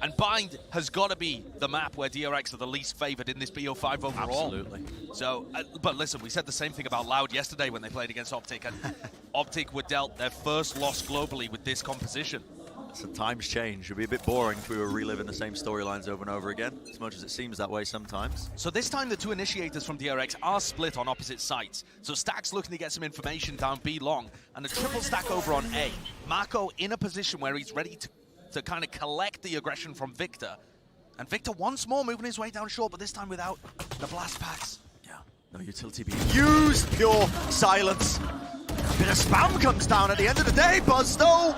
And Bind has got to be the map where DRX are the least favored in this BO5 overall. Absolutely. So, but listen, we said the same thing about Loud yesterday when they played against OpTic, and OpTic were dealt their first loss globally with this composition. So times change. It'd be a bit boring if we were reliving the same storylines over and over again, as much as it seems that way sometimes. So this time the two initiators from DRX are split on opposite sides. So Stack's looking to get some information down B long, and a triple stack over on A. Marco in a position where he's ready to kind of collect the aggression from Victor. And Victor once more moving his way down short, but this time without the blast packs. Yeah, no utility being used, pure silence. A bit of spam comes down at the end of the day. Buzz though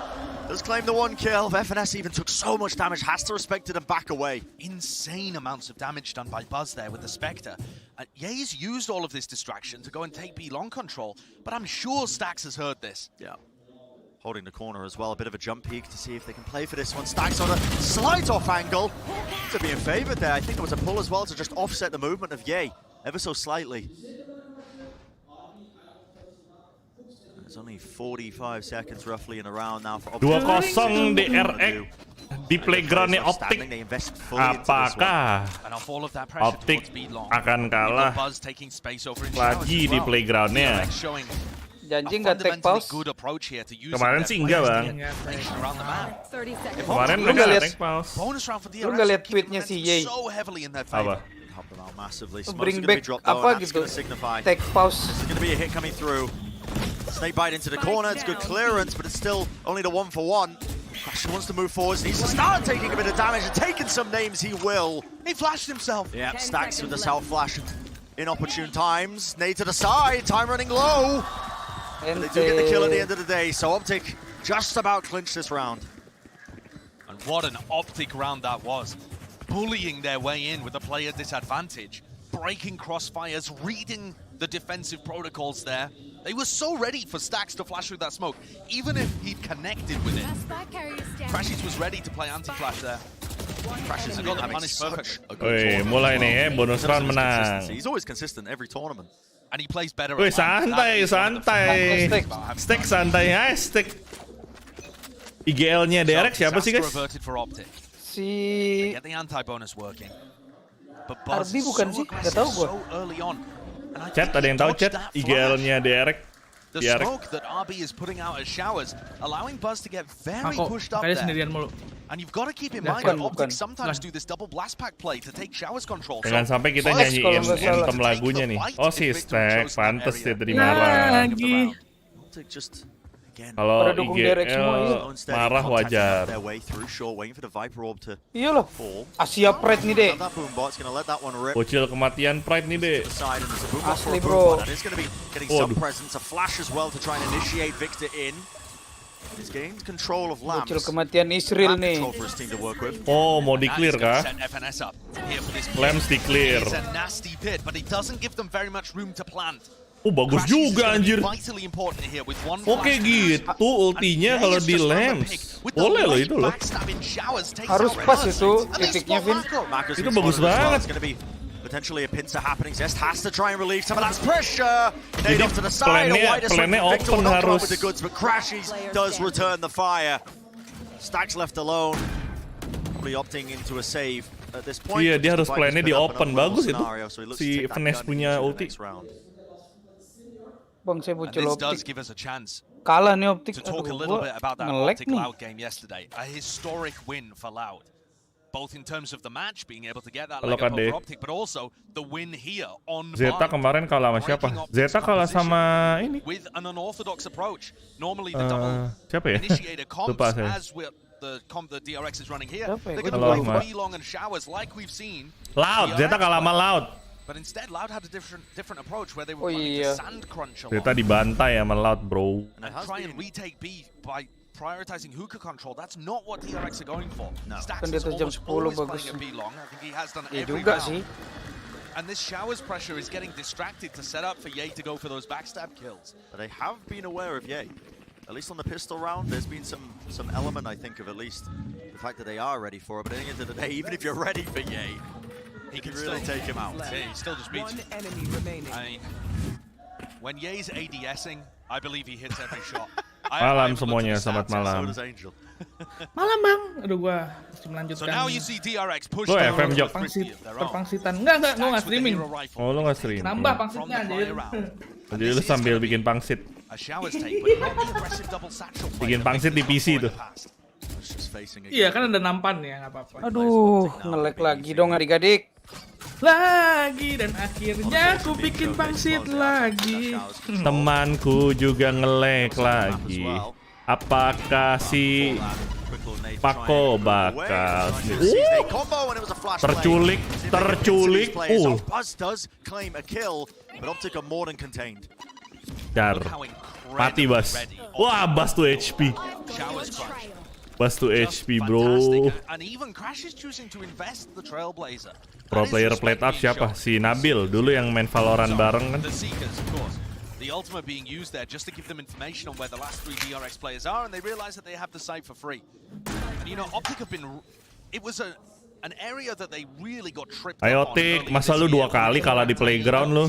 does claim the one kill. FNS even took so much damage, has to respect it and back away. Insane amounts of damage done by Buzz there with the Spectre. Ye's used all of this distraction to go and take B long control, but I'm sure Stax has heard this. Yeah. Holding the corner as well, a bit of a jump peek to see if they can play for this one. Stax on a slight off angle to be in favor there. I think there was a pull as well to just offset the movement of Ye ever so slightly. There's only 45 seconds roughly in the round now for OpTic. 2-0 DRX di playgroundnya OpTic. Apakah OpTic akan kalah lagi di playgroundnya? Janji nggak take pause. Kemarin sih enggak bang. Kemarin Lu nggak lihat take pause. Lu nggak lihat tweetnya si Ye? Apa? Bring back apa gitu? Take pause. There's going to be a hit coming through. Snake bite into the corner. It's good clearance, but it's still only the 1-for-1. Crasher wants to move forwards. Needs to start taking a bit of damage and taking some names. He will. He flashed himself. Yeah, Stacks with the self flash at inopportune times. Nade to the side. Time running low. And they do get the kill at the end of the day, so OpTic just about clinched this round. And what an OpTic round that was. Bullying their way in with a player disadvantage, breaking crossfires, reading the defensive protocols there. They were so ready for Stax to flash through that smoke, even if he'd connected with it. Crashes was ready to play anti-flash there. Crashes got the punish perfect. Woi, mulai nih ya, bonus round menang. He's always consistent every tournament. And he plays better. Woi, santai, santai. Stack santai ya, Stack. IGL-nya DRX siapa sih guys? Si Arbi bukan sih? Gak tau gue. Chat, ada yang tahu chat? IGL-nya DRX. The smoke that RB is putting out as showers, allowing Buzz to get very pushed up there. And you've got to keep in mind that OpTic sometimes do this double blast pack play to take showers control. Jangan sampai kita nyanyiin anthem lagunya nih. Oh si Stack, pantes dia tadi marah. Kalau IGL marah wajar. Iya loh, Asia Pride nih deh. Bocil kematian Pride nih deh. Asli bro. Bocil kematian Israel nih. Oh mau di clear kah? Lamps di clear. Oh bagus juga anjir. Oke gitu ultinya kalau di lamps. Boleh loh itu loh. Harus pas itu titiknya Vin. Itu bagus banget. Potentially a pincer happening. Zest has to try and relieve some of that pressure. Nade off to the side. Plannya open harus. With the goods, but Crashies does return the fire. Stacks left alone. Probably opting into a save at this point. Iya dia harus plannya di open bagus itu. Si Finesse punya ulti. Bang saya bocil OpTic. Kalah nih OpTic. Nge-lag nih. A historic win for Loud. Both in terms of the match, being able to get that leg up over OpTic, but also the win here on Zeta kemarin kalah sama siapa? Zeta kalah sama ini. With an unorthodox approach. Normally the double siapa ya? initiator comps as with the comp that DRX is running here. They're going to play B-long and showers like we've seen. Loud, Zeta kalah sama Loud. But instead Loud had a different approach where they were playing to sand crunch a lot. Zeta dibantai sama Loud, bro. And try and retake B by prioritizing hookah control. That's not what DRX are going for. No. Stacks is almost always playing a B-long. I think he has done every round. And this showers pressure is getting distracted to set up for Ye to go for those backstab kills. But they have been aware of Ye. At least on the pistol round, there's been some element, I think, of at least the fact that they are ready for it. But at the end of the day, even if you're ready for Ye, he can really take him out. Yeah, he still just beats. I mean, when Ye's ADSing, I believe he hits every shot. Malam semuanya, selamat malam. Malam bang. Aduh gua mesti So melanjutkan. now you see DRX push Lo down FM, Jok. Pangsitan. Enggak, gua nggak streaming. Oh, lo nggak streaming. Nambah pangsitnya anjir. Jadi lu sambil bikin pangsit. Bikin pangsit di PC tuh. Iya kan ada nampan ya, nggak apa-apa. Aduh, nge-lag lagi dong adik-adik. Lagi dan akhirnya aku bikin pangsit lagi. Temanku juga nge-lag lagi. Apakah si Pako bakal terculik? Dar. Mati Bas. Wah, Bas tuh HP. Bas tuh HP, bro. Pro player plate up siapa? Si Nabil dulu yang main Valorant bareng kan. The ultimate being used there just to give them information on where the last 3 DRX players are, and they realize that they have the site for free. And you know, OpTic have been... It was an area that they really got tripped up on. Ayo Tik, masa lu 2 kali kalah di playground lu?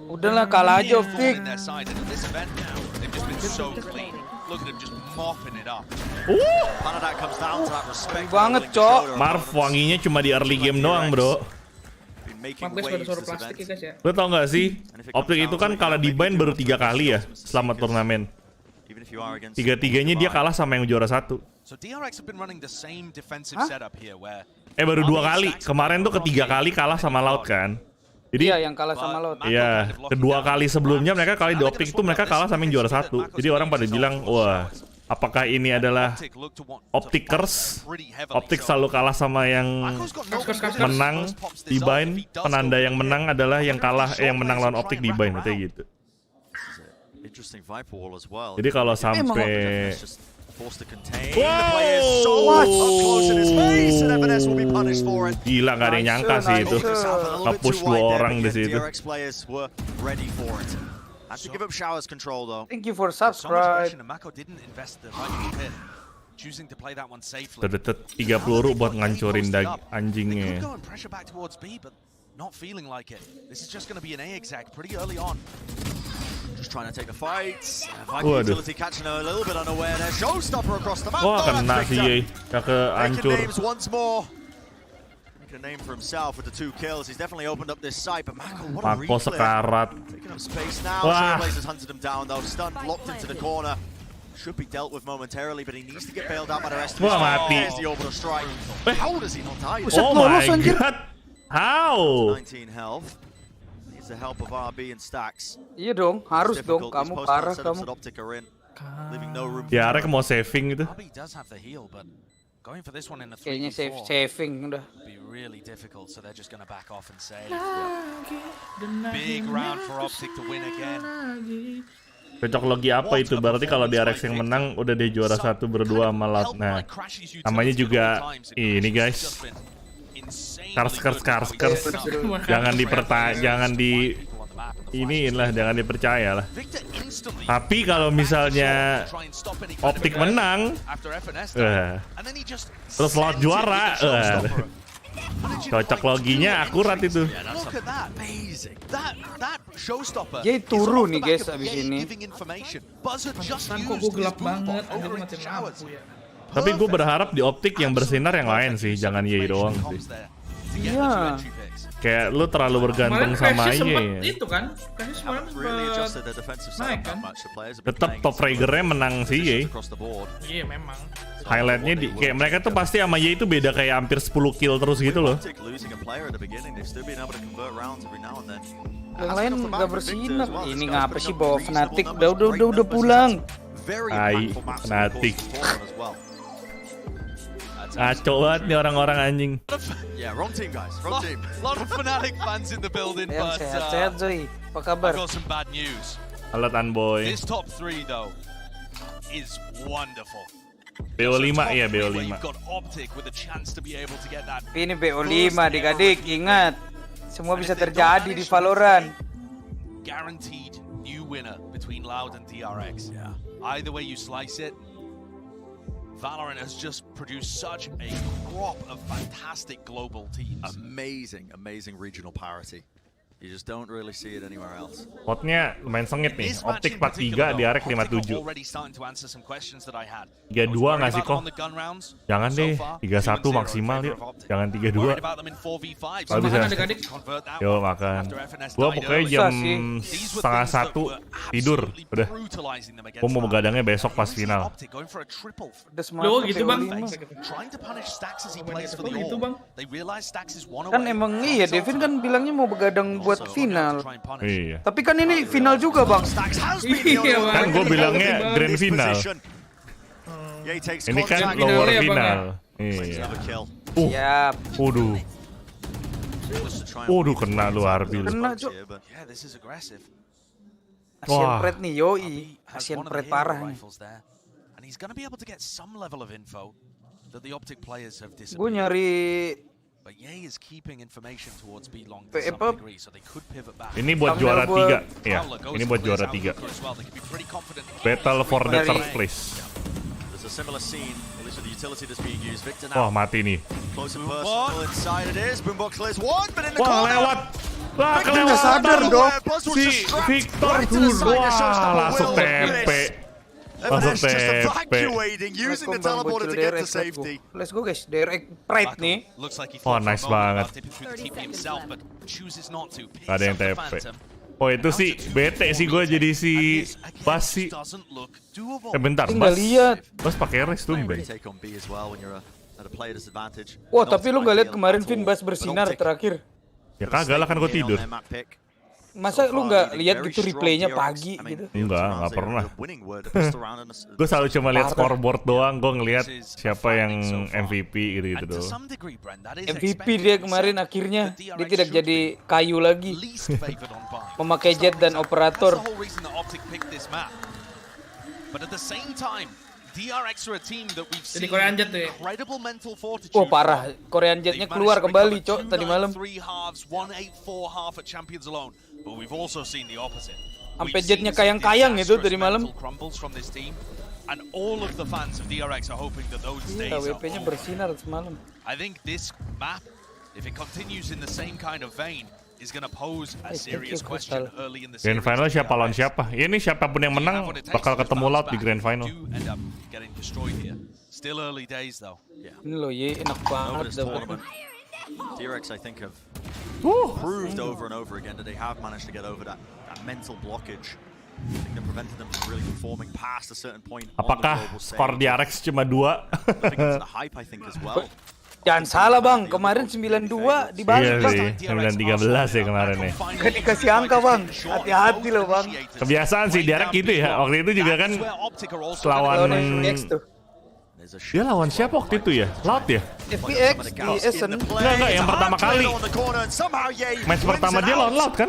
Udahlah kalah aja OpTic. Banget cok. Marv wanginya cuma di early game doang bro. Maaf guys, pada suara plastik ya guys ya. Lo tau gak sih, OpTic itu kan kalah di bind baru 3 kali ya selama turnamen. 3-tiganya dia kalah sama yang juara 1. Baru 2 kali. Kemarin tuh ketiga kali kalah sama Loud kan. Jadi iya yang kalah sama Loud. Iya, kedua kali sebelumnya mereka kalah di OpTic itu mereka kalah sama yang juara 1. Jadi orang pada bilang, wah, apakah ini adalah OpTicers? OpTic selalu kalah sama yang menang di bind. Penanda yang menang adalah yang kalah, yang menang lawan OpTic di bind, kayak gitu. Jadi kalau sampai gila, gak ada yang nyangka sih itu. Nge-push 2 orang di situ. Thank you for subscribe. Terdetet 3 peluru buat ngancurin anjingnya. Waduh. Wah, kena sih Ye. Kakek hancur. Mako sekarat. Wah. Wah, mati. Oh my god. How? Iya dong, harus dong. Kamu parah kamu. DRX mau saving gitu. Kayaknya saving udah. Cocok logi apa itu? Berarti kalau DRX yang menang udah dia juara 1 berdua sama Loud. Nah, namanya juga ini guys. Skars. Jangan dipercaya lah. Tapi kalau misalnya OpTic menang, terus Loud juara, cocok loginya akurat itu. Jadi turun nih guys abis ini. Kok gue gelap banget, anjir mati lampu ya. Tapi gue berharap di OpTic yang bersinar yang lain sih, jangan Ye doang sih. Iya. Kayak lu terlalu bergantung sama Ye. Itu kan, kasih semalam naik kan. Tetap top fraggernya menang sih Ye. Iya memang. Highlightnya kayak mereka tuh pasti sama Ye itu beda kayak hampir 10 kill terus gitu loh. Yang lain nggak bersinar. Ini ngapa sih bawa Fnatic? Udah pulang. Hai, Fnatic. Ngaco banget nih orang-orang anjing. Lot of Fnatic fans in the building, but sehat Zoy. Apa kabar? I've got some bad news. Halo Tanboy. This top 3 though is wonderful. BO5 ya, BO5. Ini BO5 adik-adik, ingat. Semua bisa terjadi di Valorant. Guaranteed new winner between Loud and DRX. Yeah. Either way you slice it, Valorant has just produced such a crop of fantastic global teams. Amazing regional parity. You just don't really see it anywhere else. Spotnya lumayan sengit nih. OpTic 43, DRX 57. 32 nggak sih kok? Jangan deh, 31 maksimal yuk. Jangan 32. Kalau bisa. Yuk makan. Gua pokoknya jam 12:30 tidur. Udah. Gua mau begadangnya besok pas final. Loh gitu bang. Gitu bang. Kan emang iya, Devin kan bilangnya mau begadang buat final. Iya. Tapi kan ini final juga bang. Iya bang. Kan gue bilangnya grand final. Ini kan lower final. Iya. Siap. Waduh. Waduh kena lu Arbil. Kena cok. Asian Wah. Pride nih yoi. Asian Pride parah nih. Gue nyari Ini buat juara 3. Ya, ini buat juara 3. Battle for the third place. Wah, mati nih. Wah, lewat. Wah, kelewatan sadar dong. si Victor. Wah, langsung TP. Langsung TP. Let's go guys, DRX Pride nih. Oh, nice banget. Gak ada yang TP. Oh, itu sih bete sih gue jadi si Bas sih. Bentar, Tinggal lihat. Bas pakai res tuh, Bang. Wah, tapi lu nggak lihat kemarin Vin Bas bersinar terakhir? Ya kagak lah, kan gue tidur. Masa lu nggak lihat gitu replaynya pagi gitu? Nggak pernah. Gue selalu cuma lihat scoreboard doang, gue ngelihat siapa yang MVP gitu doang. MVP dia kemarin akhirnya dia tidak jadi kayu lagi, memakai jet dan operator. Jadi Korean Jet tuh ya. Wah parah, Korean Jetnya keluar kembali cok tadi malam. Sampai jetnya kayang-kayang itu tadi malam. Iya, WP-nya bersinar semalam. I think this map, if it continues in the same kind of vein, is gonna pose a serious question early in the series. Grand final siapa lawan siapa? Ini siapapun yang menang bakal ketemu Loud di Grand Final. Still early days though. Ini loh ye, enak banget dah. DRX, I think, have proved over and over again that they have managed to get over that mental blockage. I think that prevented them from really performing past a certain point. Apakah skor DRX cuma 2? The hype, I think, as well. Jangan salah bang, kemarin 9-2 dibalik bang. Iya sih, 9-13 ya kemarin ya. Gak dikasih angka bang, hati-hati loh bang. Kebiasaan sih DRX gitu ya, waktu itu juga kan lawan... Dia lawan siapa waktu itu ya? Loud ya? FPX di Essen. Enggak, yang pertama kali. Match pertama dia lawan Loud kan?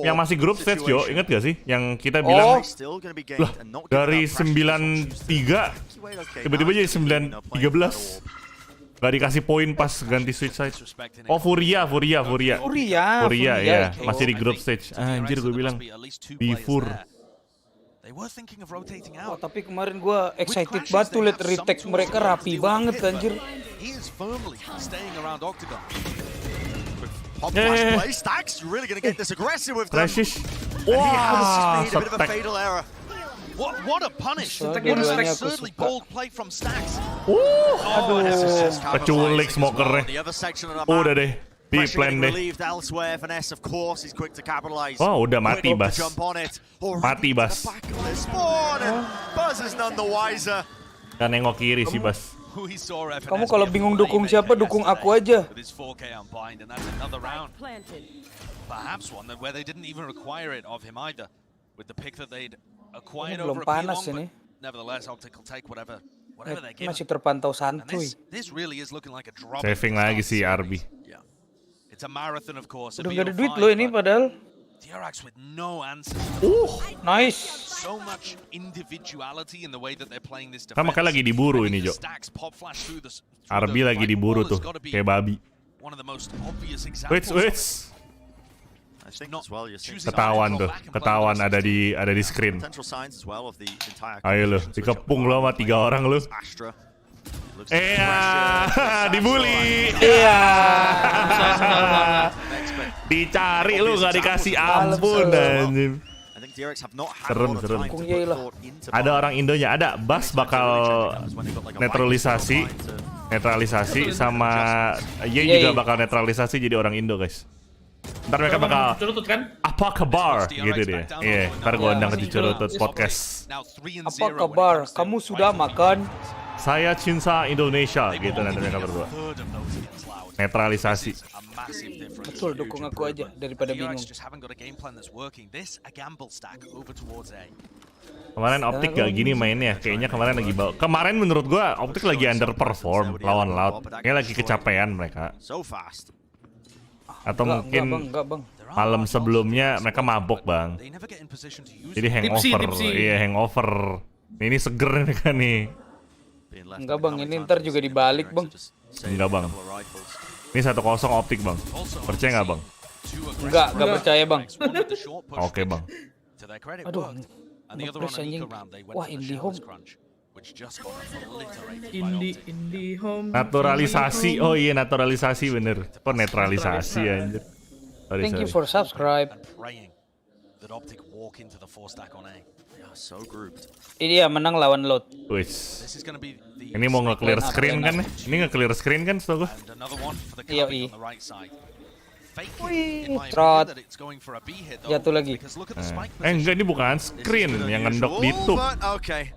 Yang masih grup stage yo, inget gak sih? Yang kita bilang, lah dari 9-3 tiba-tiba jadi 9-13. Gak dikasih poin pas ganti switch side. Oh Furia ya, masih di grup stage. Anjir gue bilang, di Fur. Oh, tapi kemarin gue excited banget tuh liat retake mereka rapi banget anjir. Rashish. Wah, setek. What a punish! Dua-duanya aku Absurdly suka. bold play from Stacks. Aduh, keculik smokernya. Udah deh, di plan deh. Oh, udah mati Bas. Mati Bas. Kan nengok kiri sih Bas. Kamu kalau bingung dukung siapa, dukung aku aja. Belum panas ini. Masih terpantau santuy. Saving lagi si RB. Udah gak ada duit loh ini padahal. DRX with no answers. Nice. So much individuality in the way that they're playing this Kan makanya lagi diburu ini Jo. RB lagi diburu tuh, kayak babi. Wait. Ketahuan tuh, ketahuan ada di screen. Ayo lo, dikepung lo sama 3 orang lo. Dibully. Iya. Dicari lu gak dikasih ampun anjing. I think DRX have not had Serem, a lot of serem. time to Kung put yay lah. thought into Ada buying. orang Indonya, ada Bas bakal netralisasi sama Ye juga bakal netralisasi jadi orang Indo guys. Ntar mereka bakal Curutut kan? apa kabar gitu dia. Iya, ntar gue undang ke Curutut podcast. Apa kabar? Kamu sudah makan? Saya cinta Indonesia gitu nanti mereka berdua. Netralisasi. Betul, dukung aku aja daripada bingung. Kemarin OpTic gak gini mainnya, kayaknya kemarin lagi bawa. Kemarin menurut gua OpTic lagi underperform lawan Loud. Kayaknya lagi kecapean mereka. So fast. Atau mungkin Enggak bang. malam sebelumnya mereka mabok bang. Jadi hangover, Tipsy. iya hangover. Ini seger mereka nih. Enggak bang, ini ntar juga dibalik bang. Enggak bang. Ini 1-0 OpTic bang. Percaya nggak bang? Enggak percaya bang. Oke bang. Aduh, nge-press anjing. Wah, IndiHome. IndiHome. Naturalisasi, oh iya naturalisasi bener. Kok netralisasi anjir. Sorry, Thank you sorry. for subscribe. So grouped. Ini ya menang lawan Load. Wis. Ini mau nge-clear screen kan? Ini nge-clear screen kan setahu gua? Iya. Wih, trot. Jatuh lagi. Enggak, ini bukan screen yang ngendok di tube. But okay.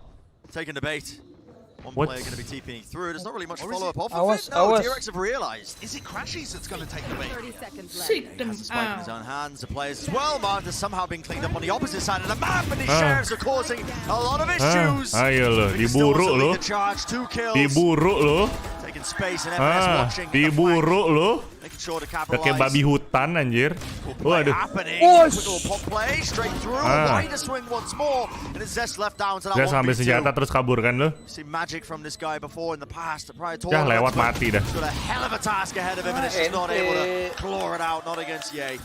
Taking the bait. One What? player going to be TPing through. There's not really much follow-up off Awas, of it. No, awas. DRX have realized. Is it Crashies that's going to take the bait? Sick them Has the spike in his out. own hands. The players as well. Mark has somehow been cleaned up on the opposite side of the map, and his Ah. sheriffs are causing a lot of issues. Ayo lo, But he still diburu wants to lo. lead the charge. 2 kills. Diburu lo. Taking space and FS watching. Diburu lo. Making sure to Kayak capitalize. babi hutan anjir. Play Waduh. happening. Push. Quick little pop play straight through. Ah. Wider swing once more, and it's Zest left down to that Dia sambil 1v2. senjata terus kabur kan lo. Seen magic from this guy before in the past. The prior Ya tournaments, lewat but mati dah. he's got a hell of a task ahead of him, and it's just not able to claw it out. Not against Ye.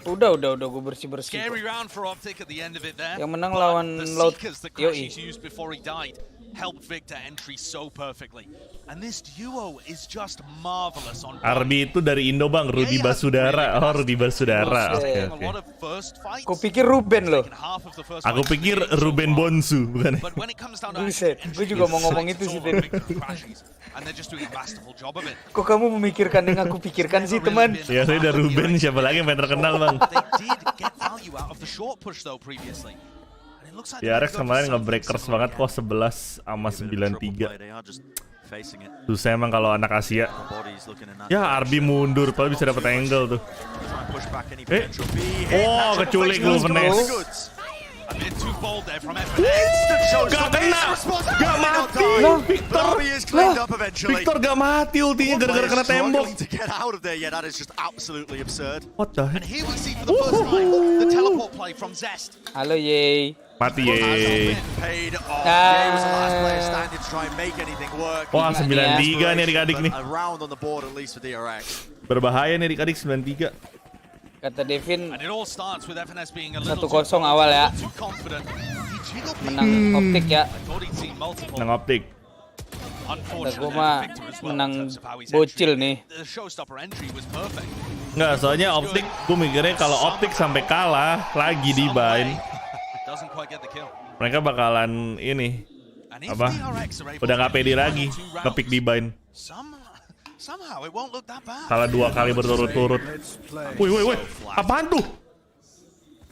Udah gue bersih-bersih. Scary round for OpTic at the end of it there. Yang menang But lawan the Loud. Seekers that Yoi. Crashies used before he died helped Victor entry so perfectly. And this duo is just marvelous on Arbi itu dari Indo bang, Rudi Basudara. Oh Rudi Basudara. Oke a oke. lot of first fights. Aku pikir Ruben loh. Taken half of the first Aku fight. pikir Ruben Bonsu bukan? But when it comes down to Buset, gue juga mau ngomong itu sih tadi. and they're just doing a masterful job of it. Kok kamu memikirkan yang aku pikirkan sih teman? Ya saya udah Ruben, siapa lagi yang paling terkenal bang? They did get value out of the short push though previously. And it looks like DRX they've got kemarin something nge-breakers similar banget again. kok 11 sama Even in the triple 93. play, they are just facing it. Susah emang kalau anak Asia. Bodies looking in that Ya direction. Arbi mundur, padahal bisa dapat angle tuh. Try and push back any Eh. potential B hit. Oh, Natural keculik face lu, mask Vanessa. going goods. A bit too bold there from Instant FNS. shows Gak from kena. his response. Gak Not mati. dying. Lah, But Victor. Arby is cleaned Lah, up eventually. Victor gak mati ultinya gara-gara kena tembok. Struggling to get out of there. Yeah, that is just absolutely absurd. What the And heck? here we see for the first time the teleport play from Zest. Halo Ye. Mati ye. Paid off. Jay was the last player standing to try and make anything work. Wah 93 nih adik-adik nih. A round on the board at least for DRX. Berbahaya nih adik-adik 93. Kata Devin And it all starts with FNS being a little 1-0 awal ya. too confident. He jiggled Menang OpTic ya. I thought he'd seen multiple. Nang OpTic. Unfortunately, Gua mah Victor as well in menang terms of how he's bocil entry. nih. The showstopper entry was perfect. Nggak, soalnya OpTic, gue mikirnya kalau OpTic sampai kalah lagi di bind, Doesn't quite get the kill. mereka bakalan ini And if apa? DRX are able Udah to nggak pede get lagi two rounds, ngepick di bind. Somehow it won't look that bad. Kalah 2 kali berturut-turut. Woi, apaan tuh?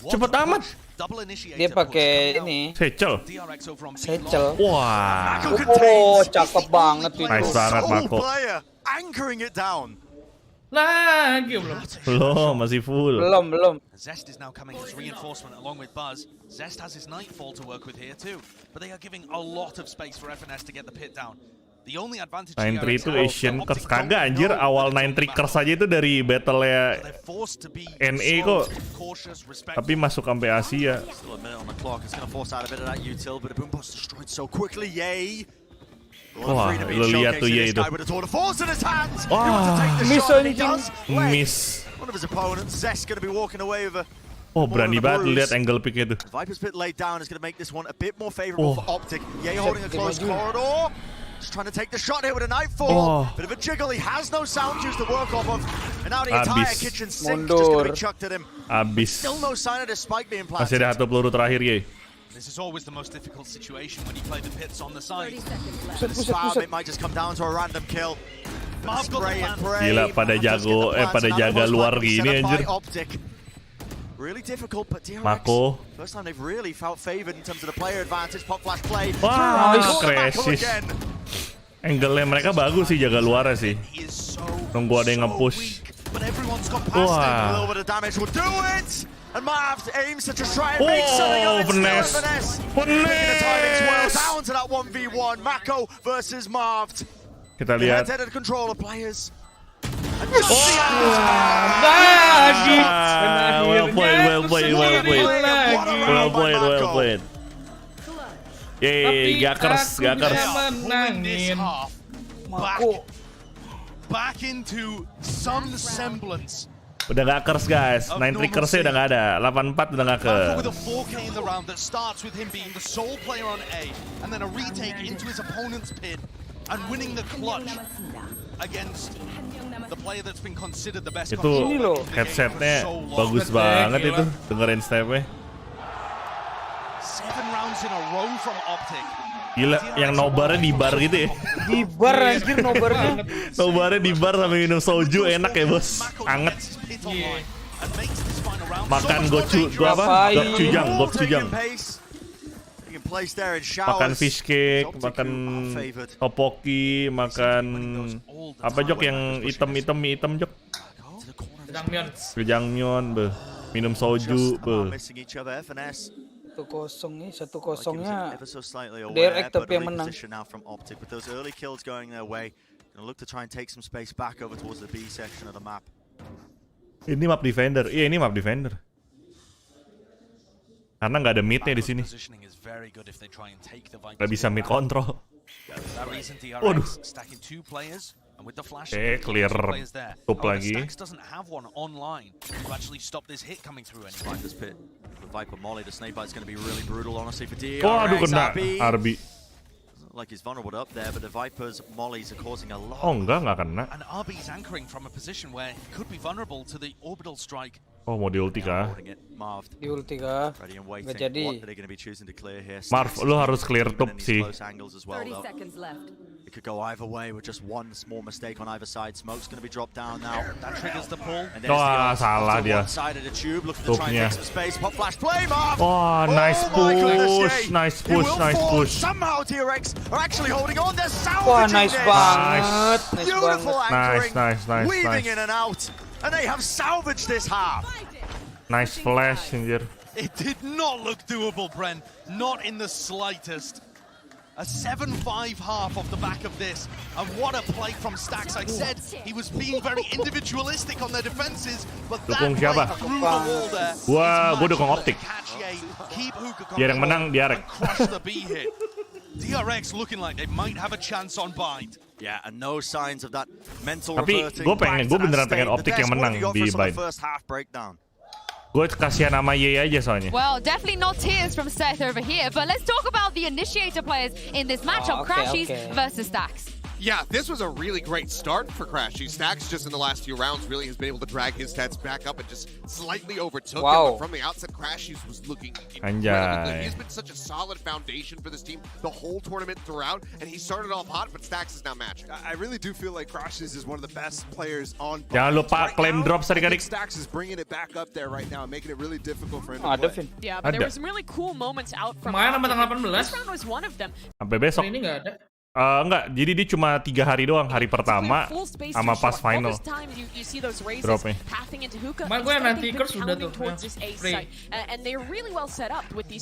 Cepet amat. Double initiator Dia push pakai coming out. Eh, ini Secel. DRX over on B secel. Wah. Oh, cakep banget itu. Nice banget, Marco. Player anchoring it down. Lagi belum. Belum, masih full. Belum. Zest is now coming as reinforcement along with Buzz. Zest has his Nightfall to work with here too, but they are giving a lot of space for FNS to get the pit down. The only advantage 93 itu DRX Asian have, Curse. OpTic Kagak don't anjir, know awal where to 93 go Curse back. aja itu dari battle-nya They're forced to be NE slow, kok. cautious, respectful. Tapi masuk sampai Asia. Still a minute on the clock. It's going to force out a bit of that util, but the boom boss destroyed so quickly. Yay. Wah, lu lihat tuh ya itu. With a tour de force in his hands. Wah, He wants to take the miss shot, and he anjing. does. Leg. Miss. One of his opponents, Zest, going to be walking away with a Oh, berani banget lihat angle picknya tuh. Viper's pit laid down is going to make this one a bit more favorable for OpTic. Yay holding a close corridor. Just trying to take the shot here with a Nightfall. Bit of a jiggle. He has no sound juice to work off of. And now the entire kitchen sink just going to be chucked at him. Abis. Still no sign of the spike being planted. Masih ada 1 peluru terakhir, ye. This is always the most difficult situation when you play the pits on the side. It might just come down to a random kill. Gila, pada jaga luar gini anjir. Really difficult, but DRX, Mako. first time they've really felt favored in terms of the player advantage. Pop flash play. Wah, krisis. Angle-nya mereka bagus sih, jaga luar sih. Nunggu ada yang nge-push. Wah. And Marv aims to just try and make something of it. Finesse. Down to that 1v1. Mako versus Marv. Kita lihat. Head-to-head control of players. Well played. Yay, Gakers. Menangin. Back into some semblance. Udah Gakers guys, 9 trickersnya udah gak ada, 84 udah gak ke. With a 4K in the round that starts with him being the sole player on A, and then a retake into his opponent's pit, and winning the clutch against the player that's been considered the best. Itu headsetnya bagus banget itu, dengerin stepnya. 7 rounds in a row from OpTic. Gila, yang nobarnya di bar gitu ya. Di bar anjir nobarnya. Nobarnya di bar sambil minum soju, enak ya bos, anget. Makan gopchujang. Makan fish cake, makan topoki, makan apa Jok yang hitam Jok? Jajangmyeon, minum soju, 1-0-nya DRX tapi yang menang. Ini map defender, iya ini map defender. Karena nggak ada midnya di sini. Nggak bisa mid control. Waduh. Clear top lagi. Waduh, kena ARGB. Like he's vulnerable up there, but the Viper's mollies are causing a lot. Oh enggak kena. And RB's anchoring from a position where he could be vulnerable to the orbital strike. Oh mau di ulti kah? Di ulti kah? Nggak jadi. Marv, lu harus clear top sih. 30 seconds left. It could go either way with just one small mistake on either side. Smoke's going to be dropped down now. That triggers the pull. Wah, salah dia. Topnya. Wah, nice push. Somehow DRX are actually holding on. They're Wah, salvaging nice this. banget. Beautiful anchoring. Nice. Weaving in and out. And they have salvaged this half. Nice flash, anjir. It did not look doable, Brent. Not in the slightest. A 7-5 half off the back of this. And what a play from Stax. I said he was being very individualistic on their defenses, but that play through the wall there. Wah, gue dukung OpTic. Biar yang menang DRX. DRX looking like they might have a chance on Bind. Yeah, and no signs of that mental Tapi reverting. gue beneran pengen OpTic yang menang di Bind. Gue kasihan sama Ye aja soalnya. Well, definitely not tears from Seth over here, but let's talk about the initiator players in this matchup, Crashies versus Stax. Yeah, this was a really great start for Crashy. Stax just in the last few rounds really has been able to drag his stats back up and just slightly overtook him. But from the outset, Crashy was looking incredibly good. He's been such a solid foundation for this team the whole tournament throughout, and he started off hot, but Stax is now matching. I really do feel like Crashes is one of the best players on. Jangan lupa claim drop adik-adik. Stax is bringing it back up there right now, making it really difficult for him to play. Yeah, but there were some really cool moments out from. Kemarin tanggal 18. This round was one of them. Sampai besok. Ini nggak ada. Enggak, jadi dia cuma 3 hari doang, hari pertama sama pas final dropnya. Kemarin gue yang nanti sudah tuh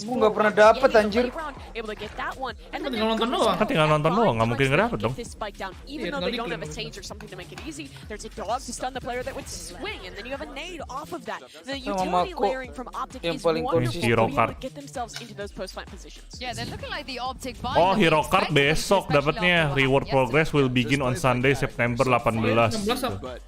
Gue nggak pernah dapet anjir. able to get that one. And then tinggal nonton doang. Kan tinggal nonton doang, nggak mungkin nggak dapet dong. this spike down, even though they don't have a sage or something to make it easy. There's a dog to stun the player that would swing, and then you have a nade off of that. The utility layering from OpTic is wonderful to be able to get themselves into those post-plant positions. Yeah, they're looking like the OpTic buy. Oh, hero card besok dapatnya. Reward progress will begin on Sunday, September 18.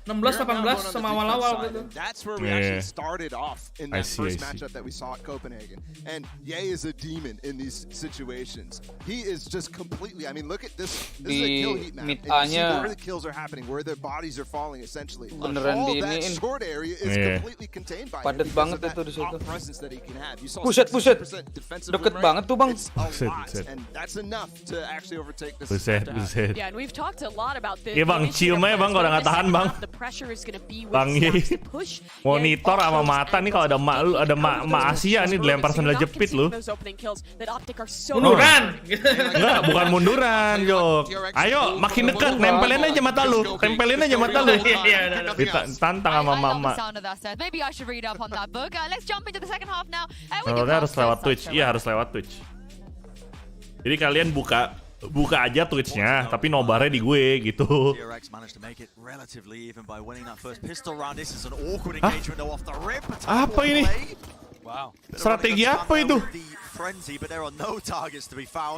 16-18 sama awal-awal gitu. That's where we actually started off in that first matchup that we saw at Copenhagen. And Ye is a demon in these situations. He is just completely, I mean, look at this. This is a kill heat map. And you see where the kills are happening, where their bodies are falling essentially. All that short area is completely contained by him. Padat banget itu di situ. Presence that he can have. You saw Buset. 60% defensive Deket win banget tuh, Bang. It's a lot, and that's enough to actually overtake this. Buset. Yeah, and we've talked a lot about this. Iya bang, cium aja bang, kalau nggak tahan bang. Bang monitor sama mata nih, kalau ada mak Asia nih dilempar sambil jepit lu. Munduran. Enggak, bukan munduran, Jok. Ayo, makin dekat, nempelin aja mata lu. Ditantang sama mama. Harus lewat Twitch. Iya, harus lewat Twitch. Jadi kalian buka aja Twitch-nya, tapi nobarnya di gue gitu. Apa ini? Strategi apa itu?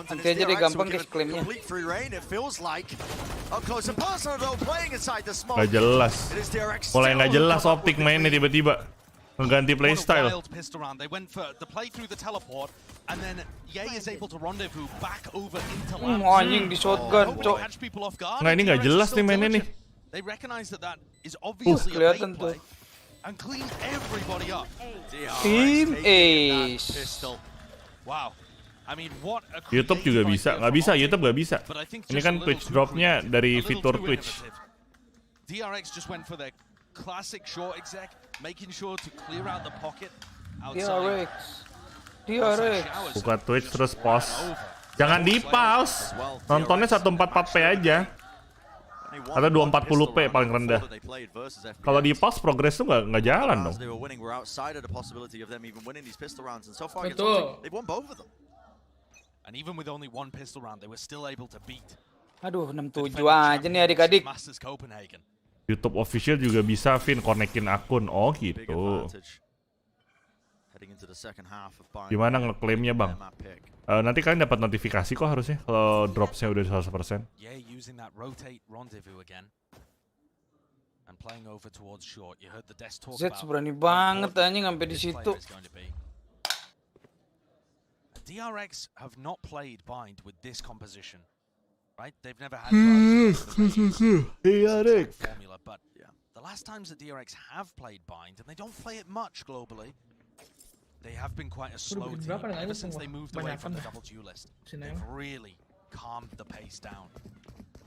Nanti aja deh gampang ke klaimnya. Gak jelas. Mulai gak jelas OpTic mainnya tiba-tiba. Mengganti playstyle. Anjing di shotgun, cok. Nggak, ini nggak jelas nih mainnya nih. Kelihatan tuh. Tim Ace. YouTube juga bisa, nggak bisa, YouTube nggak bisa. Ini kan Twitch dropnya dari fitur Twitch. DRX just went for the classic short exec, making sure to clear out the pocket DRX. DRX. Buka Twitch terus pause. Jangan di pause. Nontonnya 144p aja. Atau 240p paling rendah. Kalau di pause progress tuh nggak jalan dong. Betul. And even with only one pistol round, they were still able to beat. Aduh, 67 aja nih adik-adik. YouTube official juga bisa, Vin, konekin akun. Oh gitu. Gimana ngeklaimnya bang? Nanti kalian dapat notifikasi kok harusnya kalau dropsnya udah 100%. Zed berani banget anjing sampai di situ. DRX have not played bind with this composition. Right? They've never had formula, but the last times that DRX have played bind, and they don't play it much globally, they have been quite a slow team ever since they moved away from the double duel list. They've really calmed the pace down.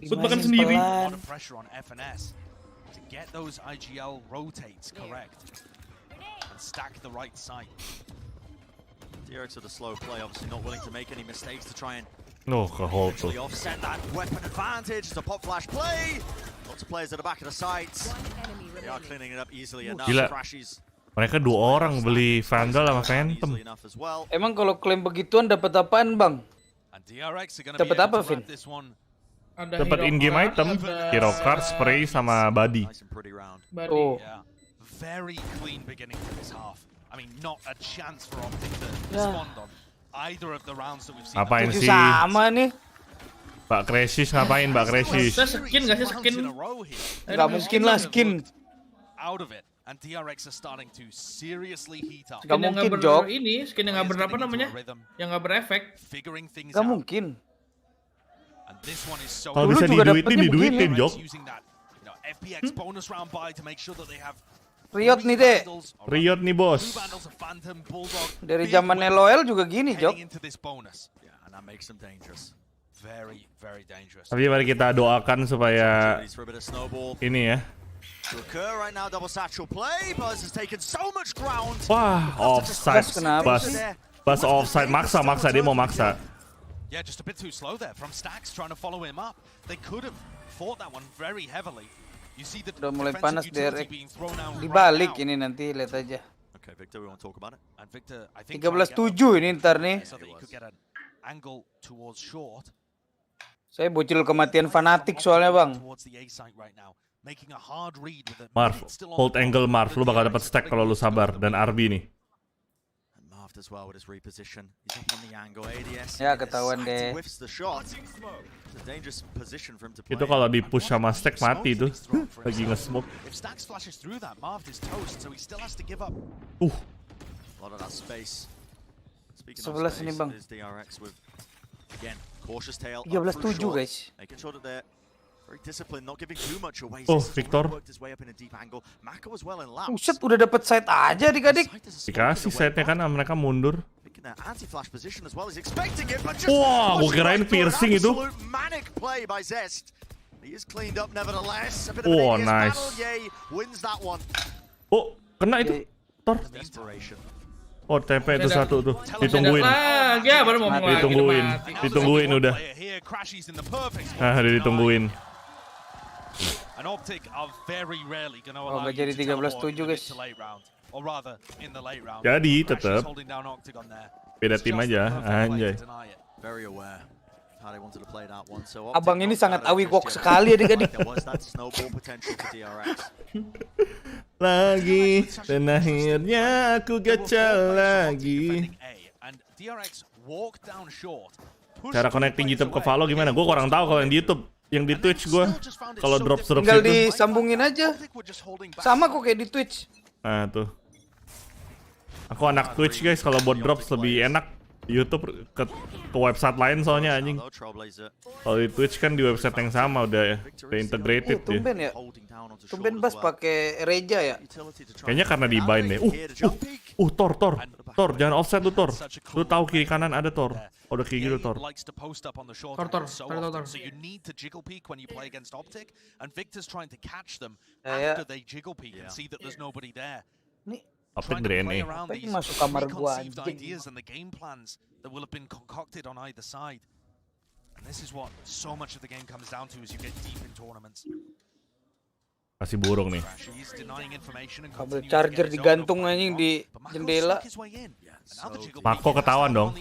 A lot of pressure on FNS to get those IGL rotates correct and stack the right side. DRX with a slow play, obviously not willing to make any mistakes to try and ke-hold tuh. Offset that weapon advantage. It's a pop flash play. Lots of players at the back of the sites. They are cleaning it up easily enough. Gila. Mereka 2 orang beli Vandal sama Phantom. Emang kalau klaim begituan dapat apaan, Bang? Dapat apa, Vin? Dapat in-game item, hero card, spray sama body. Oh. Very clean beginning to this half. I mean, not a chance for OpTic to respond on either of the rounds that we've seen. Ngapain sih? Sama nih. Mbak Kresis ngapain, Mbak Kresis? Skin nggak sih, skin? Nggak mungkin lah skin. Out of it, and DRX are starting to seriously heat up. Nggak mungkin, Jok. Ini skin yang nggak berapa namanya? Yang nggak berefek. Nggak mungkin. Kalau bisa diduitin, Jok. FPX bonus round buy to make sure that they have Riot nih deh. Riot nih bos. Dari zaman LOL juga gini, Jok. Tapi mari kita doakan supaya ini ya. Wah, offside. Bas offside, maksa dia mau maksa. Yeah, just a bit too slow there from Stacks trying to follow him up. They could have fought that one very heavily. Udah mulai panas DRX. Dibalik ini nanti, lihat aja. 13-7 ini ntar nih. Angle towards short. Saya bocil kematian fanatik soalnya, Bang. Marv, hold angle Marv, lu bakal dapat stack kalau lu sabar, dan RB nih. Ya, ketahuan deh. Itu kalau di push sama stack mati tuh. Lagi nge-smoke. Sebelas ini, Bang. 13-7 guys. Oh, Victor. Buset, udah dapat side aja adik-adik. Dikasih side-nya kan, mereka mundur. Wah, gua kirain piercing itu. Oh, nice. Oh, kena itu. Tor. Oh, TP itu satu tuh. Ditungguin. Ya, baru mau mulai. Ditungguin udah. Ah, dia ditungguin. Oh, nggak jadi 13-7 guys. Jadi tetap beda tim aja, anjay. Abang ini sangat awigok sekali adik-adik. Lagi dan akhirnya aku gacal lagi. Cara connecting YouTube ke Valo gimana? Gue kurang tahu kalau yang di YouTube. Yang di Twitch gue kalau drop tinggal itu disambungin aja. Sama kok kayak di Twitch. Nah tuh. Aku anak Twitch guys, kalau buat drops lebih enak YouTube ke website lain soalnya anjing. Kalau di Twitch kan di website yang sama udah integrated ya. Tumben ya. Tumben Bas pakai Reja ya. Kayaknya karena di bind deh. Tor, jangan offset tuh Tor. Lu tahu kiri kanan ada Tor. Oh, udah kayak gitu Tor. Tor. Nih, OpTic dari NA. Tapi masuk kamar gua anjing. Kasih burung nih. Kabel charger digantung anjing di jendela. Mako ketahuan dong.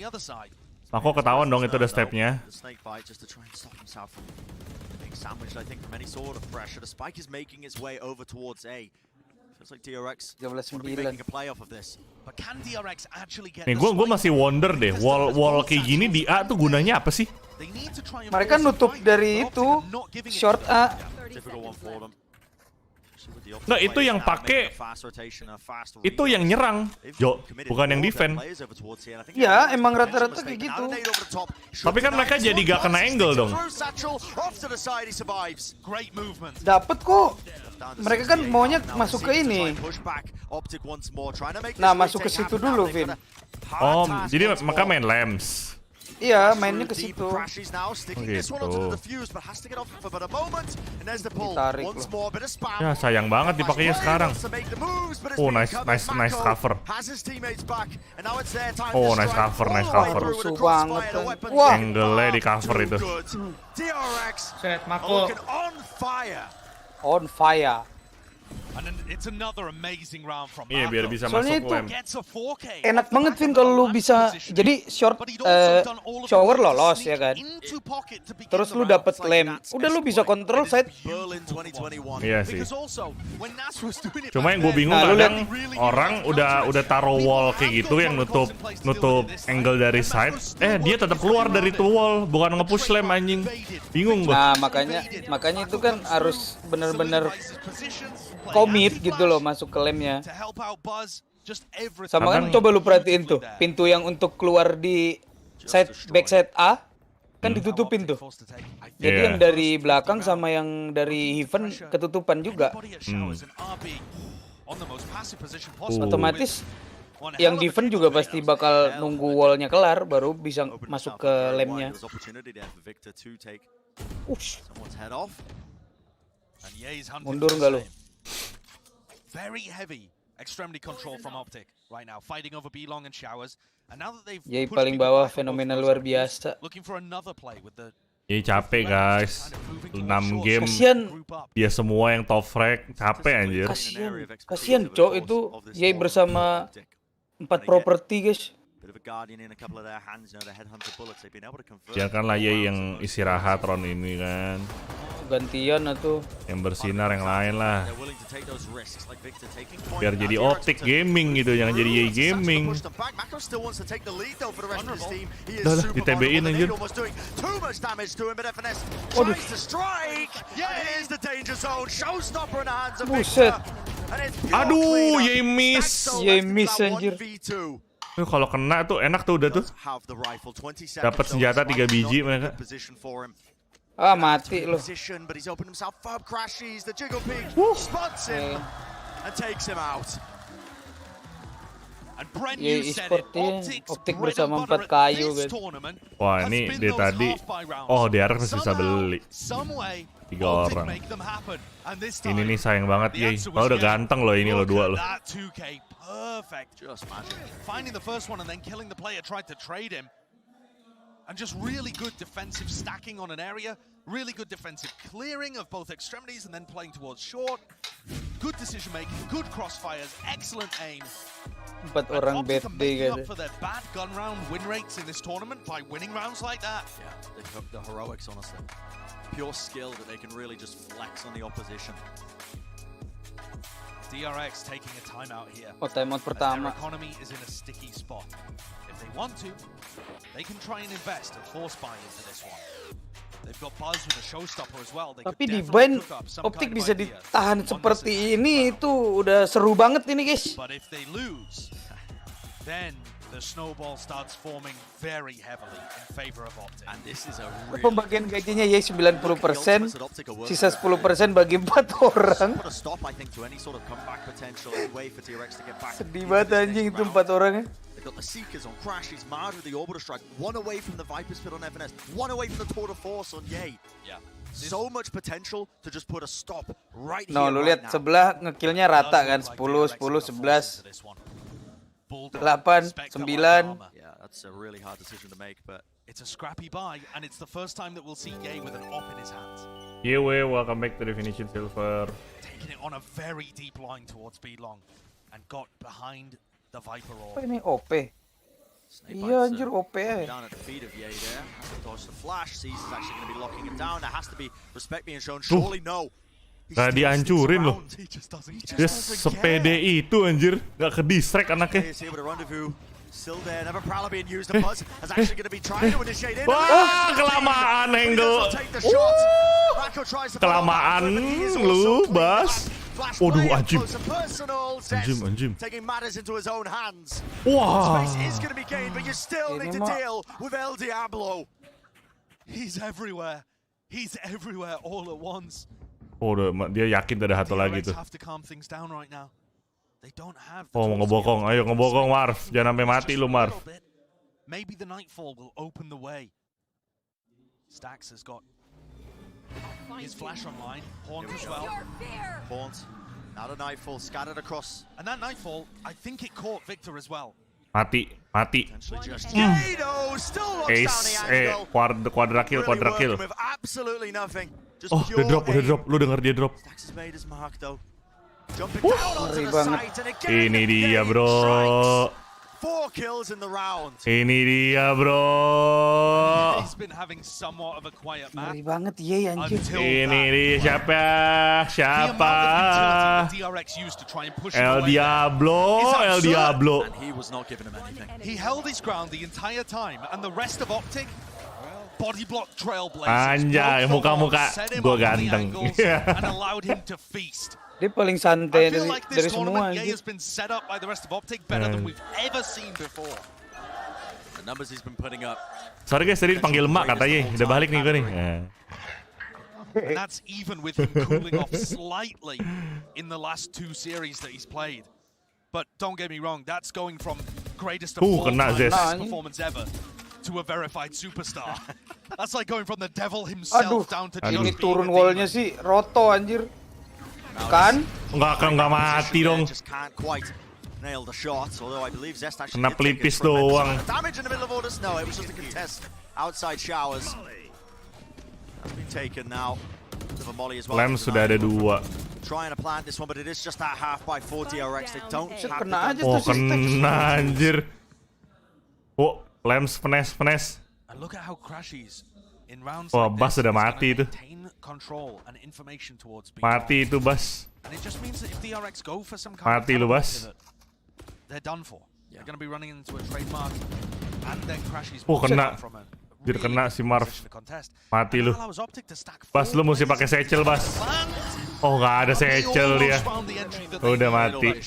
Itu udah stepnya. Nih gue masih wonder deh, wall kayak gini di A tuh gunanya apa sih? Mereka nutup dari itu short A. Nggak, itu yang pakai, itu yang nyerang, Jo, bukan yang defend. Ya, emang rata-rata kayak gitu. Tapi kan mereka jadi gak kena angle dong. Dapet kok. Mereka kan maunya masuk ke ini. Nah, masuk ke situ dulu, Vin. Oh, jadi mereka main lamps. Iya, mainnya ke situ. Gitu. Ditarik loh. Ya sayang banget dipakainya sekarang. Oh, nice cover. Oh, nice cover. Rusuh banget kan. Wah, Angle-nya di cover itu. Set Mako. On fire. Iya, biar bisa Soalnya masuk lem. Enak banget Vin kalau lu bisa jadi short shower lolos ya kan. Terus lu dapet lem, udah lu bisa kontrol side. Iya sih. Cuma yang gue bingung kadang orang udah taruh wall kayak gitu yang nutup angle dari side. Dia tetap keluar dari tuh wall, bukan nge-push lem anjing. Bingung gue. Nah, makanya itu kan harus bener-bener komit gitu loh masuk ke lemnya. Sama kan coba lu perhatiin tuh, pintu yang untuk keluar di backside A kan ditutupin tuh. Jadi yang dari belakang sama yang dari Heaven ketutupan juga. Otomatis yang defend juga pasti bakal nunggu wallnya kelar baru bisa masuk ke lemnya. Mundur nggak lo? Very heavy extremely control from OpTic right now, fighting over B-long and showers. And now that they've Yay paling bawah, fenomena luar biasa. Looking for another play with the Yay capek guys, 6 game kasian. Dia semua yang top frag, capek anjir. Kasian Cok itu Yay bersama 4 properti guys. Bit of a guardian in a couple of their hands, you know, the headhunter bullets they've been able to convert. Janganlah ya yang istirahat round ini kan. Gantian atau yang bersinar yang lain lah. Biar jadi OpTic gaming gitu, jangan jadi EA gaming. Dah lah, di TB-in anjir. Buset. Aduh, EA miss. EA miss anjir. Kalau kena tuh enak tuh udah tuh. Dapat senjata 3 biji mereka. Ah, mati loh. OpTic bersama 4 kayu guys. Wah, ini dia tadi. Oh, DRX masih bisa beli. 3 orang. Ini nih sayang banget ya. Oh, udah ganteng loh ini loh 2 loh. Finding the first one and then killing the player tried to trade him. And just really good defensive stacking on an area, really good defensive clearing of both extremities and then playing towards short. Good decision making, good crossfires, excellent aim. 4 orang bad day guys. For their bad gun round win rates in this tournament by winning rounds like that. Yeah, they took the heroics honestly. Pure skill that they can really just flex on the opposition. DRX taking a timeout here. Oh, timeout pertama. Their economy is in a sticky spot. If they want to, they can try and invest and force buy into this one. They've got Buzz with a showstopper as well. Tapi di ban OpTic bisa ditahan seperti ini itu udah seru banget ini guys. But if they lose, then the snowball starts forming very heavily in favor of OpTic. And this is a really pembagian gajinya ya 90%, sisa 10% bagi 4 orang. Sedih banget anjing itu 4 orangnya. They've got the Seekers on Crash, he's marred with the Orbital Strike, 1 away from the Viper's Pit on FNS, 1 away from the Tour de Force on Ye. Yeah. So much potential to just put a stop right here. No, lu lihat sebelah ngekillnya rata kan, 10, 11, 11. 8, 9. Yeah, that's a really hard decision to make, but it's a scrappy buy, and it's the first time that we'll see Ye with an op in his hands. Yewe, welcome back to Definition Silver. Taking it on a very deep line towards B-Long, and got behind the Viper orb. Apa ini OP? Iya anjir OP ya. Down at the feet of Ye there. Dodge the flash, sees he's actually going to be locking it down. There has to be respect being shown. Surely no. Nah, dihancurin loh. Dia sepede itu anjir, gak ke distract anaknya. Wah, kelamaan angle. Kelamaan lu, Bas. Waduh, anjim. Anjim. Wah. He's everywhere all at once. Oh, dia yakin ada satu lagi tuh. Oh, mau ngebokong. Ayo ngebokong, Marv. Jangan sampai mati lu, Marv. Maybe the Nightfall will open the way. Stax has got his flash online. Haunt as well. Haunt. Now the Nightfall scattered across. And that Nightfall, I think it caught Victor as well. Mati. Ace, quadra kill. Oh, udah drop. Lu denger dia drop. Ngeri banget. Ini dia, bro. Ini dia, bro. Ngeri banget ya anjir. Ini dia siapa? El Diablo. He held his ground the entire time, and the rest of OpTic, body block trailblazers. Anjay, muka-muka gua ganteng. And allowed him to feast. Dia paling santai dari semua anjir. Has been set up by the rest of OpTic better than we've ever seen before. The numbers he's been putting up. Sorry guys, tadi dipanggil emak katanya. Udah balik nih gua nih. And that's even with him cooling off slightly in the last 2 series that he's played. But don't get me wrong, that's going from greatest of all time performance ever to a verified superstar. That's like going from the devil himself down to ini turun wallnya sih roto anjir. Kan? Enggak mati dong. Kena pelipis doang. Lem sudah ada 2. Kena aja tuh. Oh, kena anjir. Oh, Lens finesse. And look at how Crashies in rounds Wah, like Bas this udah is mati gonna itu. maintain control and information towards B1. Mati itu, Bas. And it just means that if DRX go for some kind Mati of lu, teleport Bas. pivot, they're done for. They're going to be running into a trademark, and then Crashies kena. from a Jadi kena si Marv. position to contest. Mati lu. And allows OpTic to stack Bas, lu mesti pakai satchel, Bas. Oh, nggak ada satchel dia. Udah mati.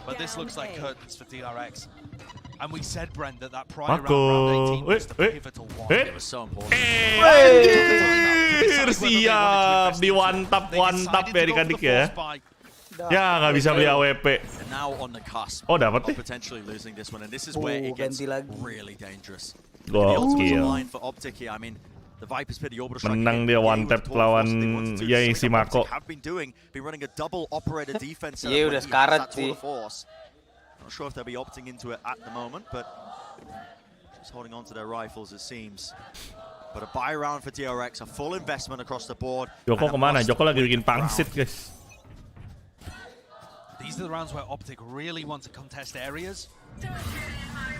But this looks like curtains for DRX. And we said, Brent, that prior round, Mako. round 18 was the pivotal one. It was so important. Anjir, siap. Di one tap ya adik-adik ya. Ya, nggak bisa beli AWP. Oh, dapat nih. Ganti lagi. Gokil. Menang dia one tap lawan Yai si Mako. Iya, udah sekarat sih. Not sure if they'll be opting into it at the moment, but just holding on to their rifles it seems. But a buy round for DRX, a full investment across the board. Joko kemana? Joko lagi bikin pangsit, guys. These are the rounds where OpTic really want to contest areas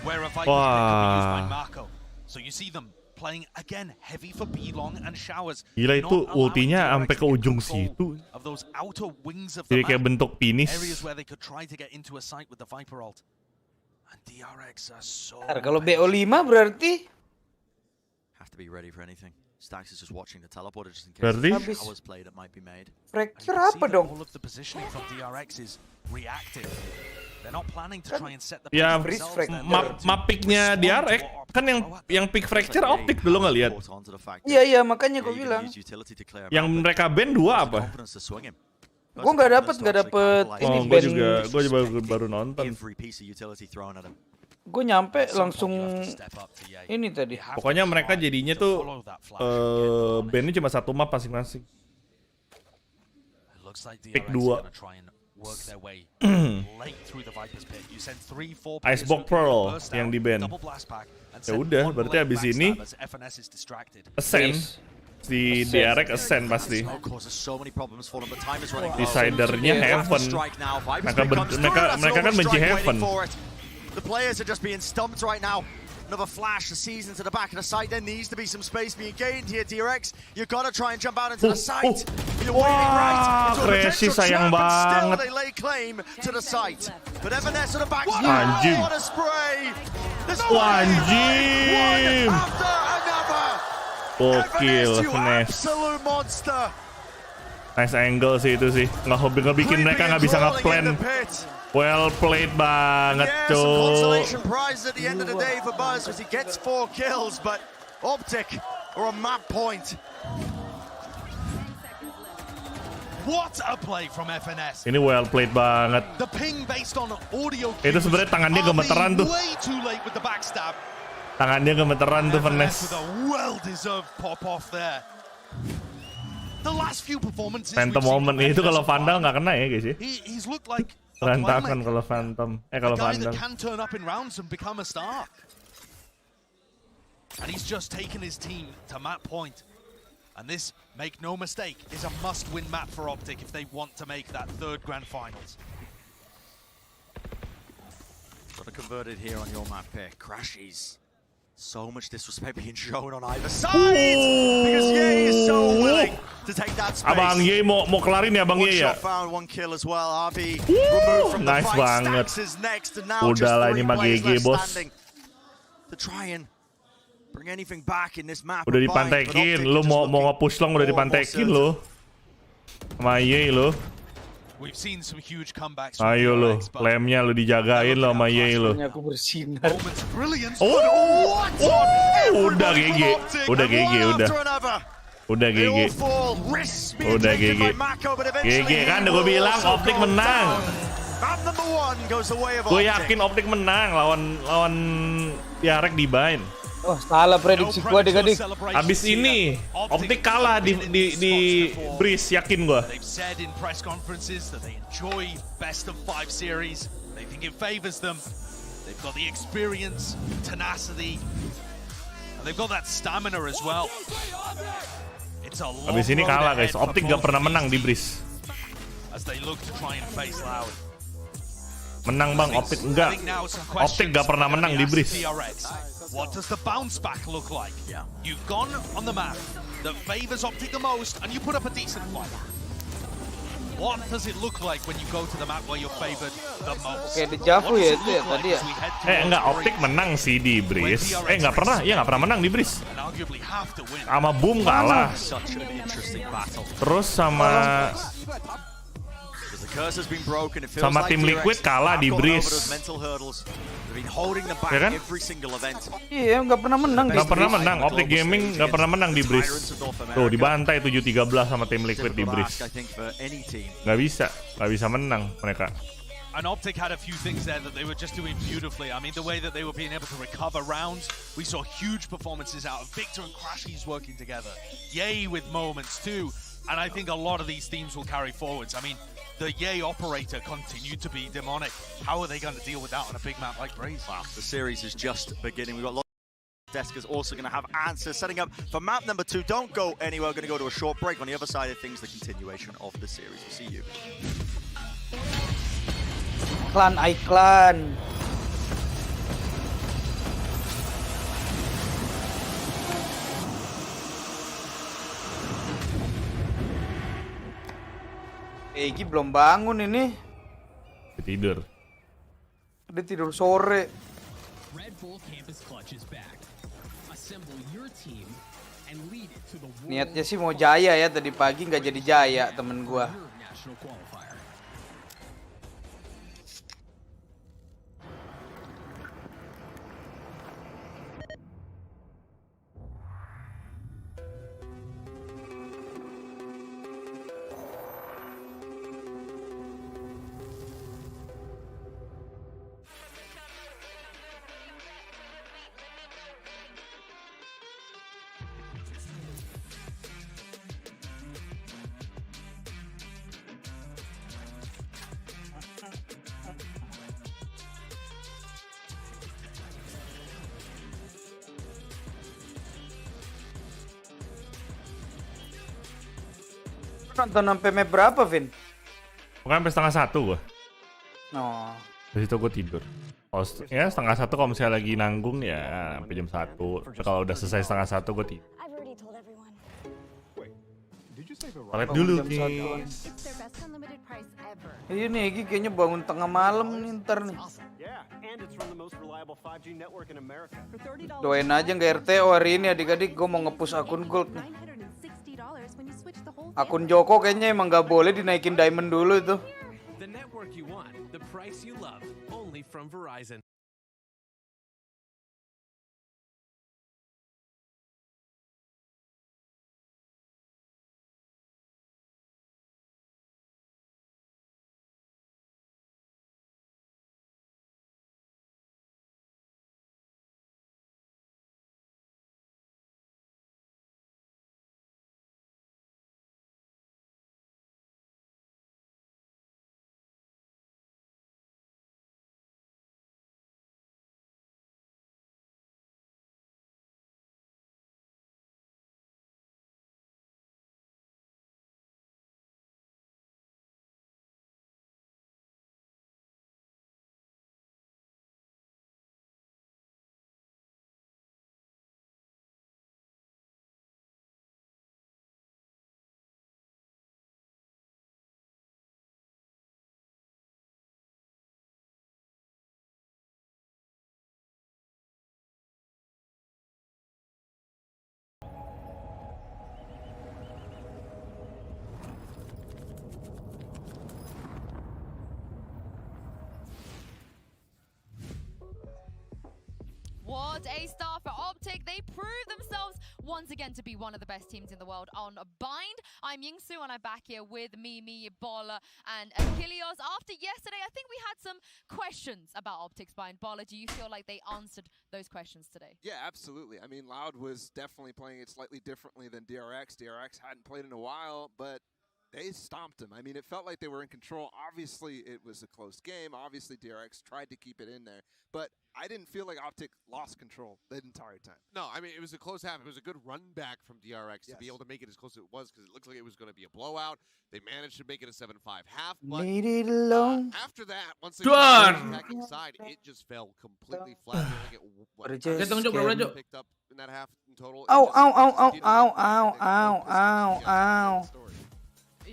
where a Viper could be used by Marco. So you see them playing again heavy for B-long and showers. Gila itu ultinya sampai ke ujung situ. Jadi kayak bentuk penis. Kalau BO5 berarti berarti fracture apa dong? Ya, map-picknya DRX kan yang pick fracture OpTic dulu nggak lihat. Iya makanya gue bilang. Yang mereka ban 2 apa? Gue nggak dapet ini ban. Gue juga baru nonton. Gue nyampe langsung ini tadi. Pokoknya mereka jadinya tuh ban-nya cuma 1 map masing-masing. Pick 2. Icebox Pearl yang di ban. Ya udah, berarti abis ini Ascend si DRX Ascend pasti. Decidernya Headphone. Mereka kan benci Headphone. The players are just being stumped right now. Another flash, the season to the back of the site. There needs to be some space being gained here, DRX. You've got to try and jump out into the site. You're waiting right. Crazy sayang banget. They lay claim to the site. But Evanes on the back. Anjing. What a spray. Anjing. Gokil, Evanes. Absolute monster. Nice angle sih itu sih. Nggak bikin mereka nggak bisa nge-plan. Well played banget, yeah, Cuk. Some consolation prize at the end of the day for Buzz as he gets 4 kills, but OpTic are on map point. What a play from FNS. Ini well played banget. The ping based on audio. Itu sebenarnya tangannya gemeteran tuh. Way too late with the backstab. Tangannya gemeteran tuh, Vanes. With a well-deserved pop off there. The last few performances. Phantom moment itu kalau Vandal nggak kena ya, guys ya. He's looked like berantakan kalau Phantom. Kalau Vandal. Can turn up in rounds and become a star. And he's just taken his team to map point. And this, make no mistake, is a must-win map for OpTic if they want to make that 3rd grand finals. Got to convert it here on your map pick. Crashies. So much disrespect being shown on either side. Because Ye is so willing to take that space. Abang Ye mau kelarin ya, Abang Ye ya. Found 1 kill as well. RB removed from the nice fight. banget. Stacks is next and now just Udah lah 3 ini Mag players GG, left bos. standing to try and bring anything back in this map. Udah dipantekin, lu mau nge-push long udah dipantekin lu. Sama Ye lu. We've seen some huge comebacks. Ayo lu, lemnya lu dijagain lo sama Ye lu. Aku bersinar. Udah GG, udah GG, udah. Udah GG. Udah GG. GG kan udah gue bilang OpTic menang. Gue yakin OpTic menang lawan DRX di bind. Oh, salah prediksi gua adik-adik. Abis ini OpTic kalah di Breeze, yakin gua. They've said in press conferences that they enjoy best of 5 series. They think it favors them. They've got the experience, tenacity, and they've got that stamina as well. It's a long Abis ini kalah guys. OpTic gak pernah menang di Breeze. As they look to try and face Loud. Menang bang, OpTic enggak. OpTic enggak pernah menang di Breeze. What does the bounce back look like? You've gone on the map that favors OpTic the most, and you put up a decent fight. What does it look like when you go to the map where you're favored the most? Oke, dejavu ya itu ya tadi ya. Enggak, OpTic menang sih di Breeze. Enggak pernah, iya enggak pernah menang di Breeze. Sama Boom kalah. Terus sama tim Liquid kalah di Breeze. Ya kan? Iya, nggak pernah menang. Nggak pernah menang. OpTic Gaming nggak pernah menang di Breeze. Tuh dibantai 7-13 sama tim Liquid di Breeze. Nggak bisa menang mereka. And OpTic had a few things there that they were just doing beautifully. I mean, the way that they were being able to recover rounds, we saw huge performances out of Victor and Crashies working together. Yay with moments too. And I think a lot of these teams will carry forwards. I mean, the Yay operator continued to be demonic. How are they going to deal with that on a big map like Breeze? Wow, the series is just beginning. We've got Desk is also going to have answers setting up for map number 2. Don't go anywhere. We're going to go to a short break. On the other side of things, the continuation of the series. We'll see you. Iklan. Egi belum bangun ini. Tidur. Dia tidur sore. Niatnya sih mau jaya ya, tadi pagi nggak jadi jaya temen gua. Nonton sampai map berapa, Vin? Bukan sampai 1:30 gua. Oh. Dari situ gua tidur. Oh, ya 1:30 kalau misalnya lagi nanggung ya sampai jam 1. Kalau udah selesai 1:30 gua tidur. Toilet dulu, guys. Iya nih, Egi kayaknya bangun tengah malam nih ntar nih. Doain aja nggak RTO hari ini adik-adik, gue mau nge-push akun gold nih. Akun Joko kayaknya emang nggak boleh dinaikin diamond dulu itu. What a start for OpTic. They proved themselves once again to be one of the best teams in the world on Bind. I'm Yingsu and I'm back here with Mimi, Bola and Achilles. After yesterday, I think we had some questions about OpTic's Bind. Bola, do you feel like they answered those questions today? Yeah, absolutely. I mean, Loud was definitely playing it slightly differently than DRX. DRX hadn't played in a while, but they stomped him. I mean, it felt like they were in control. Obviously, it was a close game. Obviously, DRX tried to keep it in there. But I didn't feel like OpTic lost control the entire time. No, I mean, it was a close half. It was a good run back from DRX to be able to make it as close as it was because it looked like it was going to be a blowout. They managed to make it a 7-5 half. But after that, once they got the attacking side, it just fell completely flat. Picked up in that half in total.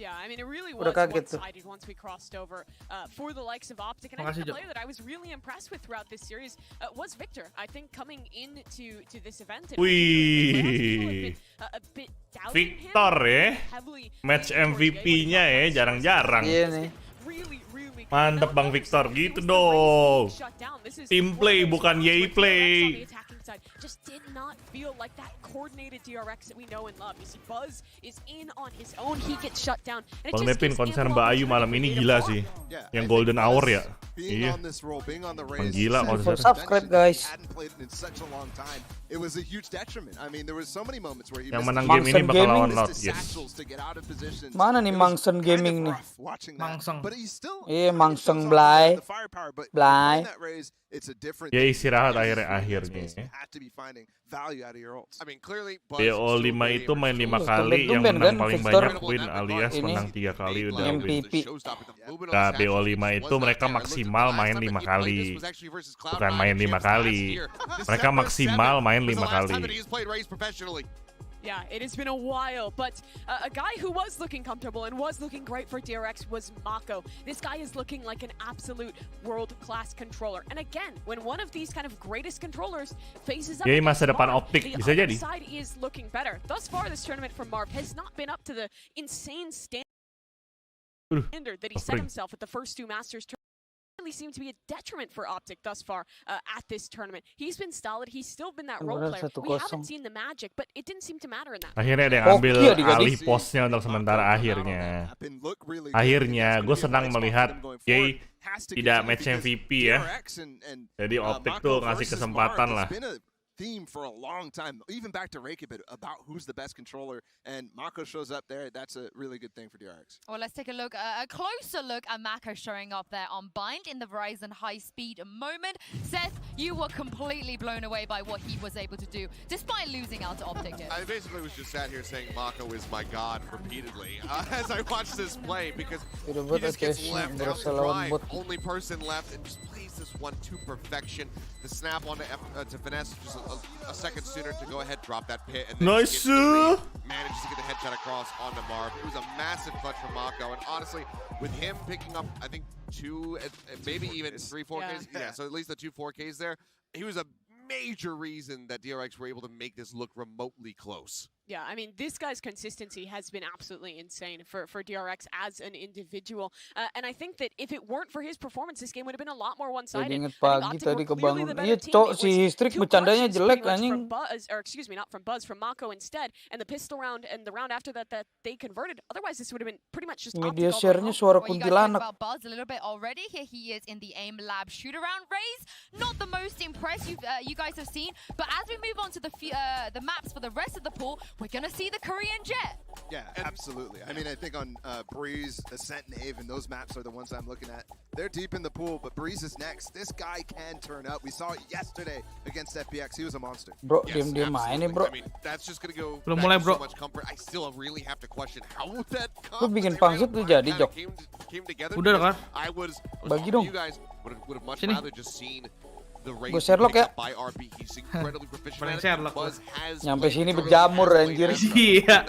Yeah, I mean, it really was one-sided once we crossed over for the likes of OpTic. And I think the player that I was really impressed with throughout this series was Victor. I think coming into this event, Wih, Victor ya, match MVP-nya ya, jarang-jarang. Mantap Bang Victor, gitu dong. Team play bukan yay play. Just did not feel like that coordinated DRX that we know and love. You see, Buzz is in on his own. He gets shut down. Bang Devin, konser Mbak Ayu malam ini gila sih. Yang Golden Hour ya. Iya. Gila konser. Subscribe guys. It was a huge detriment. I mean, there was so many moments where he yang menang game ini bakal lawan Lord. Yes. Mana nih Mangsen Gaming nih? Mangseng. Iya, Mangseng Blay. Blay. Ya istirahat akhirnya. BO5 itu main 5 kali, yang menang paling banyak win alias menang 3 kali udah MVP. Nah, BO5 itu mereka maksimal main 5 kali. Bukan main 5 kali. Mereka maksimal main 5 kali. Yeah, it has been a while, but a guy who was looking comfortable and was looking great for DRX was Mako. This guy is looking like an absolute world-class controller. And again, when one of these kind of greatest controllers faces up, masa depan OpTic bisa jadi. The side is looking better. Thus far, this tournament from Marv has not been up to the insane standard that he set himself at the first 2 Masters tournaments. Really seemed to be a detriment for OpTic thus far at this tournament. He's been solid. He's still been that role player. We haven't seen the magic, but it didn't seem to matter in that. Akhirnya ada yang ambil alih posnya untuk sementara akhirnya. Akhirnya gue senang melihat Yay tidak match MVP ya. Jadi OpTic tuh ngasih kesempatan lah. Theme for a long time, even back to Reykjavik, about who's the best controller, and Mako shows up there. That's a really good thing for DRX. Well, let's take a look, a closer look at Mako showing up there on Bind in the Verizon high-speed moment. Seth, you were completely blown away by what he was able to do, despite losing out to OpTic. I basically was just sat here saying Mako is my god repeatedly as I watched this play, because he just gets left out to dry. Only person left and just plays this one to perfection. The snap onto to finesse just a second sooner to go ahead, drop that pit, and then nice. Manages to get the headshot across onto Marv. It was a massive clutch from Mako, and honestly, with him picking up, I think 2, maybe even 3 4Ks, yeah, so at least the 2 4Ks there, he was a major reason that DRX were able to make this look remotely close. Yeah, I mean, this guy's consistency has been absolutely insane for DRX as an individual. And I think that if it weren't for his performance, this game would have been a lot more one-sided. Ingat pagi tadi kebangun. Iya, Cok, si Xtreem bercandanya jelek anjing. Or excuse me, not from Buzz, from Mako instead. And the pistol round and the round after that they converted. Otherwise, this would have been pretty much just media share-nya suara kuntilanak. About Buzz a little bit already. Here he is in the aim lab shoot-around race. Not the most impressed you guys have seen, but as we move on to the maps for the rest of the pool, we're gonna see the Korean Jet. Yeah, absolutely. I mean, I think on Breeze, Ascent, and Ave, and those maps are the ones I'm looking at. They're deep in the pool, but Breeze is next. This guy can turn up. We saw it yesterday against FBX. He was a monster. Bro, diam-diam main nih, bro. I mean, that's just gonna go belum mulai, bro. So much comfort. I still really have to question how that Lu bikin pangsit tuh jadi, Jok. Came together. Udah kan? I was bagi dong. You guys would have much rather just seen the race Sherlock ya. by RB. He's incredibly proficient. Buzz has nyampe sini berjamur anjir. Iya.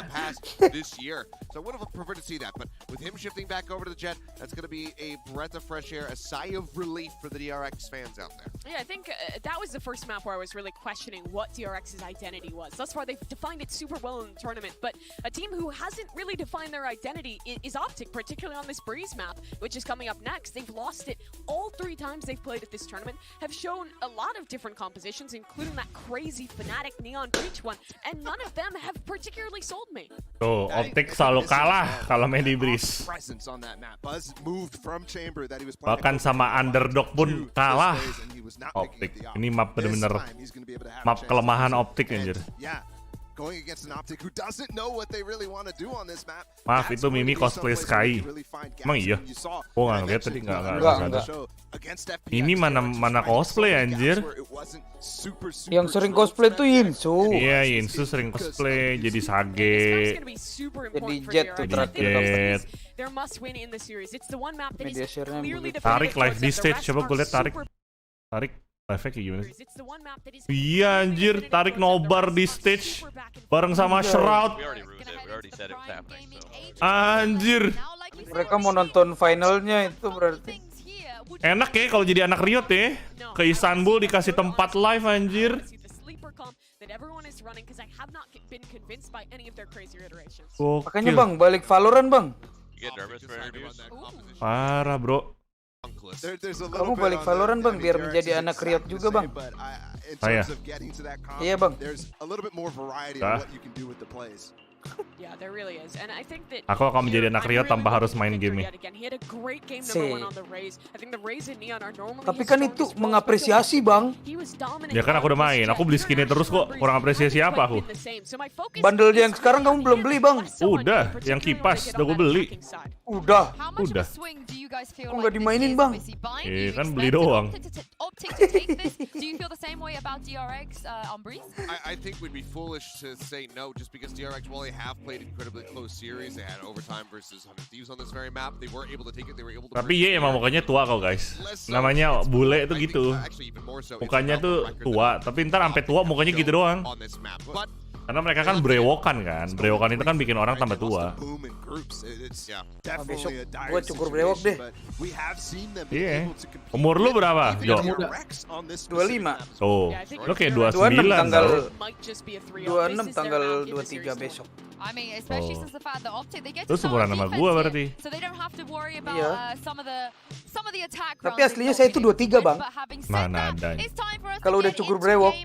This year. So I would have preferred to see that, but with him shifting back over to the Jet, that's going to be a breath of fresh air, a sigh of relief for the DRX fans out there. Yeah, I think that was the first map where I was really questioning what DRX's identity was. Thus far, they've defined it super well in the tournament, but a team who hasn't really defined their identity is OpTic, particularly on this Breeze map, which is coming up next. They've lost it all 3 times they've played at this tournament, have shown a lot of different compositions, including that crazy Fnatic Neon Breach one, and none of them have particularly sold me. Tuh, OpTic selalu kalah kalau main di Breeze. Bahkan sama underdog pun kalah. OpTic, ini map bener-bener map kelemahan OpTic anjir. going against an OpTic who doesn't know what they really want to do on this map. Maaf, itu Mimi cosplay Sky. Emang iya? Oh, nggak ngeliat tadi, nggak ada. Mimi mana cosplay anjir? Yang sering cosplay tuh Yinsu. Iya, Yinsu sering cosplay jadi Sage, jadi Jet tuh terakhir. Media share-nya begitu. Tarik live di stage, coba gue liat Tarik live-nya kayak gimana? Iya anjir, Tarik nobar di stage bareng sama Shroud. Anjir. Mereka mau nonton finalnya itu berarti. Enak ya kalau jadi anak Riot ya. Ke Istanbul dikasih tempat live anjir. Makanya bang, balik Valorant bang. Parah bro. Kamu balik Valorant bang, biar menjadi anak Riot juga bang. Saya. Iya bang. Aku akan menjadi anak Riot tanpa harus main game. Tapi kan itu mengapresiasi bang. Ya kan aku udah main, aku beli skinnya terus kok. Kurang apresiasi apa aku? Bundle yang sekarang kamu belum beli bang? Udah, yang kipas udah gue beli. Udah. Kok nggak dimainin bang? Iya kan beli doang. I think we'd be foolish to say no just because DRX, while they have played incredibly close series, they had overtime versus 100 Thieves on this very map. They were able to take it. They were able to. Tapi iya emang mukanya tua kok guys. Namanya bule itu gitu. Mukanya tuh tua, tapi ntar sampai tua mukanya gitu doang. Karena mereka kan brewokan kan. Brewokan itu kan bikin orang tambah tua. Besok gue cukur brewok deh. Iya. Umur lu berapa, Jo? 25. Oh, lu kayak 29 tanggal tau. 26 tanggal 23 besok. Lu seumuran sama gua berarti. Iya. Tapi aslinya saya itu 23 bang. Mana ada. Kalau udah cukur brewok.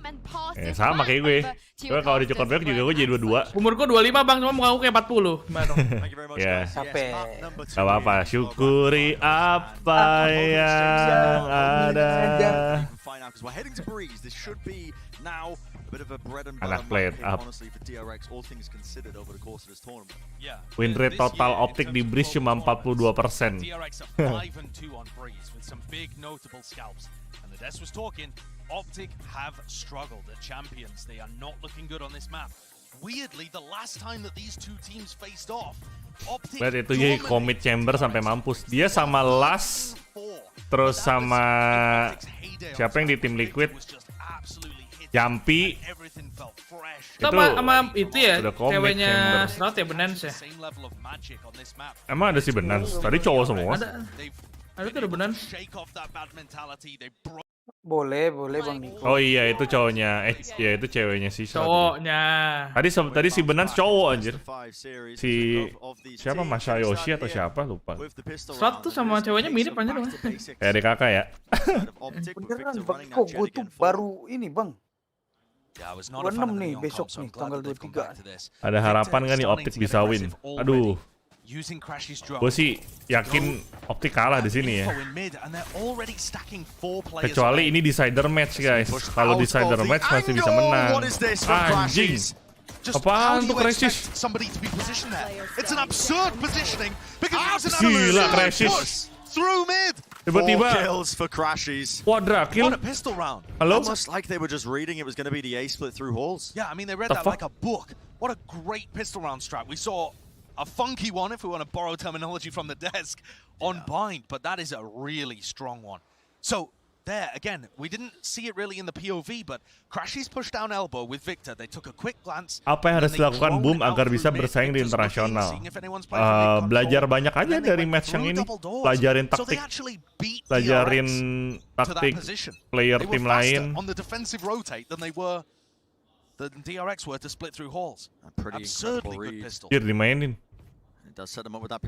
Sama kayak gue. Gue kalau dicukur brewok juga gue jadi 22. Umurku 25 bang, cuma muka aku kayak 40. Gimana dong? Ya. Capek. Gak apa-apa, syukuri apa yang ada. Anak played up. Win rate total OpTic di Breeze cuma 42%. OpTic have struggled at champions. They are not looking good on this map. Weirdly, the last time that these two teams faced off, OpTic Lihat itu jadi commit chamber sampai mampus. Dia sama Las, terus sama siapa yang di tim Liquid? Jampi. Itu sama itu ya, ceweknya Shroud ya, Benance ya? Emang ada si Benance? Tadi cowok semua? Ada tuh ada Benance. Boleh bang Niko. Oh iya itu cowoknya, ya itu ceweknya sih. Cowoknya. Tadi si Benance cowok anjir. Si siapa Masayoshi atau siapa lupa. Shroud tuh sama ceweknya mirip aja dong. Kayak adik kakak ya. Beneran bang Niko, gue tuh baru ini bang. 26 nih besok nih tanggal 23. Ada harapan kan nih OpTic bisa win? Aduh. Gue sih yakin OpTic kalah di sini ya. Kecuali ini decider match guys. Kalau decider match masih bisa menang. Anjing. Apaan tuh Crashes? Gila Crashes. Tiba-tiba Quadra kill. Halo? Almost like they were just reading it was going to be the A split through halls. Yeah, I mean they read that like a book. What a great pistol round strat. We saw a funky one, if we want to borrow terminology from the desk, on Bind, but that is a really strong one. So there, again, we didn't see it really in the POV, but Crashies pushed down elbow with Victor. They took a quick glance. Apa yang harus dilakukan Boom agar bisa bersaing di internasional? Belajar banyak aja dari match yang ini. Pelajarin taktik, pelajarin taktik player tim lain. On the defensive rotate than they were. The DRX were to split through halls. Absurdly good pistol. Dimainin.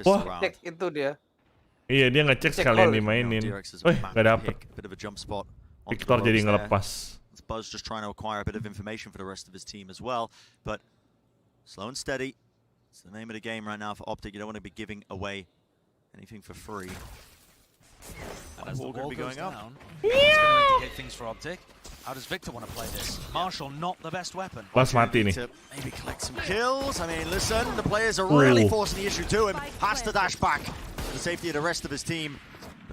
Wah, cek itu dia. Iya dia ngecek sekalian dimainin. Gak dapet. Victor jadi ngelepas. Buzz just trying to acquire a bit of information for the rest of his team as well, but slow and steady. It's the name of the game right now for OpTic. You don't want to be giving away anything for free. And as the wall goes down, it's going to indicate things for OpTic. How does Victor want to play this? Marshall not the best weapon. Pas mati nih. Maybe collect some kills. I mean, listen, the players are really forcing the issue to him. Has to dash back for the safety of the rest of his team.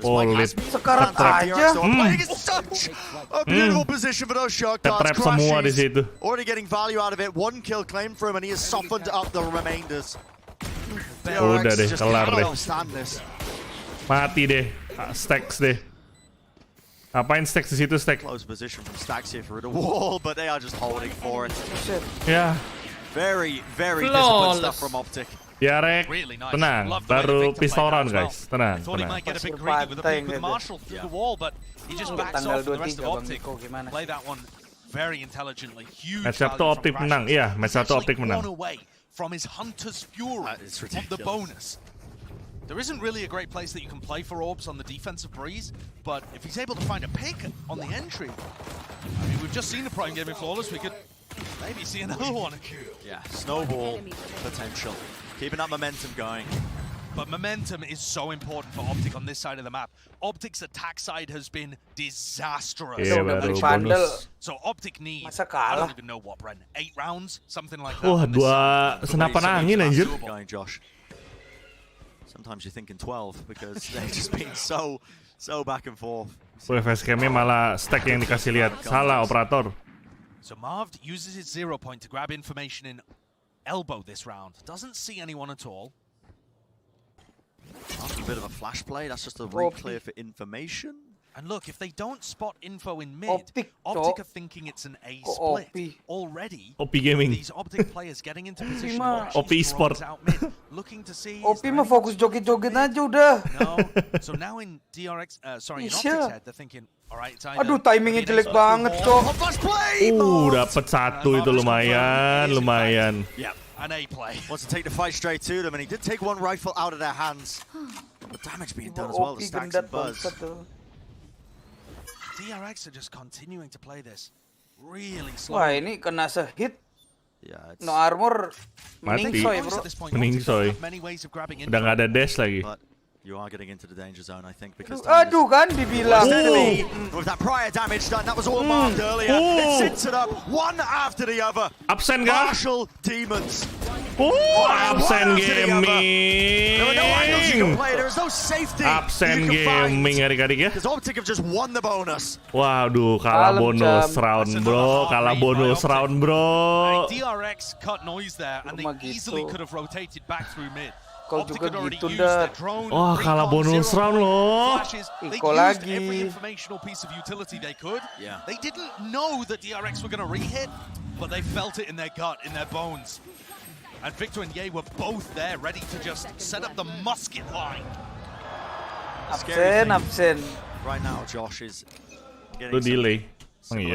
Sekarang aja. Playing in such a beautiful position for those shot cards. Semua di situ. Already getting value out of it. 1 kill claimed for him, and he has softened up the remainders. Udah deh, kelar deh. This. Mati deh, Stacks deh. Apain Stacks di situ, Stack? Close position from Stacks here through the wall, but they are just holding for it. Ya. Very disciplined stuff from OpTic. DRX, tenang, baru pistol round guys, tenang. Match 1 OpTic menang, iya, match 1 OpTic menang. From his hunter's fury of the bonus. There isn't really a great place that you can play for Orbs on the defensive breeze, but if he's able to find a pick on the entry, I mean, we've just seen the Prime Gaming Flawless, we could maybe see another one. Yeah, snowball potential. Keeping that momentum going. But momentum is so important for OpTic on this side of the map. OpTic's attack side has been disastrous. Yeah, bonus. So OpTic needs, I don't even know what, Bren, 8 rounds? Something like that. Wah, 2 senapan angin anjir. Going, Josh. Sometimes you're thinking 12 because they've just been so back and forth. Wih, facecamnya malah Stack yang dikasih lihat. Salah operator. So Marv uses his 0 point to grab information in elbow this round. Doesn't see anyone at all. After a bit of a flash play, that's just a re-clear for information. And look, if they don't spot info in mid, OpTic are thinking it's an A split. Already, OP Gaming. These OpTic players getting into position OP Sport. out mid, looking to see. OP mah fokus joget-joget aja udah. No. So now in DRX, in OpTic's head, they're thinking, alright, it's either. Aduh, timingnya jelek banget kok. Dapat 1 itu lumayan. Yeah. An A play. Wants to take the fight straight to them, and he did take 1 rifle out of their hands. The damage being done as well, the Stacks and Buzz. DRX are just continuing to play this really slow. Wah, ini kena se-hit. Yeah, no armor. Mati. Mending soy. Udah nggak ada dash lagi. You are getting into the danger zone, I think, because aduh kan dibilang. With that prior damage done, that was all marked earlier. It sits it up one after the other. Absen kah? Marshall Demons. Absen gaming. There were no angles you can play. There is no safety. Absen gaming adik-adik ya. Because OpTic have just won the bonus. Waduh, kalah bonus round bro, kalah bonus round bro. DRX cut noise there, and they easily could have rotated back through mid. Kau juga gitu dah. Wah, kalah bonus round loh. Iko lagi. They didn't know that DRX were going to re-hit, but they felt it in their gut, in their bones. And Victor and Ye were both there, ready to just set up the musket line. Absen. Right now, Josh is getting delay.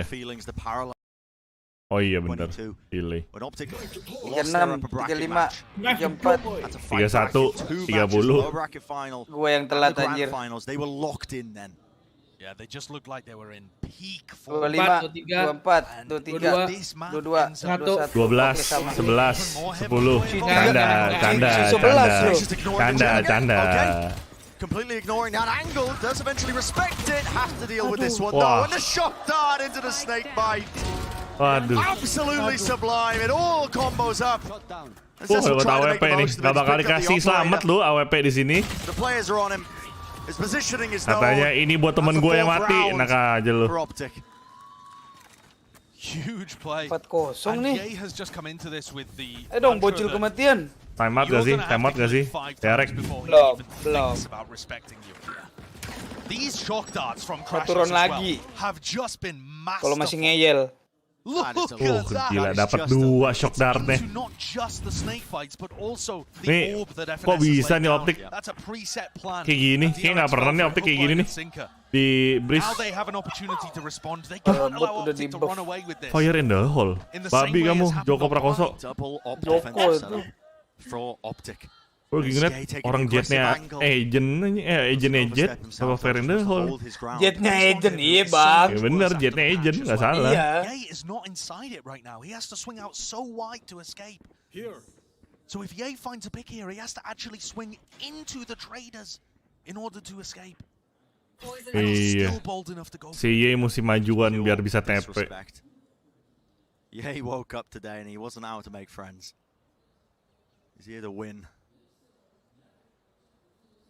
Feelings, the paralysis. Oh iya benar, delay. 36, 35, 34, 30, 30. Gue yang telat anjir. They were locked in then. Yeah, they just looked like they were in peak 25, 24, 23, 22, 12, 11, 10. Canda. Completely ignoring that angle, does eventually respect it. Have to deal with this one though, and the shock dart into the snake bite. Waduh. Absolutely sublime. It all combos up. Lewat AWP nih, nggak bakal dikasih selamat lu AWP di sini. The players are on him. His positioning is katanya ini buat temen gue yang mati, enak aja lu. Huge play. 4-0 nih. Dong bocil kematian. Time out gak sih? DRX. Belum. These shock darts from Crash turun lagi. have just been massive. Kalau masih ngeyel. Gila dapat 2 shock dart nih. Nih, kok bisa nih OpTic kayak gini? Kayak nggak pernah nih OpTic kayak gini nih di breeze. Fire in the hole. Babi kamu, Joko Prakoso. Joko itu. Gue ngeliat orang jetnya agentnya jet sama Fire in the hole. Jetnya agent, iya bang. Ya bener, jetnya agent, nggak salah. Iya. is not inside it right now. He has to swing out so wide to escape. So if Ye finds a pick here, he has to actually swing into the traders in order to escape. Iya. Si Ye mesti majuan biar bisa TP. Yeah, he woke up today and he wasn't out to make friends. He's here to win.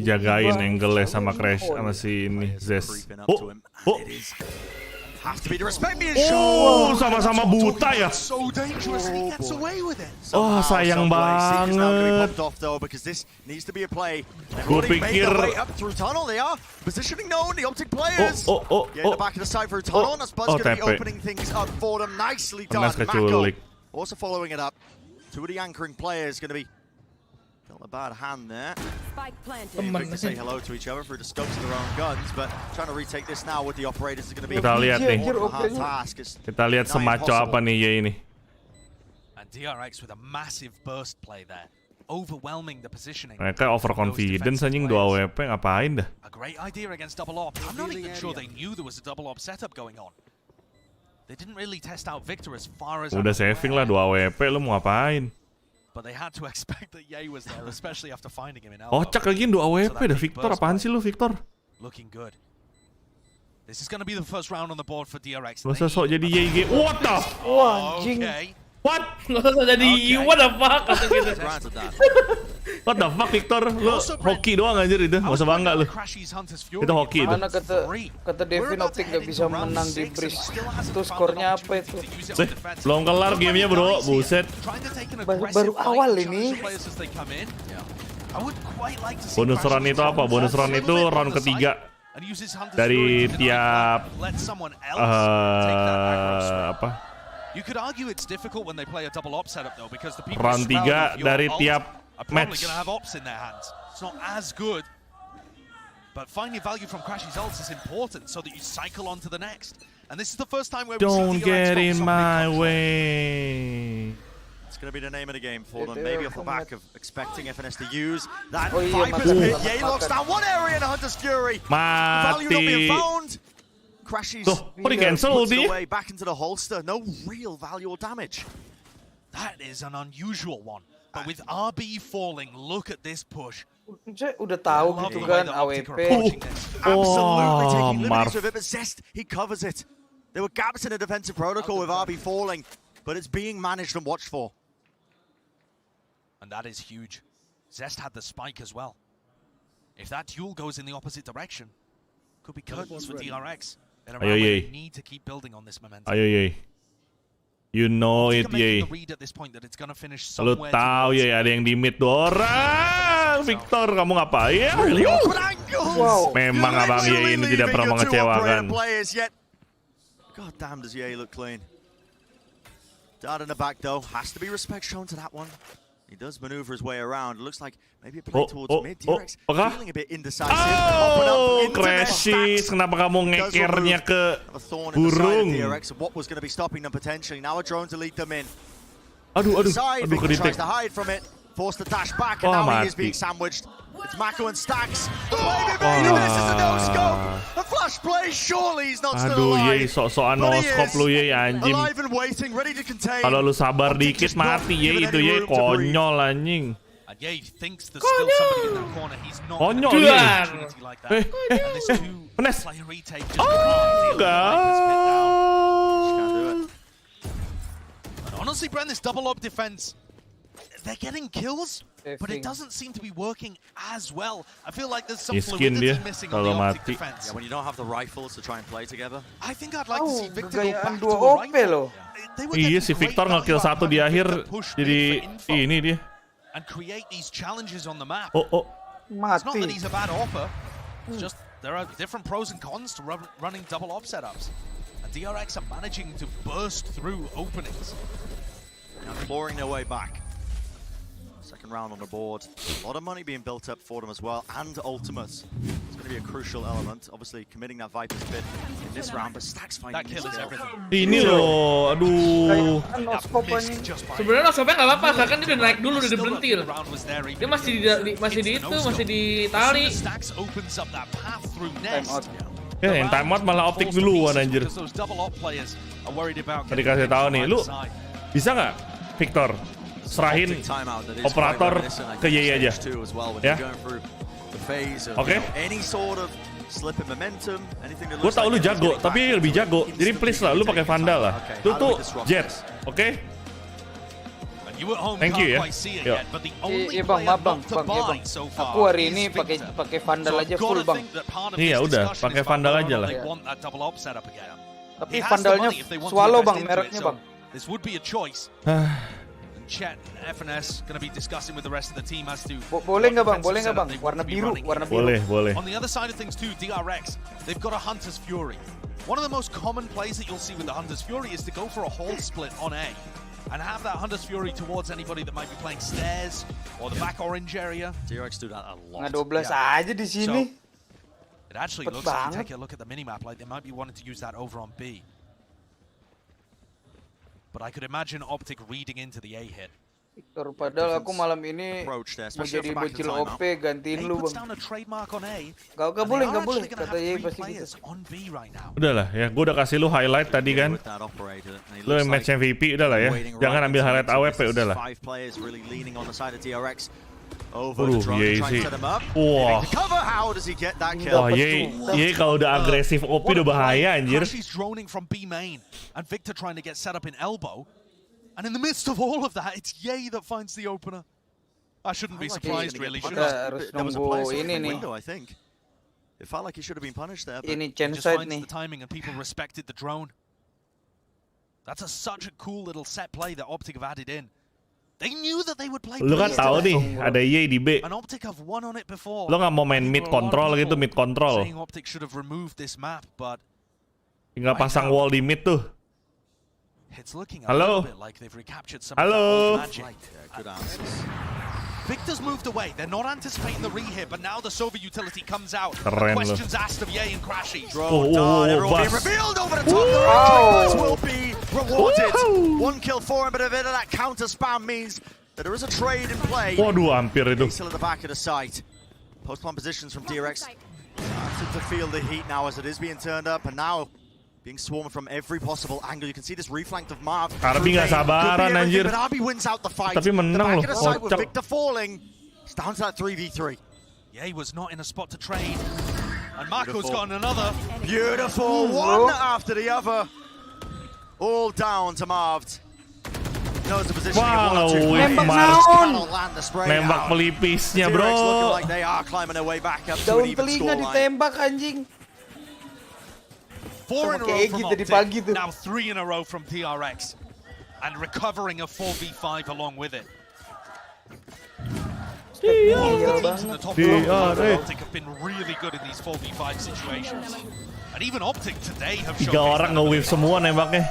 Jagain angle-nya sama Crash sama si ini Zest. Sama-sama buta ya. Oh, sayang banget. Gue pikir Panas keculik. Also following it up, two of the anchoring players going to be a bad hand there. Quick to say hello to each other through the scopes of their own guns, but trying to retake this now with the operators is going to be Kita lihat nih. a hard task. Kita lihat semacam apa nih Ye ini. And DRX with a massive burst play there, overwhelming the positioning. Mereka overconfidence anjing 2 AWP ngapain dah? A great idea against double op. I'm not even sure they knew there was a double op setup going on. They didn't really test out Victor as far as Udah saving lah 2 AWP, lu mau ngapain? But they had to expect that Ye was there, especially after finding him in elbow. Oh, cak lagi 2 AWP dah Victor, apaan sih lu Victor? Looking good. This is going to be the first round on the board for DRX. Masa sok jadi YG. What the? Okay. What? Nggak usah jadi what the fuck kata gitu. What the fuck Victor? Lu hoki doang anjir itu. Gak usah bangga lu. Itu hoki itu. Mana kata Devin OpTic gak bisa menang di bridge. Itu skornya apa itu? Belum kelar gamenya bro. Buset. Baru awal ini. Bonus run itu apa? Bonus run itu round ketiga dari tiap apa? You could argue it's difficult when they play a double op setup though because the people round 3 dari tiap match. Gonna have ops in their hands. It's not as good. But finding value from Crashy's ults is important so that you cycle on to the next. And this is the first time where we Don't see get in my way. It's going to be the name of the game for them. Maybe off the back of expecting FNS to use that Viper's pit. Ye locks down one area in a Hunter's Fury. Mati. Value not being found. Crashes puts it away back into the holster. No real value or damage. That is an unusual one. But with RB falling, look at this push. Udah tahu gitu kan AWP. Absolutely taking liberties with it, but Zest, he covers it. There were gaps in the defensive protocol with RB falling, but it's being managed and watched for. And that is huge. Zest had the spike as well. If that duel goes in the opposite direction, could be curtains for DRX. Ayo Ye. Ayo Ye. You know it Ye. Lu tahu Ye ada yang di mid orang. Victor kamu ngapain? Memang abang Ye ini tidak pernah mengecewakan. God damn, does Ye look clean. Dart in the back though, has to be respect shown to that one. He does maneuver his way around. It looks like maybe a play towards mid. DRX feeling a bit indecisive. Oh, Crashes. Kenapa kamu ngekernya ke burung? What was going to be stopping them potentially? Now a drone to lead them in. Aduh, tries to hide from it. Forced to dash back, and now he is being sandwiched. It's Mako and Stacks. Maybe this is a no-scope. A flash play, surely he's not still alive. Aduh, Ye, sok-sokan no-scope lu Ye, anjing. Alive and waiting, ready to contain. Kalau lu sabar dikit mati Ye, itu Ye konyol anjing. Konyol Ye. Penes. Oh, enggak. Honestly, Brent, this double up defense, they're getting kills, but it doesn't seem to be working as well. I feel like there's some fluidity missing on the OpTic defense. Yeah, when you don't have the rifles to try and play together. I think I'd like to see Victor go back to the rifle. Iya, si Victor nge-kill 1 di akhir, jadi ini dia. And create these challenges on the map. Oh. It's not that he's a bad offer. It's just there are different pros and cons to running double op setups. And DRX are managing to burst through openings. Now clawing their way back. Second round on the board. A lot of money being built up for them as well, and ultimates. It's going to be a crucial element. Obviously, committing that Viper's pit in this round, but Stacks finding that kill is everything. Ini loh, aduh. Sebenarnya no-scope nggak apa-apa, karena dia udah naik dulu, udah berhenti loh. Dia masih di tali. Ya, yang time out malah OpTic duluan anjir. Tadi kasih tahu nih, lu bisa nggak, Victor? Serahin operator ke Ye aja, ya. Oke. slip in momentum, anything that Gue looks tau lu like jago, getting tapi back, lebih jago. Jadi please lah, lu pakai Vandal lah. Okay, Lu how do we tuh disrupt Jet, this? oke? You at home Thank can't you, ya. quite see it Yo. yet, but the only Iya bang, player maaf bang, not to bang, iya buy bang. so far Aku hari is ini pakai Victor. Vandal So aja I've full gotta bang. think that part of Iya, this udah, discussion pakai is about Vandal whether or aja not lah. they want that double op setup again. Tapi He has the Vandalnya money if they want to Swallow invest bang, into it, mereknya so bang. This would be a choice. And Chet, FNS, going to be discussing with the rest of the team as to Boleh nggak bang? what Boleh nggak bang? defensive setup they Warna want to be biru, running warna here. biru. Boleh, boleh. On the other side of things too, DRX, they've got a Hunter's Fury. One of the most common plays that you'll see with the Hunter's Fury is to go for a hold split on A and have that Hunter's Fury towards anybody that might be playing stairs or the back orange area. DRX do that a lot. Nggak 12 aja di sini. It actually Cepet looks like, you banget. take a look at the minimap, like they might be wanting to use that over on B. But I could imagine OpTic reading into the A hit. Victor, padahal aku malam ini Approach there, mau especially jadi off the back of bocil the timeout. OP, gantiin A lu puts bang. down a trademark on A. Gak boleh, nggak boleh. Kata Ye pasti gitu. players on B right now. Udahlah ya, gue udah kasih lu highlight tadi kan. With that operator, and he Lu looks yang match like MVP udahlah ya. waiting Jangan right ambil into highlight it. AWP This is udahlah. 5 players really leaning on the side of DRX. Over Aduh, the drone to Ye try and sih. set him up. Wah. Getting the cover, how does he get that kill? Wah, Ye kalau udah agresif OP udah bahaya anjir. Crashy's droning from B main, and Victor trying to get set up in elbow. And in the midst of all of that, it's Ye that finds the opener. I shouldn't be surprised, really. Kita Shouldn't. harus There was a player nunggu in ini the nih. window, I think. It felt like he should have been punished there. But Ini He chain just side finds nih. the timing, and people respected the drone. That's such a cool little set play that OpTic have added in. They knew that they would play. Lu kan Blaze tahu today. nih ada Ye di B. And OpTic have won on it before. Lo nggak mau main mid control gitu, mid control. Saying OpTic should have removed this map, but Tinggal pasang wall di mid tuh. it's looking a Halo? little bit like they've recaptured some Halo? of that old magic. good answers. Victor's moved away. They're not anticipating the re-hit, but now the Sova utility comes out. Keren lo. Questions asked of Ye and Crashy. Drone done, everyone being Bas. revealed over the top. The right will be rewarded. 1 kill for him, but a bit of that counter spam means that there is a trade in play. Waduh, hampir itu. Still at the back of the site. Post-plant positions from DRX. Starting to feel the heat now as it is being turned up, and now being swarmed from every possible angle. You can see this reflanked of Marv. Arbi nggak sabaran anjir. But Arbi wins out the fight. Tapi menang the loh, back of the site with kocak. Victor falling. It's down to that 3v3. Ye was not in a spot to trade. And Marco's Beautiful. gotten another. Beautiful, one after the other. All down to Marv. Knows the position. Wow, Nembak Marv. naon? Nembak pelipisnya, bro. Looking like they are climbing their way back up to an Daun even telinga scoreline. ditembak anjing. 4 in a Sama row kayak from gitu di pagi OpTic. tuh. Now 3 in a row from DRX. And recovering a 4v5 along with it. All of the teams in the top row of OpTic have been really good in these 4v5 situations. And even OpTic today have shown 3 orang nge-whiff semua nembaknya.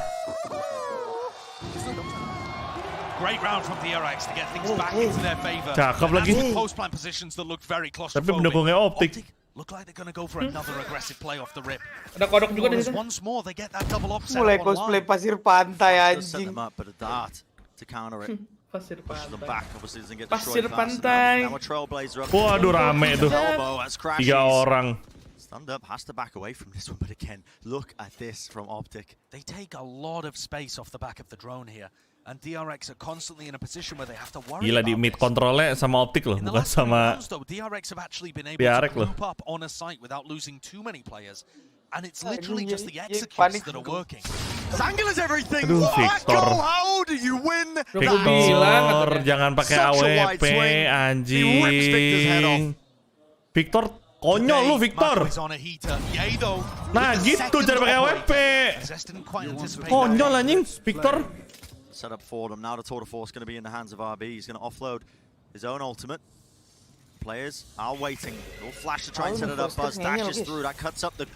great round from DRX to get things back into their favor. Cakep And lagi. with post plant positions that looked very Tapi claustrophobic. pendukungnya OpTic. Look like they're going to go for another aggressive play off the rip. Ada kodok juga di Whereas situ. once more they get that double offset Mulai on cosplay one. pasir pantai Just set anjing. them up, but a dart to counter it. Pasir Pushes them pantai. back, obviously doesn't get Pasir destroyed fast pantai. enough. Now a Trailblazer up. Waduh, rame tuh. Elbow as 3 Crashies. orang. Stunned up, has to back away from this one, but again, look at this from OpTic. They take a lot of space off the back of the drone here. And DRX are constantly in a position where they have to worry Gila di about mid this. controlnya sama OpTic loh, In the bukan last 3 sama rounds, though, DRX have actually been able DRX to loh. group up on a site without losing too many players. And it's literally Aduh, just the panik executes that are tuh. working. Zangle is everything. Aduh, What? Victor. Go, how do you win that? Victor, jangan pakai Such a wide AWP swing. He rips Victor's head anjing. Victor, konyol lu Victor. Marco is on a heater. Yay, though, Nah with the gitu second cara pakai operate. AWP. Zest didn't quite anticipate Konyol that. anjing, Victor. Set up for them. Now the Tour de Force going to be in the hands of RB. He's going to offload his own ultimate. Players are waiting. They'll flash to try and set it up. Buzz dashes through. That cuts up the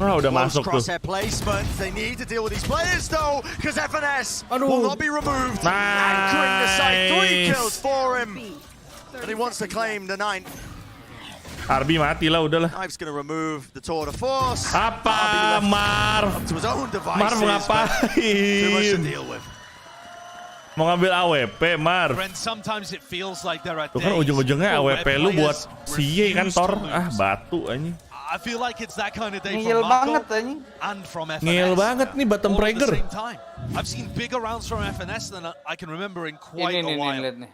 Nah, udah close masuk tuh. crosshair placement. They need to deal with these players though, because FNS will not be removed. Anchoring the site. 3 kills for him. And he wants to claim the 9th. Arbi mati lah, udahlah. Knive's going to remove the Tour de Force. Apa, Marv? To his own devices. Marv but too much to ngapain? deal with. Mau ngambil AWP, Marv. Brent, sometimes it feels like there are Tuh kan days ujung-ujungnya where AWP lu buat players si Ye kan refuse to Tor. lose. Ah, batu anjing. I feel like it's that kind of day Ngeyel from Marco banget anjing. and from FNS. Ngeyel banget nih bottom all at the breaker. same time. I've seen bigger rounds from FNS than I can remember in quite Ini a nih while. lihat nih.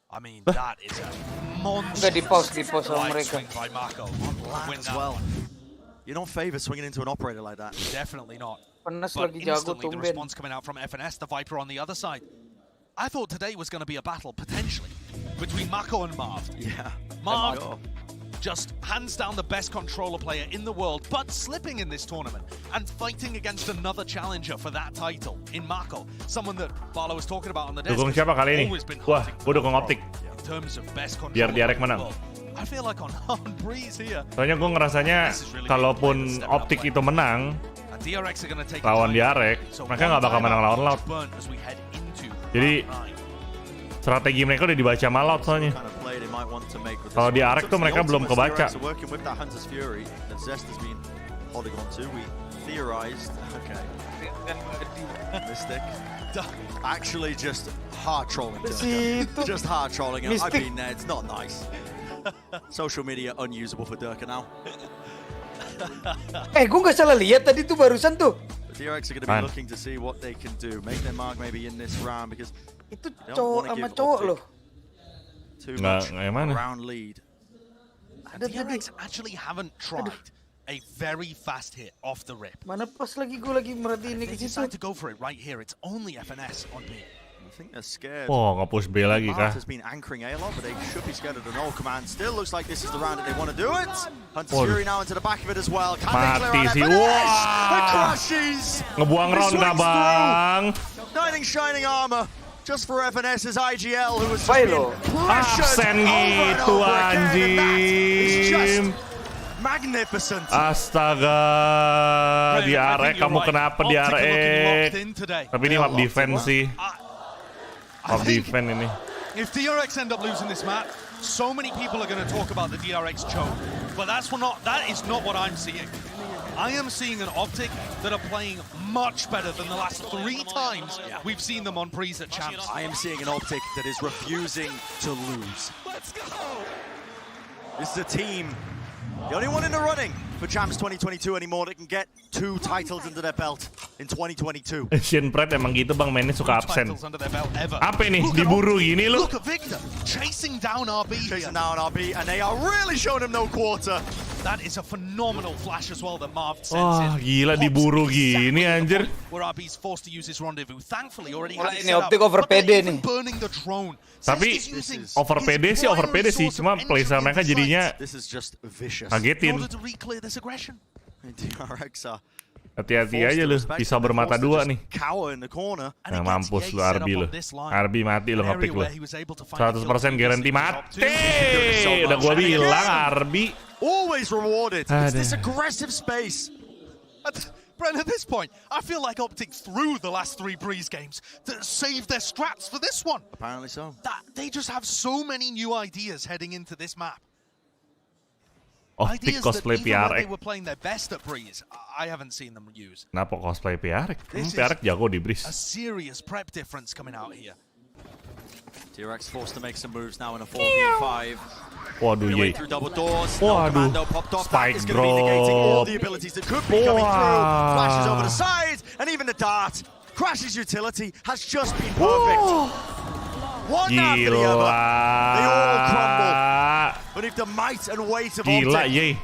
I mean, that is a monster. Nggak di-pause sama mereka. By Marco. As well. You don't favor swinging into an operator like that. Definitely not. Panas But lagi jago instantly, the tumben. response coming out from FNS, the Viper on the other side. I thought today was going to be a battle, potentially, between Mako and Marv. Yeah. Marv, just hands down the best controller player in the world, but slipping in this tournament and fighting against another challenger for that title in Mako. Someone that Valo was talking about on the desk. Dukung siapa kali ini? Wah, gue dukung OpTic. In terms of best Biar DRX menang. I feel like on Breeze here. Soalnya gue ngerasanya kalaupun OpTic itu menang lawan DRX, mereka nggak bakal menang lawan Loud. Jadi strategi mereka udah dibaca sama Loud soalnya. Kalau DRX tuh mereka belum kebaca. Actually just hard trolling. Just hard trolling. I've been there. It's not nice. Social media unusable for Durka now. Gue nggak salah lihat tadi tuh barusan tuh. The DRX are going to be looking to see what they can do. Make their mark maybe in this round because itu cowok sama cowok loh. Too much round lead. The DRX actually haven't tried a very fast hit off the rip. Mana pas lagi gue lagi merhatiin They decide to go for it right here. It's only FNS on B. I think they're scared. Oh, nge-push B lagi kah? Has been anchoring A a lot, but they should be scared of the null command. Still looks like this is the round that they want to do it. Hunter's Fury now into the back of it as well. Mati sih, wah! Ngebuang round gak bang? Knight in shining armor. Just for FNS's IGL, who was absen gitu anjing. Magnificent. Astaga, DRX kamu kenapa DRX? Tapi ini map defense sih. Map defense ini. If DRX end up losing this map, so many people are going to talk about the DRX choke, but that is not what I'm seeing. I am seeing an OpTic that are playing much better than the last 3 times we've seen them on Breeze at Champs. I am seeing an OpTic that is refusing to lose. Let's go! This is a team, the only one in the running for Champs 2022 anymore that can get 2 titles under their belt in 2022. Shinpred emang gitu bang, mainnya suka absen. Apa nih, diburu gini lu? Look at Victor chasing down RB here. Chasing down RB, and they are really showing him no quarter. That is a phenomenal flash as well that Marv sends Wah, gila diburu gini anjir. Where RB's forced to use his rendezvous. Thankfully already had it Ini set up. OpTic over PD nih. Burning the drone. Tapi over PD sih, cuma playstyle mereka jadinya kagetin. Hati-hati aja lu, bisa bermata dua nih. Nah, mampus lu RB lu. RB mati lu nge-pick lu. 100% guarantee mati. Udah gua bilang RB. Always rewarded. It's this aggressive space. Brent, at this point, I feel like OpTic threw the last 3 Breeze games to save their strats for this one. Apparently so. They just have so many new ideas heading into this map. OpTic cosplay PRX. They were playing their best at Breeze. I haven't seen them use. Kenapa cosplay PRX? PRX jago di Breeze. A serious prep difference coming out here. DRX forced to make some moves now in a 4v5. Waduh, ye. Waduh, spike drop. Flashes over the side, and even the dart. Crash's utility has just been perfect. One after the other, they all crumble beneath the might and weight of Gila, OpTic. ye.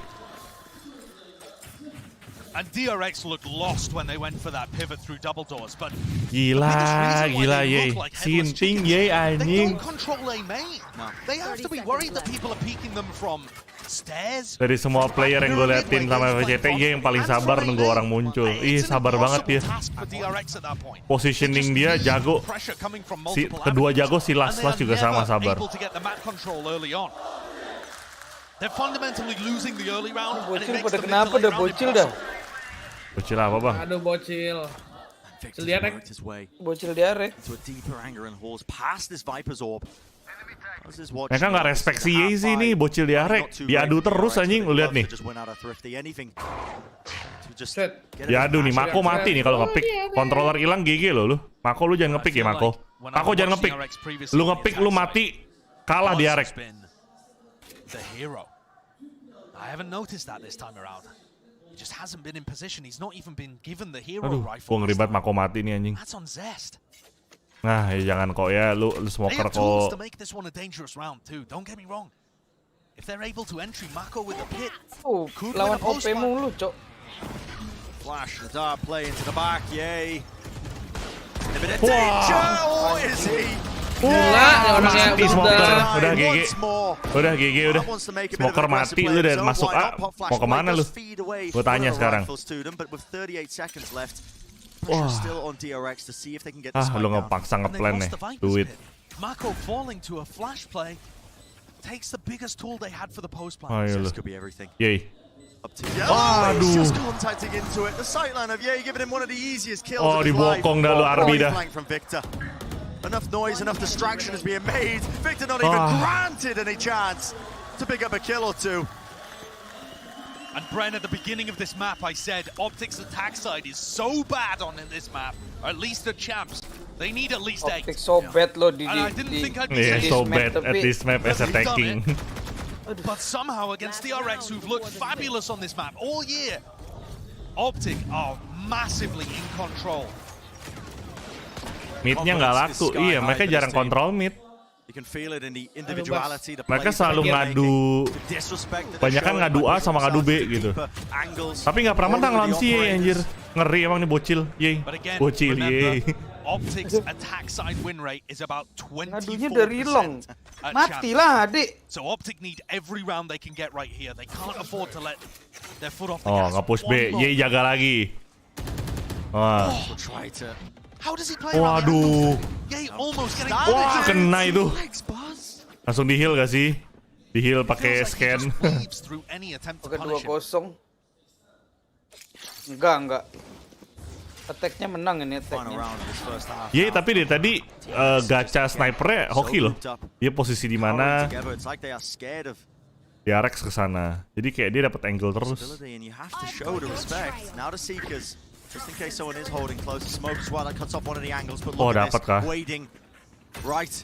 And DRX looked lost when they went for that pivot through double doors, but gila ye. Sinting ye anjing. They don't control A main. They have to be worried that people are peeking them from stairs. Dari semua player yang gue liatin sama VCT, ye yang paling sabar nunggu orang muncul. Ih, sabar banget dia. Positioning dia jago. Kedua jago si Las juga sama sabar. They're fundamentally losing the early round. Bocil pada kenapa udah bocil dah? Bocil apa bang? Aduh bocil. DRX. Bocil DRX. Mereka nggak respect si Yeezy nih, bocil DRX. Diadu terus anjing, lu lihat nih. Diadu nih, Mako mati nih kalau ngepick. Controller hilang GG lo lu. Mako lu jangan ngepick ya Mako. Mako jangan ngepick. Lu ngepick lu mati, kalah DRX. The hero. I haven't noticed that this time around. He just hasn't been in position. He's not even been given the hero rifle. Gua ngeribat Mako mati nih anjing. That's on Zest. Nah, ya jangan kok ya, lu smoker kok. Lawan OP mulu, Cok. Flash the dart play into the back, yay. A bit of danger, oh, is he? Mati smoker, udah GG. Udah GG udah. Smoker mati lu dan masuk A. Mau kemana lu? Gue tanya sekarang. Wah. Lu ngepaksa ngeplan nih. Duit. Mako falling to a flash play takes the biggest tool they had for the post plan. Ayo lu. Yay. Waduh. Oh, dibokong dah lu Arbi dah. Enough noise, enough distraction is being made. Victor not even granted any chance to pick up a kill or two. And Bren, at the beginning of this map, I said OpTic's attack side is so bad on this map, or at least the champs. They need at least 8. OpTic so bad loh di so bad at this map as attacking. But somehow against DRX, who've looked fabulous on this map all year, OpTic are massively in control. Midnya nggak laku, iya mereka jarang kontrol mid. Mereka selalu ngadu, banyak kan ngadu A sama ngadu B gitu. Tapi nggak pernah menang lawan si Ye, anjir. Ngeri emang nih bocil, Ye. Bocil, Ye. OpTic's attack side win rate is about 24%. Ngadunya dari long. Matilah, adik. So OpTic need every round they can get right here. They can't afford to let their foot off the Oh, gas. nge-push B, Ye jaga lagi. Wah. Waduh. Wah, kena itu. Langsung di heal gak sih? Di heal pakai scan. Pakai 2-0. Enggak. Attack-nya menang ini attack-nya. Iya, tapi dia tadi gacha snipernya hoki loh. Dia posisi di mana? DRX ke sana. Jadi kayak dia dapat angle terus. Just in case someone is holding close, smoke as well that cuts off one of the angles. But Oh, look at dapat this, kah? wading right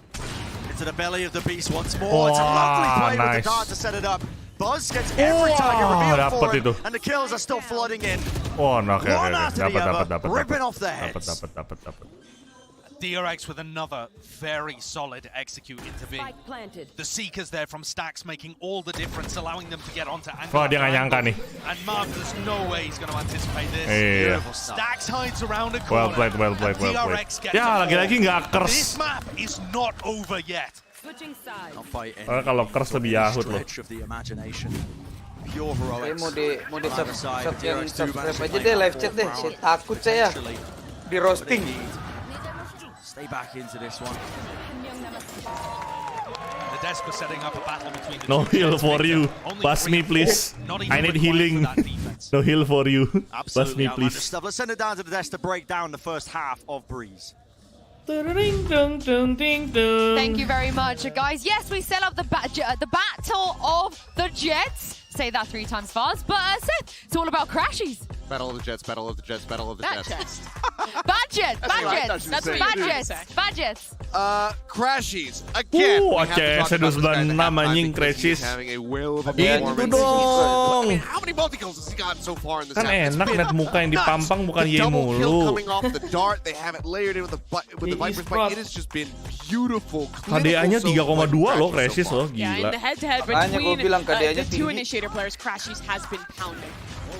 into the belly of the beast once more. It's a lovely play with the dart to set it up. Buzz gets every target revealed for him, and the kills are still flooding in. Oh, no, okay. Dapat. Ripping off their heads. Dapat. DRX with another very solid execute into B. The Seekers there from Stacks making all the difference, allowing them to get onto angle. Oh, dia nggak nyangka nih. And Mark, there's no way he's going to anticipate this. Iya. Stacks hides around a corner. Well played. Ya, lagi-lagi nggak kers. This map is not over yet. Kalau kers lebih yahut loh. Saya mau di subscribe aja deh live chat deh. Saya takut saya di roasting. Stay back into this one. The Desper setting up a battle between the No heal for you. Bust me please. I need healing. No heal for you. Bust me please. Let's send it down to the desk to break down the first half of Breeze. Thank you very much, guys. Yes, we set up the battle of the Jets. Say that 3 times fast, but Seth, it's all about crashies. Battle of the Jets, Battle of the Jets, Battle of the Jets. Bad Jets. That's bad Jets. Crashies. Again, we have to talk about this guy that Crashies. having a will of a Itu performance. dong. I mean, how many multi-kills has he gotten so far in this Kan half? enak liat muka yang dipampang bukan Ye Double kill mulu. coming off the dart, they have it layered in with the Viper's bite. It has just been beautiful. KDA-nya 3,2 loh, Crashies loh, Yeah, in gila. the head-to-head between the 2 initiator players, Crashies has been pounding.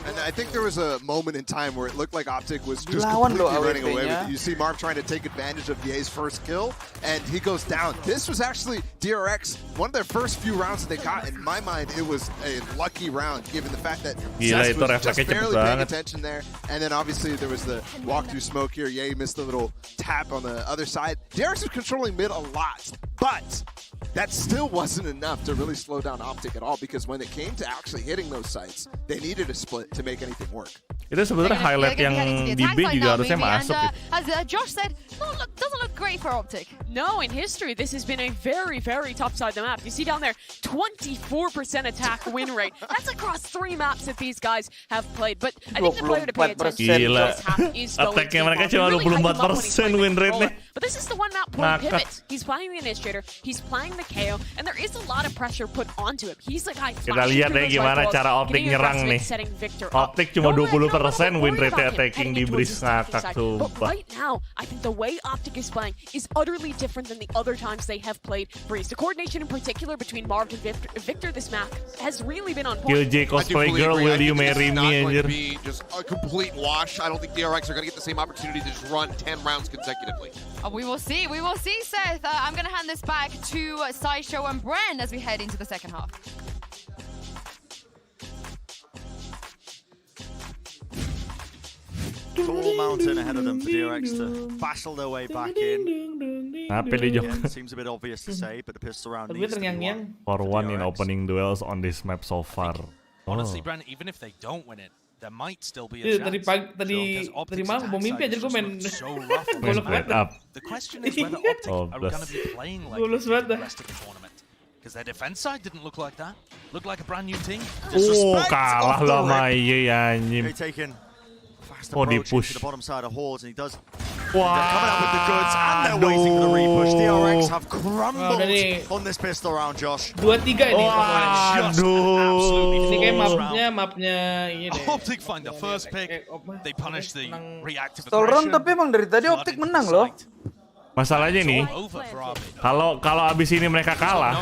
And I think there was a moment in time where it looked like OpTic was just completely running away with it. You see Marv trying to take advantage of Ye's first kill, and he goes down. This was actually DRX, one of their first few rounds that they got. In my mind, it was a lucky round, given the fact that Zest was just barely paying attention there. And then obviously there was the walk-through smoke here. Ye missed a little tap on the other side. DRX was controlling mid a lot, but that still wasn't enough to really slow down OpTic at all, because when it came to actually hitting those sites, they needed a split to make anything work. Itu sebenarnya highlight yang di B juga harusnya masuk. As Josh said, doesn't look great for OpTic. No, in history, this has been a very, very tough side of the map. You see down there, 24% attack win rate. That's across 3 maps that these guys have played. But I think the player to pay attention to this half is going to Attack-nya mereka cuma 24% win rate-nya. But this is the one map point pivot. He's playing the initiator, he's playing the KO, and there is a lot of pressure put onto him. He's the guy. Kita lihat ya gimana cara OpTic nyerang nih. OpTic cuma 20% win rate attacking di Breeze, ngakak sumpah. Right now, I think the way way OpTic is playing is utterly different than the other times they have played Breeze. The coordination in particular between Marv and Victor this map has really been on point. KillJ cosplay girl, will you marry me, anjir? Be just a complete wash. I don't think DRX are going to get the same opportunity to just run 10 rounds consecutively. We will see, Seth. I'm going to hand this back to Sideshow and Bren as we head into the second half. Full mountain ahead of them for DRX to battle their way back in. Yeah, seems a bit obvious to say, but the pistol round needs to be won. For one in opening duels on this map so far. Honestly, Brent, even if they don't win it, there might still be a chance. Tadi malam mau mimpi aja gue main up. The question is whether OpTic are going to be playing like this for the rest of the tournament. Because their defense side didn't look like that. Looked like a brand new team. Kalah lah sama IE anjing. Oh, di push to the bottom side of halls, and he does. They're coming out with the goods, and they're waiting for the repush. DRX have crumbled on this pistol round, Josh. 2-3 ini. Ini kayak mapnya ini deh. OpTic find the first pick. They punish the reactive aggression. Round tapi emang dari tadi OpTic menang loh. Masalahnya nih, kalau abis ini mereka kalah,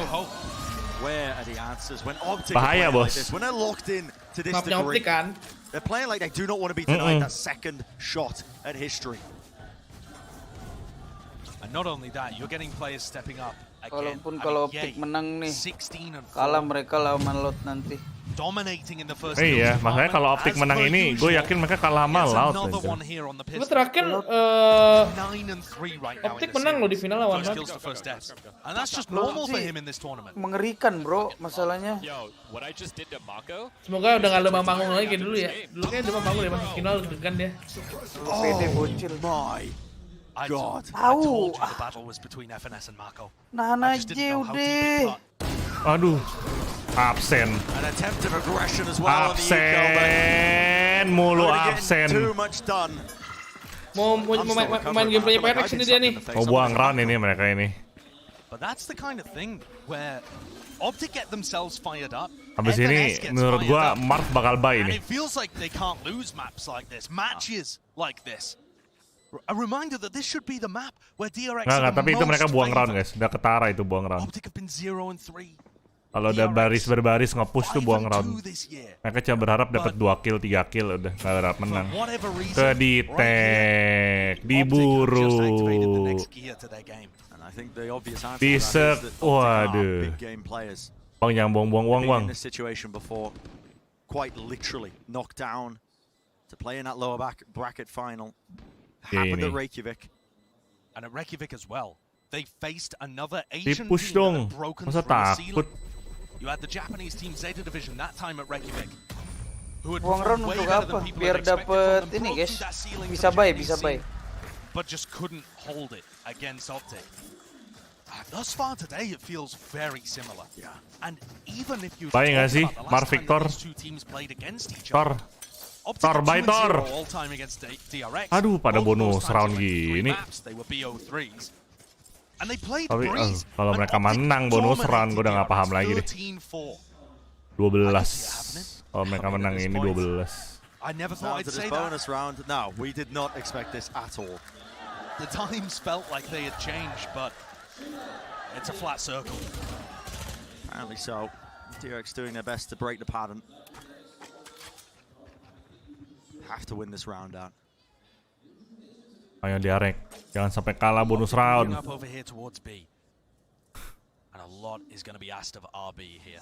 bahaya bos. Mapnya OpTic kan. They're playing like they do not want to be denied that second shot at history. And not only that, you're getting players stepping up again. Walaupun kalau OpTic menang nih, kalah mereka lawan Loud nanti. Dominating in the first. Iya, makanya kalau OpTic menang ini, gue yakin mereka kalah sama Loud. Tapi terakhir OpTic menang loh di final lawan Loud. And that's just normal for him in this tournament. Mengerikan bro, masalahnya. Semoga udah gak lemah panggung lagi kayak dulu ya. Dulu kayaknya lemah panggung deh, masuk final deg-degan dia. Pede bocil. God. Tahu. Nahan aja udah. Aduh. Absen. Absen mulu absen. Mau main gameplaynya PRX ini dia nih. Mau buang round ini mereka ini. But that's the kind of thing where OpTic get themselves fired up. Habis ini menurut gua Marv bakal buy ini. And it feels like they can't lose maps like this, matches like this. A reminder that this should be the map where DRX. Nggak, tapi itu mereka buang round guys. Udah ketara itu buang round. OpTic have been 0-3. Kalau udah baris berbaris nge-push tuh buang round. Mereka cuma berharap dapat 2 kill, 3 kill udah nggak berharap menang. Ke di-tag, diburu. Waduh. Bang jangan buang-buang uang bang. Quite literally knocked down to play in that lower bracket final. Happened at Reykjavik. And at Reykjavik as well. They faced another Asian Di-push team dong. that had broken Masa through a takut? ceiling. You had the Japanese team Zeta Division that time at Reykjavik. Buang round untuk apa? Biar dapet ini guys. Bisa buy. But just couldn't hold it against OpTic. Thus far today it feels very similar. Yeah. And even if you buy nggak sih? Mar Victor. Tor buy Tor. Aduh pada bonus round gini. Tapi kalau mereka menang bonus round gue udah nggak paham lagi deh. 12. Kalau mereka menang ini 12. I never thought I'd say bonus round. No, we did not expect this at all. The times felt like they had changed, but it's a flat circle. Apparently so. DRX doing their best to break the pattern. Have to win this round out. Ayo DRX, jangan sampai kalah bonus round. Up over here towards B. And a lot is going to be asked of RB here.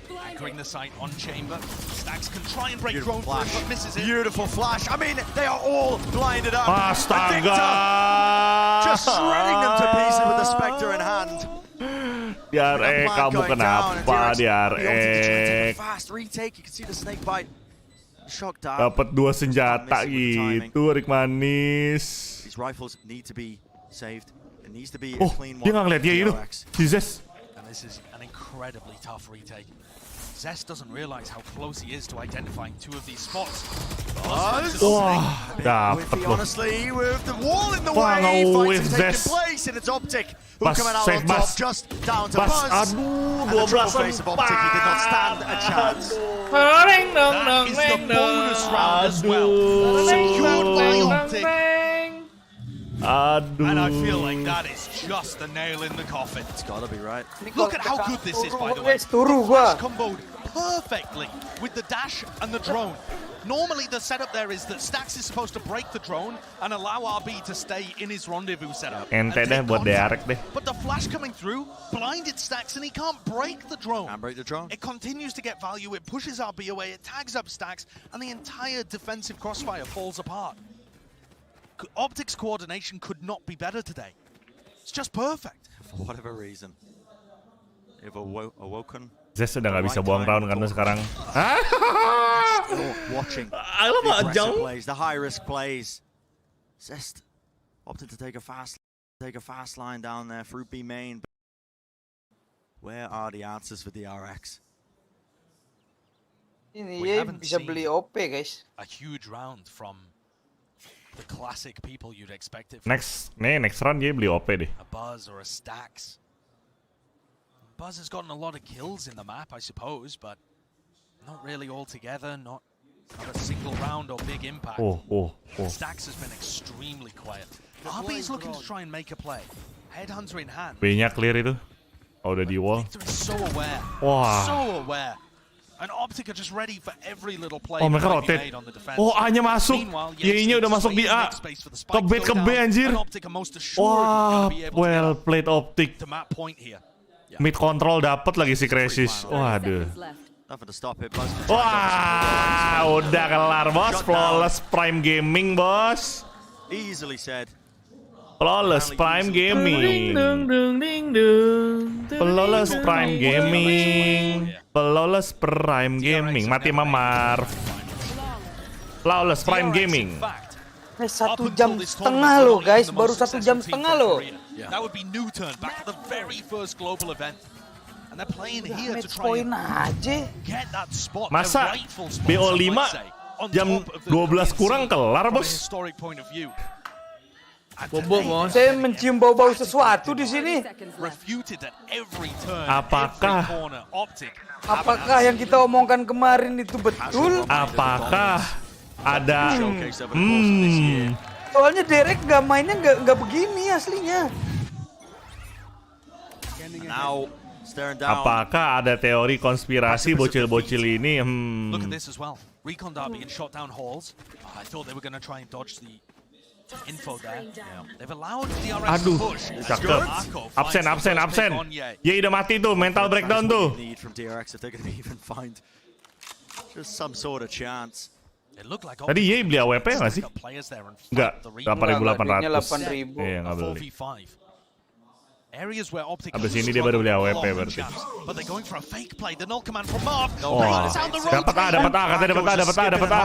Anchoring the site on chamber. Stacks can try and break drone through, but misses it. Beautiful flash. I mean, they are all blinded up. Astaga! Just shredding them to pieces with the Spectre in hand. DRX, kamu kenapa DRX? Fast retake. You can see the snake bite. Dapat 2 senjata gitu, Rik manis. These rifles need to be saved. It needs to be Oh, dia nggak ngeliat dia itu. Si Zes. And this is an incredibly tough retake. Zest doesn't realize how close he is to identifying 2 of these spots. Wah, dapat loh. Honestly, with the wall in the way, fights taking place, and it's OpTic who coming out on top, just down to Buzz. Aduh, and the triple face of OpTic, he did not stand a chance. That is the bonus round as well. Secured by OpTic. Aduh. And I feel like that is just the nail in the coffin. It's gotta be right. Look at how good this is, by the way. The flash comboed perfectly with the dash and the drone. Normally the setup there is that Stax is supposed to break the drone and allow RB to stay in his rendezvous setup. Ente deh buat DRX deh. But the flash coming through blinded Stax and he can't break the drone. Can't break the drone. It continues to get value, it pushes RB away, it tags up Stax, and the entire defensive crossfire falls apart. OpTic's coordination could not be better today. It's just perfect. For whatever reason. They've awoken. Zes udah nggak bisa buang round karena sekarang. Watching the aggressive plays, the high risk plays. Zest opted to take a fast line down there through B main. Where are the answers for DRX? Ini bisa beli OP guys. A huge round from the classic people you'd expect it. Next round dia beli OP deh. A Buzz or a Stax. Buzz has gotten a lot of kills in the map, I suppose, but not really all together, not a single round or big impact. Stax has been extremely quiet. RB is looking to try and make a play. Headhunter in hand. B-nya clear itu. Oh, udah di wall. Victor is so aware. Wah. So aware. And OpTic are just ready for every little play. Oh, mereka rotate. Oh, A-nya masuk. Y-nya udah masuk di A. Ke B anjir. Wah, well played OpTic. To map point here. Mid control dapat lagi si Crashes. Waduh. Wah, udah kelar bos. Flawless Prime Gaming bos. Easily said. Flawless Prime Gaming. Flawless Prime Gaming. Flawless Prime Gaming. Mati Mamar. Flawless Prime Gaming. 1 jam setengah loh guys, baru 1 jam setengah loh. That would be new turn back at the very first global event. And they're playing here to try and get that spot. Masa BO5 jam 12 kurang kelar, bos? Saya mencium bau-bau sesuatu di sini. Apakah yang kita omongkan kemarin itu betul? Apakah ada soalnya Derek nggak mainnya nggak begini aslinya. Apakah ada teori konspirasi bocil-bocil ini? Look at this as well. Recon Derby and shot down halls. I thought they were going to try and dodge the info there. They've allowed DRX Aduh, cakep. Absen. Ye udah mati tuh, mental breakdown tuh. Just some sort of chance. Tadi Ye beli AWP nggak sih? Enggak, 8.800. Iya, nggak beli. Abis ini dia baru beli AWP berarti. Dapat A, katanya dapat A.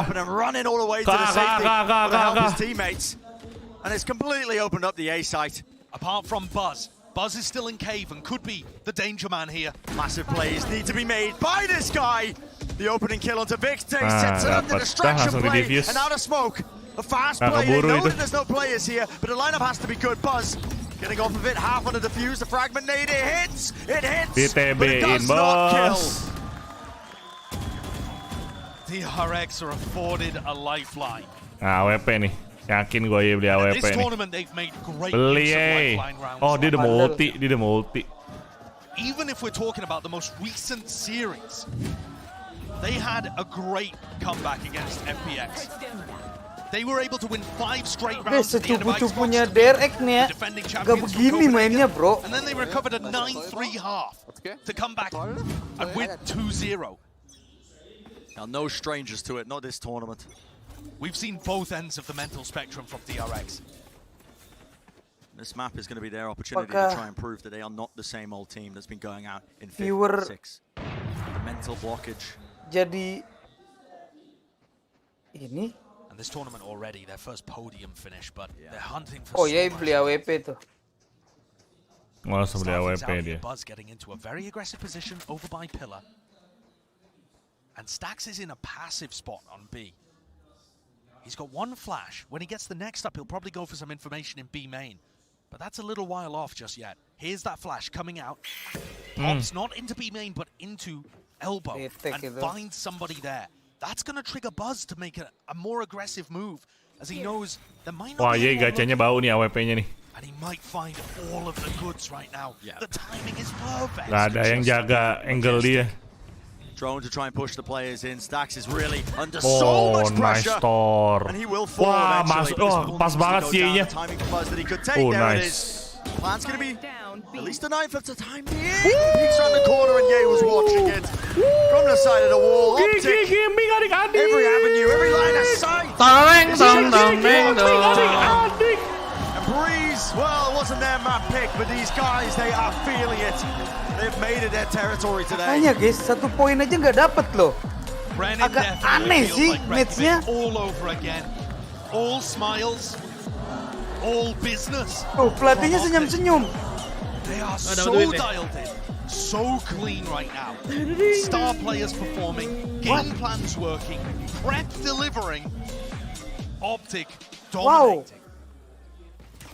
And it's completely opened up the A site. Apart from Buzz. Buzz is still in cave and could be the danger man here. Massive plays need to be made by this guy. The opening kill onto Victor sets up the distraction play and out of smoke. A fast play. They know that there's no players here, but the lineup has to be good. Buzz getting off of it, half on the defuse. The fragment nade, it hits, but it does not kill. DRX are afforded a lifeline. AWP nih. Yakin gue beli AWP nih. Beli Oh, dia udah multi. Even if we're talking about the most recent series, they had a great comeback against FPX. They were able to win 5 straight rounds at the end of Secupu-cupunya DRX nih ya, gak begini mainnya bro. And then they recovered a 9-3 half to come back and win 2-0. Now, no strangers to it, not this tournament. We've seen both ends of the mental spectrum from DRX. This map is going to be their opportunity to try and prove that they are not the same old team that's been going out in 5th, 6th. The mental blockage. Jadi ini. And this tournament already, their first podium finish, but they're hunting for. Oh yeah, beli AWP tuh. Langsung beli AWP dia. Buzz getting into a very aggressive position over by Pillar. And Stax is in a passive spot on B. He's got one flash. When he gets the next up, he'll probably go for some information in B main. But that's a little while off just yet. Here's that flash coming out. Pops not into B main, but into elbow. And finds somebody there. That's going to trigger Buzz to make a more aggressive move. as he knows there might Wah, not iya be anyone gacanya bau nih AWP-nya nih. and he might find all of the goods right now. The timing is perfect. Gak ada yang jaga angle dia. Drone to try and push the players in. Stax is really under so Oh, much nice pressure. Tor. And he will fall Wah, eventually, masuk. but this Oh, will pas need to banget go sih down. nya. The timing buzz that he could take, Oh, there it nice. is. Plan's gonna be at least a knife at the time being. Peeks around the corner and Ye was watching it from the side of the wall. OpTic, Gaming adik-adik. every avenue, every line of sight. Teng dong dong deng dong. Adik-adik. And Breeze, well, it wasn't their map pick, but these guys, they are feeling it. They've made it their territory today. Makanya guys, 1 poin aja nggak dapet loh. Brennan Agak definitely aneh feels sih like match-nya. Reykjavik all over again. All smiles, all business. Oh, pelatihnya senyum-senyum. They are dapat so duit nih. dialed in, so clean right now. Star players performing, game plans working, prep delivering, OpTic dominating.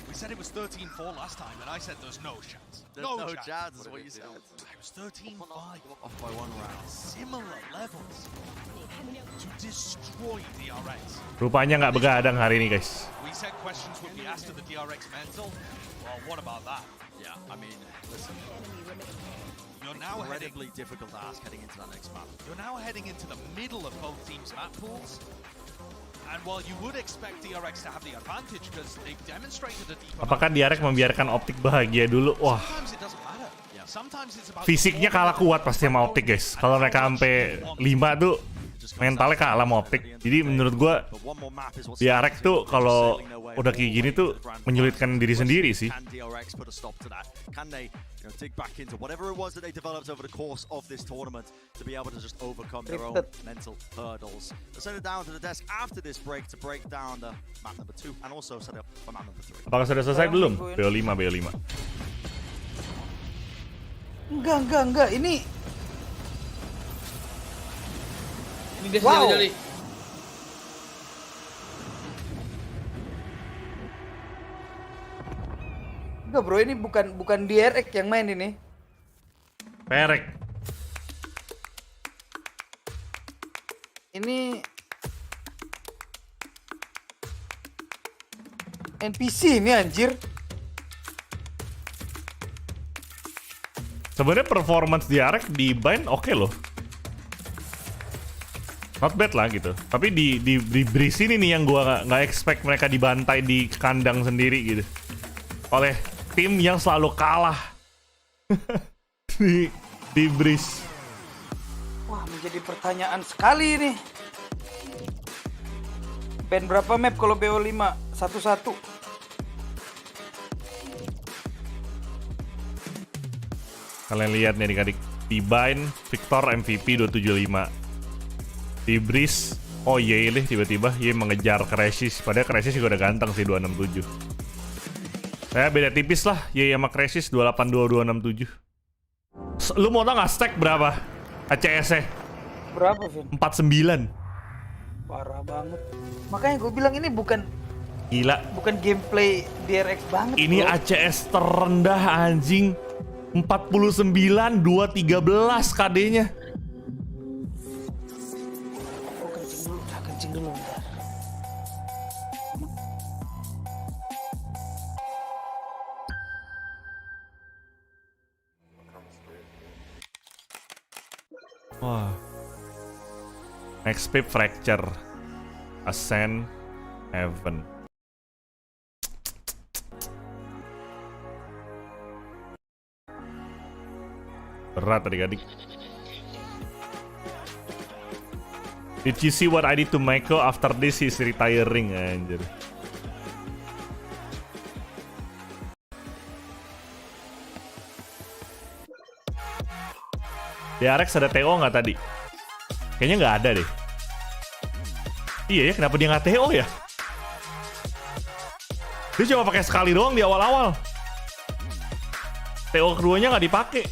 We said it was 13-4 last time, and I said there's no chance. There's no chance is what you said. It was 13-5. Off by 1 round. Similar levels to destroy DRX. Rupanya nggak begadang hari ini, guys. We said questions would be asked to the DRX mental. Well, what about that? Yeah, I mean, listen. You're now heading. Incredibly difficult to ask heading into that next map. You're now heading into the middle of both teams' map pools. And while you would expect DRX to have the advantage because they've demonstrated a deep Apakah DRX membiarkan OpTic bahagia dulu? Wah, sometimes it doesn't matter. Sometimes it's about fisiknya kalah kuat pasti sama OpTic, guys. Kalau mereka sampai 5 tuh mentalnya kalah sama OpTic. Jadi menurut gua DRX tuh kalau udah kayak gini tuh menyulitkan diri sendiri sih. Can DRX put a stop to that? Can they, dig back into whatever it was that they developed over the course of this tournament to be able to just overcome their own mental hurdles? They'll send it down to the desk after this break to break down the map number 2 and also set up for map number 3. Apakah sudah selesai belum? BO5. Enggak. Ini Ini guys, Wow. jali-jali. enggak bro, ini bukan DRX yang main ini. Perek. Ini NPC ini anjir. Sebenarnya performance DRX di bind oke loh. Not bad lah gitu. Tapi di Breeze ini nih yang gua nggak expect mereka dibantai di kandang sendiri gitu. Oleh tim yang selalu kalah di Breeze. Wah, menjadi pertanyaan sekali ini. Ban berapa map kalau BO5? 1-1. Kalian lihat nih adik-adik. Di bind Victor MVP 275. Di Breeze, oh Ye deh tiba-tiba Ye mengejar Crashes. Padahal Crashes juga udah ganteng sih 267. Saya beda tipis lah Ye sama Crashes 282 267. Lu mau tau gak stack berapa? ACS-nya? Berapa, Vin? 49. Parah banget. Makanya gue bilang ini bukan Gila. bukan gameplay DRX banget. Ini bro. ACS terendah anjing. 49 213 KD-nya. Oh, kencing dulu bentar. Wah. XP Fracture. Ascend Heaven. Berat adik-adik. Did you see what I did to Michael after this? He's retiring anjir. DRX ada TO nggak tadi? Kayaknya nggak ada deh. Iya ya, kenapa dia nggak TO ya? Dia cuma pakai sekali doang di awal-awal. TO keduanya nggak dipakai.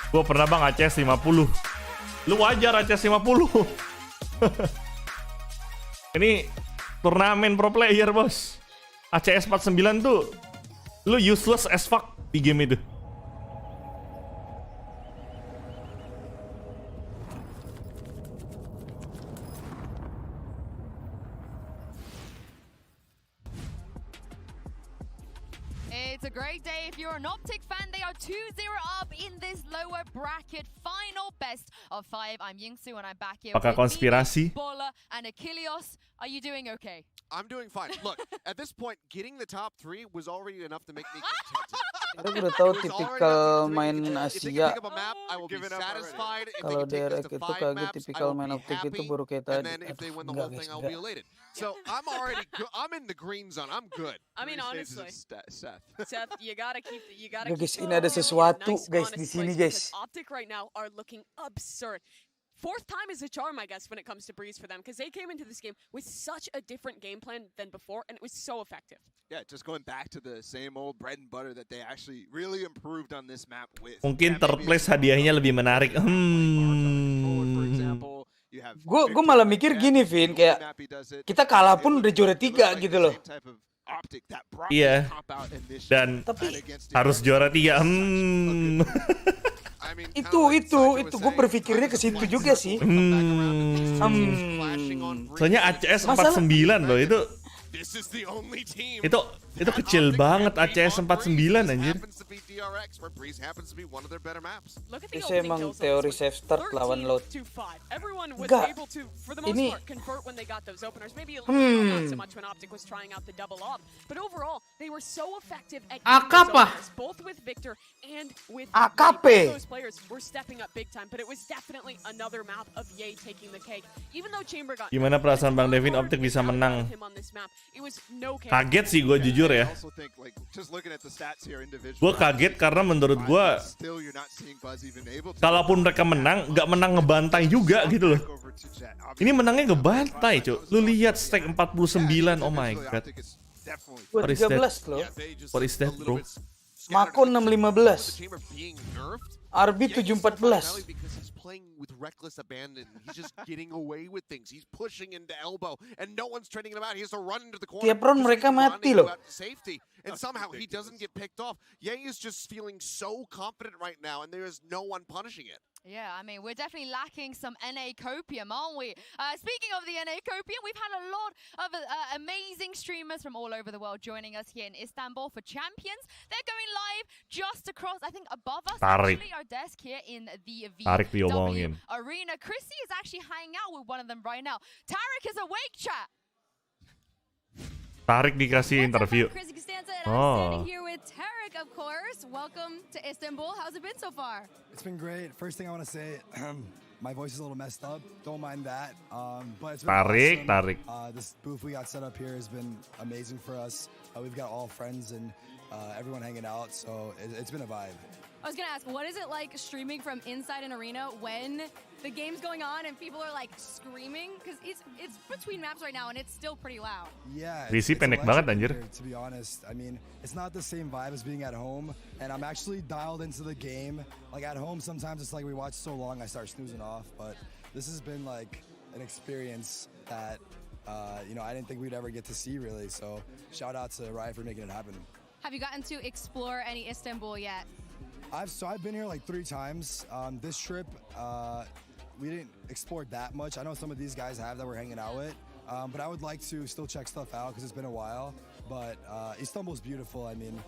Gue pernah bang ACS 50. Lu wajar ACS 50. Ini turnamen pro player bos. ACS 49 tuh lu useless as fuck di game itu. It's a great day if you're an OpTic fan. They are 2-0 up in this lower bracket. Final best of 5. I'm Yingsu and I'm back here Apakah with konspirasi? Bola and Achilles. Are you doing okay? I'm doing fine. Look, at this point, getting the top 3 was already enough to make me contented. Kita udah tahu tipikal main Asia. Kalau DRX itu kagak tipikal main OpTic itu baru kayak tadi. Enggak guys, enggak. So I'm in the green zone. I'm good. I mean, honestly, Seth, you gotta keep Guys, ini ada sesuatu guys di sini guys. OpTic right now are looking absurd. 4th time is a charm, I guess, when it comes to Breeze for them, because they came into this game with such a different game plan than before, and it was so effective. Yeah, just going back to the same old bread and butter that they actually really improved on this map with. Mungkin third place hadiahnya lebih menarik. Gue malah mikir gini, Vin, kayak kita kalah pun udah juara 3 gitu loh. Iya. Dan tapi harus juara 3. Itu gue berpikirnya ke situ juga sih. Soalnya ACS 49 loh itu. Itu kecil banget ACS 49 anjir. Itu emang teori safe start lawan load. Enggak. Ini AKP. AKP. Gimana perasaan Bang Devin OpTic bisa menang? Kaget sih gue jujur ya. Gue kaget karena menurut gue kalaupun mereka menang, nggak menang ngebantai juga gitu loh. Ini menangnya ngebantai cuy. Lu lihat stack 49, oh my god. What is that? What is that bro? Makon 615. RB 714. Playing with reckless abandon. He's just getting away with things. He's pushing into elbow, and no one's training him out. He has to run into the corner. Tiap round mereka mati loh. Safety, and somehow he doesn't get picked off. Ye is just feeling so confident right now, and there is no one punishing it. Yeah, I mean, we're definitely lacking some NA copium, aren't we? Speaking of the NA copium, we've had a lot of amazing streamers from all over the world joining us here in Istanbul for Champions. They're going live just across, I think, above us, actually, our desk here in the VW Arena. Chrissy is actually hanging out with one of them right now. Tarek is awake, chat. Tarik dikasih interview. I'm here with Tarek, of course. Welcome to Istanbul. How's it been so far? It's been great. First thing I want to say, my voice is a little messed up. Don't mind that. But it's been Tarik. This booth we got set up here has been amazing for us. We've got all friends and everyone hanging out, so it's been a vibe. I was gonna ask, what is it like streaming from inside an arena when the game's going on and people are like screaming? Because it's between maps right now and it's still pretty loud. Yeah. Visi pendek banget anjir. To be honest, I mean, it's not the same vibe as being at home, and I'm actually dialed into the game. Like at home, sometimes it's like we watch so long I start snoozing off, but this has been like an experience that you know, I didn't think we'd ever get to see really. So shout out to Riot for making it happen. Have you gotten to explore any Istanbul yet? I've been here like 3 times. This trip, we didn't explore that much. I know some of these guys have that we're hanging out with, but I would like to still check stuff out because it's been a while. But Istanbul's beautiful. I mean,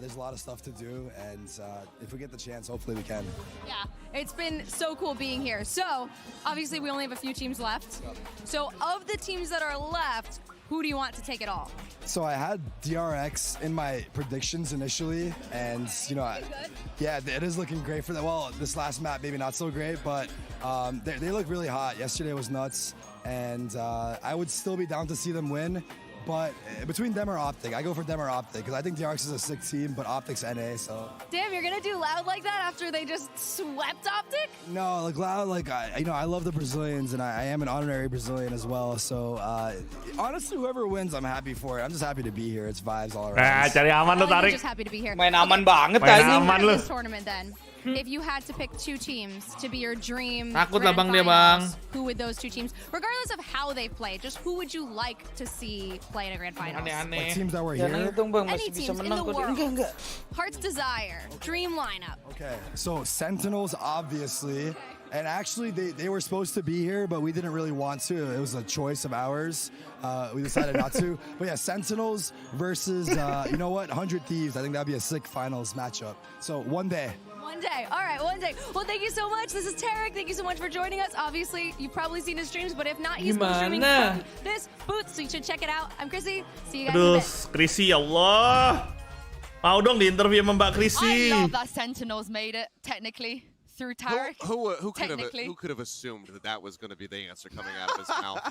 there's a lot of stuff to do, and if we get the chance, hopefully we can. Yeah, it's been so cool being here. So, obviously, we only have a few teams left. So, of the teams that are left, who do you want to take it all? So I had DRX in my predictions initially, and you know, yeah, it is looking great for them. Well, this last map maybe not so great, but they look really hot. Yesterday was nuts, and I would still be down to see them win. But between them or OpTic, I go for them or OpTic because I think DRX is a sick team, but OpTic's NA, so. Damn, you're gonna do Loud like that after they just swept OpTic? No, like Loud, like you know, I love the Brazilians, and I am an honorary Brazilian as well. So honestly, whoever wins, I'm happy for it. I'm just happy to be here. It's vibes all around. Cari aman lu Tarik. Just happy to be here. Main aman banget Main aman lu. This tournament then. if you had to pick 2 teams to be your dream Takut lah grand bang dia bang. finals, who would those 2 teams, regardless of how they play, just who would you like to see play in a grand finals? Like teams that were here? Any teams in the world. Heart's Desire, dream lineup. Okay, so Sentinels, obviously. And actually, they were supposed to be here, but we didn't really want to. It was a choice of ours. We decided not to. But yeah, Sentinels versus, you know what, 100 Thieves. I think that'd be a sick finals matchup. So one day. One day. All right, one day. Well, thank you so much. This is Tarek. Thank you so much for joining us. Obviously, you've probably seen his streams, but if not, he's been streaming from this booth, so you should check it out. I'm Chrissy. See you guys in a bit. Chrissy, ya Allah. Mau dong di interview sama Mbak Chrissy. I love that Sentinels made it, technically. Through Tarek. Who could have assumed that was going to be the answer coming out of his mouth?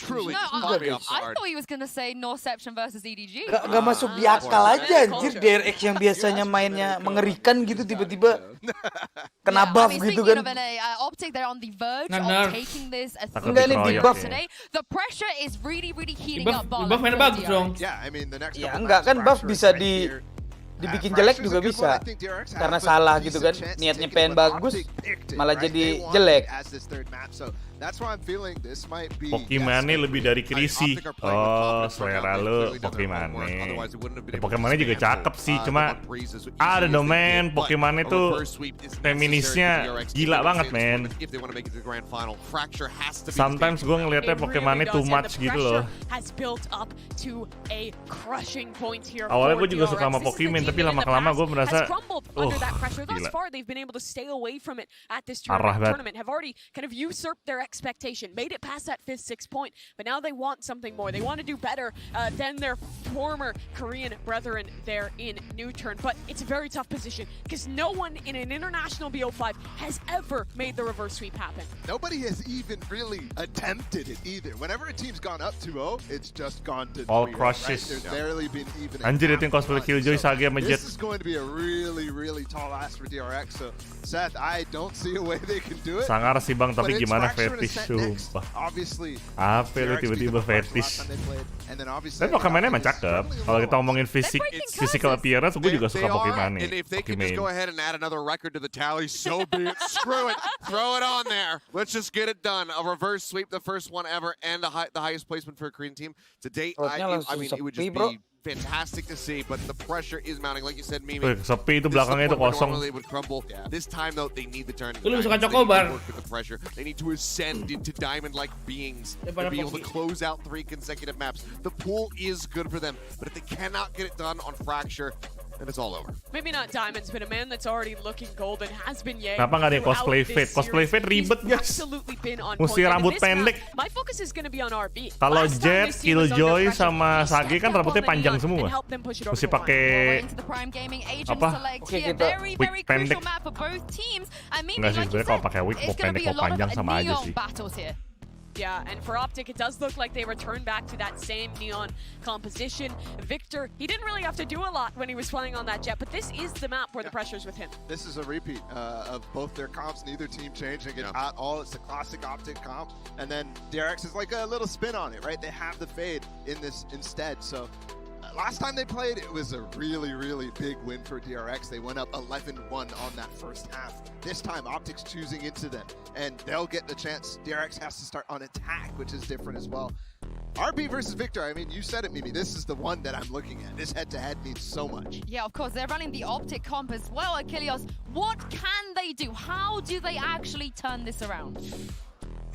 Truly, no, caught me off I guard. thought he was going to say Norception versus EDG. Gak masuk di akal aja anjir, DRX yang biasanya mainnya mengerikan gitu tiba-tiba kena buff gitu kan. OpTic, they're on the verge of taking this as Enggak nih di buff today. The pressure is really heating up. Buff mainnya bagus dong. Yeah, I mean the next ya enggak kan buff bisa dibikin jelek juga bisa karena salah gitu kan, niatnya pengen bagus malah jadi jelek. Pokemane lebih dari Chrissy. Oh, selera lu Pokemane. Pokemane juga cakep sih, cuma ada dong men, Pokemane tuh feminisnya gila banget men. Sometimes gue ngeliatnya Pokemane too much gitu loh. Awalnya gue juga suka sama Pokemon, tapi lama-kelama gue merasa gila. Parah banget. Expectation, made it past that 5th, 6th point, but now they want something more. They want to do better than their former Korean brethren there in Newturn. But it's a very tough position because no one in an international BO5 has ever made the reverse sweep happen. Nobody has even really attempted it either. Whenever a team's gone up 2-0, it's just gone to all 3-0, crushes. Right? There's barely been even. Anjir itu yang cosplay Killjoy Sage sama Jet. This is going to be a really tall ask for DRX. So Seth, I don't see a way they can do it. Sangar sih bang, tapi gimana fetish sumpah. Apa lu tiba-tiba fetish? Tapi Pokemon emang cakep. Kalau kita ngomongin physical appearance, gue juga suka Pokemon. And if they can just go ahead and add another record to the tally, so be it. Screw it. Throw it on there. Let's just get it done. A reverse sweep, the first one ever, and the highest placement for a Korean team. To date, I mean, it would just be fantastic to see, but the pressure is mounting. Like you said, Mimi. Sepi itu belakangnya itu kosong. They would crumble. This time, though, they need the turning. Lu suka Chocobar. They need to ascend into diamond-like beings to be able to close out 3 consecutive maps. The pool is good for them, but if they cannot get it done on Fracture, then it's all over. Maybe not diamonds, but a man that's already looking golden has been Ye. Kenapa nggak ada yang cosplay Fate? Cosplay Fate ribet guys. Mesti rambut pendek. My focus is going to be on RB. Kalau Jet, Killjoy sama Sage kan rambutnya panjang semua. Mesti pakai apa? Wig pendek. Enggak sih, sebenarnya kalau pakai wig mau pendek mau panjang sama aja sih. Yeah, and for OpTic, it does look like they return back to that same neon composition. Victor, he didn't really have to do a lot when he was playing on that Jet, but this is the map where the pressure's with him. This is a repeat of both their comps, neither team changing it at all. It's a classic OpTic comp, and then DRX is like a little spin on it, right? They have the fade in this instead, so last time they played, it was a really big win for DRX. They went up 11-1 on that first half. This time, OpTic's choosing into them, and they'll get the chance. DRX has to start on attack, which is different as well. RB versus Victor, I mean, you said it, Mimi. This is the one that I'm looking at. This head-to-head means so much. Yeah, of course. They're running the OpTic comp as well, Achilles. What can they do? How do they actually turn this around?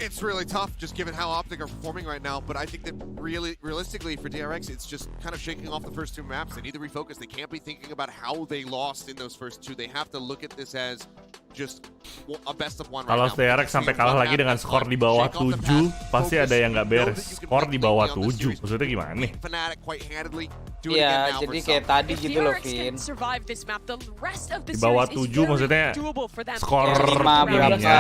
It's really tough, just given how OpTic are performing right now, but I think that realistically for DRX, it's just kind of shaking off the first 2 maps. They need to refocus. They can't be thinking about how they lost in those first 2. They have to look at this as just a best of 1 right now. Kalau DRX sampai kalah lagi dengan skor di bawah 7, pasti ada yang nggak beres. Skor di bawah 7, maksudnya gimana nih? Iya, jadi kayak tadi gitu loh, Vin. Di bawah 7 maksudnya skor berapa aja?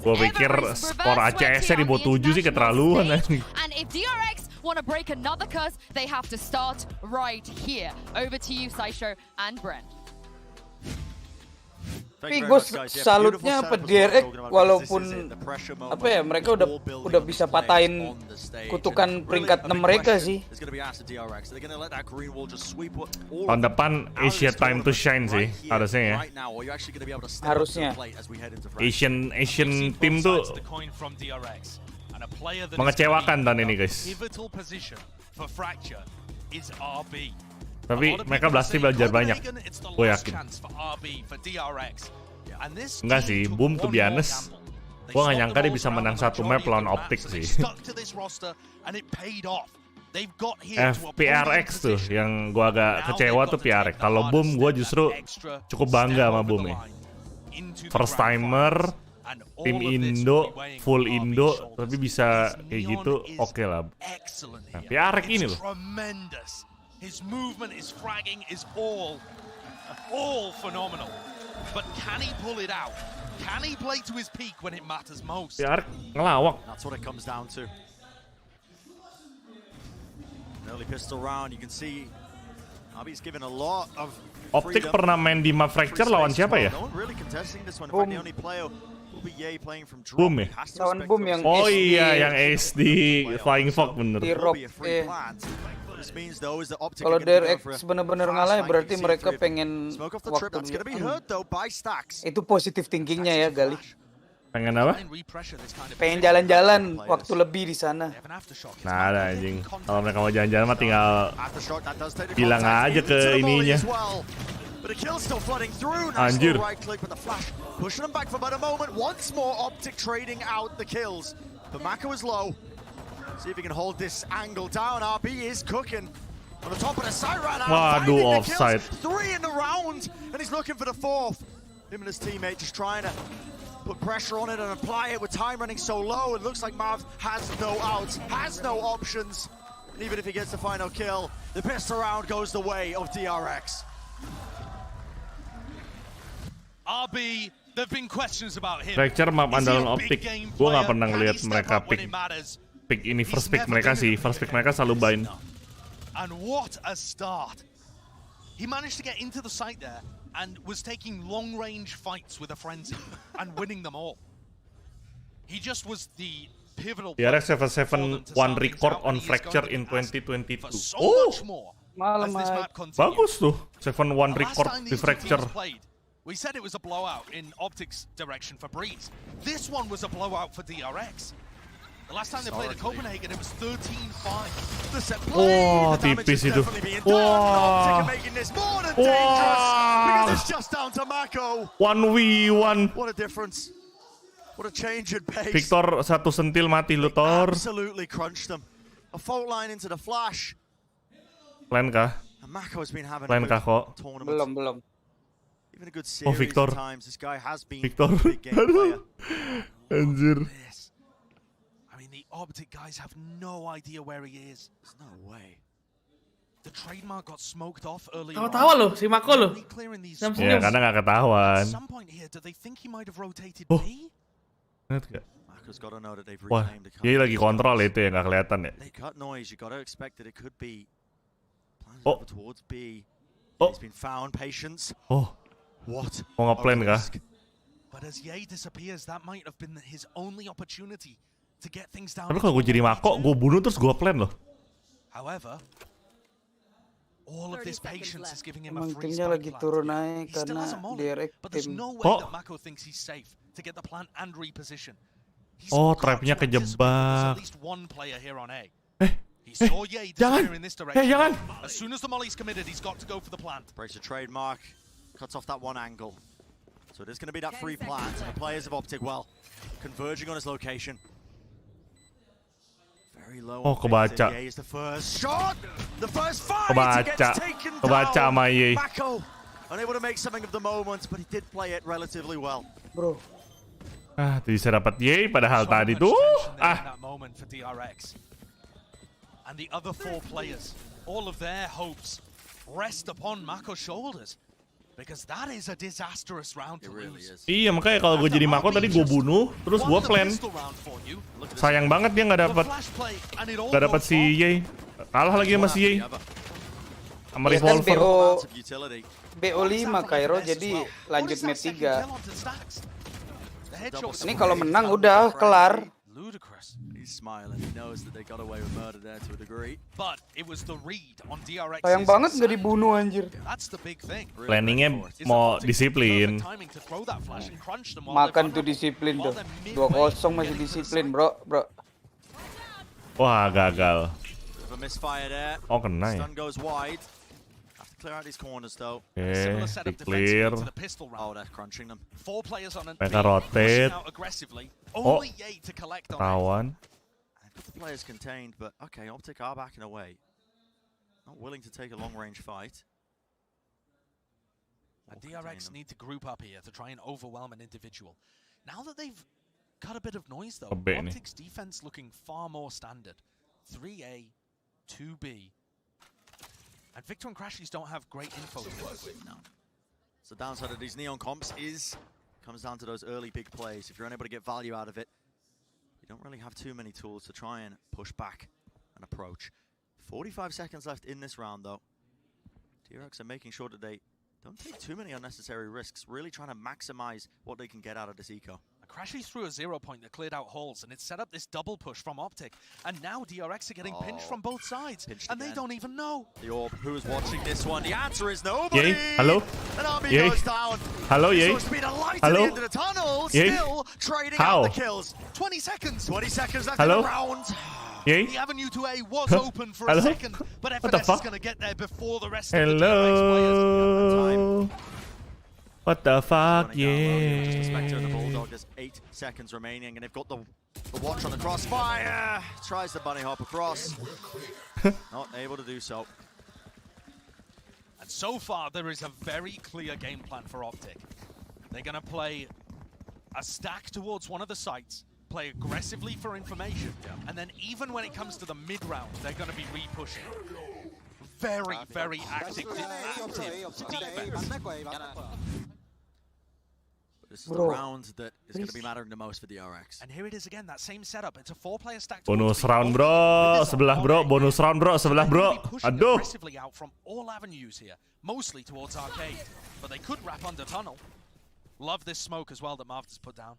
Gue pikir skor ACS-nya di bawah 7 sih keterlaluan. And if DRX want to break another curse, they have to start right here. Over to you, Saisho and Brent. Tapi gue salutnya apa DRX walaupun apa ya mereka udah bisa patahin kutukan peringkat 6 mereka sih. Tahun depan Asia time to shine sih harusnya ya. Harusnya. Asian team tuh mengecewakan tahun ini guys. Tapi mereka pasti belajar banyak, gue yakin. Enggak sih, Boom to be honest, gue gak nyangka dia bisa menang satu map lawan OpTic sih. PRX tuh yang gue agak kecewa tuh PRX. Kalau Boom gue justru cukup bangga sama Boom ya. First timer, tim Indo, full Indo, tapi bisa kayak gitu, oke lah. Nah, PRX ini loh. His movement, his fragging is all phenomenal. But can he pull it out? Can he play to his peak when it matters most? PRX ngelawak. That's what it comes down to. An early pistol round, you can see Abi's given a lot of OpTic pernah main di map Fracture lawan siapa ya? Boom ya? Lawan Boom yang oh iya, yang SD Flying Fox bener. Kalau DRX bener-bener ngalah berarti mereka pengen waktu itu positif thinkingnya ya Gali. Pengen apa? Pengen jalan-jalan waktu lebih di sana. Nah ada anjing. Kalau mereka mau jalan-jalan mah tinggal bilang aja ke ininya. Anjir. See if he can hold this angle down. RB is cooking on the top of the side right now. Waduh, offside. 3 in the round, and he's looking for the 4th. Him and his teammate just trying to put pressure on it and apply it with time running so low. It looks like Mav has no outs, has no options. And even if he gets the final kill, the pistol round goes the way of DRX. RB, there've been questions about him. Fracture map andalan OpTic. Gue nggak pernah ngeliat mereka pick ini first pick mereka sih. First pick mereka selalu bind. And what a start. He managed to get into the site there and was taking long range fights with a frenzy and winning them all. He just was the pivotal player. DRX 771 record on Fracture in 2022. Oh, bagus tuh. 71 record di Fracture. We said it was a blowout in OpTic's direction for Breeze. This one was a blowout for DRX. The last time they played at Copenhagen, it was 13-5. Wah, tipis itu. Wah. Wah. 1v1. What a difference. What a change in pace. Victor satu sentil mati lu Thor. Absolutely crunched them. A fault line into the flash. Plan kah? Plan kah kok? Belum. Even a good series Victor. times. This guy has been Victor. a big game player. Anjir. The OpTic guys have no idea where he is. There's no way. The trademark got smoked off early. Tawa-tawa loh, si Mako loh. Ya, karena nggak ketahuan. Some point here, do they think he might have rotated B? Lihat gak? Wah, dia lagi kontrol itu ya, nggak kelihatan ya. Oh. Oh. Mau nge-plan kah? But as Ye disappears, that might have been his only opportunity. Tapi kalau gue jadi Mako, gue bunuh terus gue plan loh. However, all of this patience is giving him a Emang free timnya lagi turun naik karena DRX tim. Oh, trapnya kejebak. Jangan. Jangan. As soon as the molly's committed, he's got to go for the plant. Breaks a trademark, cuts off that one angle. So there's going to be that free plant, and the players of OpTic, well, converging on his location. Oh, kebaca. Kebaca sama Ye. Unable to make something of the moment, but he did play it relatively well. Bro. Ah, bisa dapat Ye padahal tadi tuh. And the other 4 players, all of their hopes rest upon Mako's shoulders. Because that is a disastrous round to lose. Iya, makanya kalau gue jadi Mako tadi gue bunuh, terus gue plan. Sayang banget dia nggak dapat si Ye. Kalah lagi sama si Ye. sama Ya kan revolver. BO5 Cairo jadi lanjut match 3. Ini kalau menang udah kelar. Sayang banget nggak dibunuh anjir. Planningnya mau disiplin. Makan tuh disiplin tuh. 2-0 masih disiplin bro. Wah gagal. Oh kena ya. Oke, clear. Mereka rotate. Oh, ketahuan. The players contained, but okay, OpTic are backing away. Not willing to take a long-range fight. And DRX need to group up here to try and overwhelm an individual. Now that they've cut a bit of noise though, OpTic's defense looking far more standard. 3A, 2B. And Victor and Crashies don't have great info to work with now. So downside of these Neon comps comes down to those early big plays. If you're unable to get value out of it, you don't really have too many tools to try and push back and approach. 45 seconds left in this round though. DRX are making sure that they don't take too many unnecessary risks, really trying to maximize what they can get out of this eco. Crashies threw a 0 point that cleared out holes, and it set up this double push from OpTic. And now DRX are getting pinched from both sides, and they don't even know. The Orb, who is watching this one? The answer is nobody. Yay, hello? An army Yay. goes down. Hello, Yay. Hello? Into the tunnel, Yay. still trading How? out the kills. 20 seconds. 20 seconds left Hello? in the round. Yay? The avenue to A was open for a second, but What the FNS fuck? is going to get there before the rest of the DRX players. Hello? What the fuck, yeah. Spectre and the Bulldog, there's 8 seconds remaining, and they've got the watch on the crossfire. Tries the bunny hop across. Not able to do so. And so far, there is a very clear game plan for OpTic. They're going to play a stack towards one of the sites, play aggressively for information, and then even when it comes to the mid-round, they're going to be re-pushing. Very, very active defense. This is the round that is going to be mattering the most for DRX. And here it is again, that same setup. It's a 4-player stack. Bonus round bro, sebelah bro, bonus round bro, sebelah bro. Aduh. Aggressively out from all avenues here, mostly towards arcade, but they could wrap under tunnel. Love this smoke as well that Marv has put down.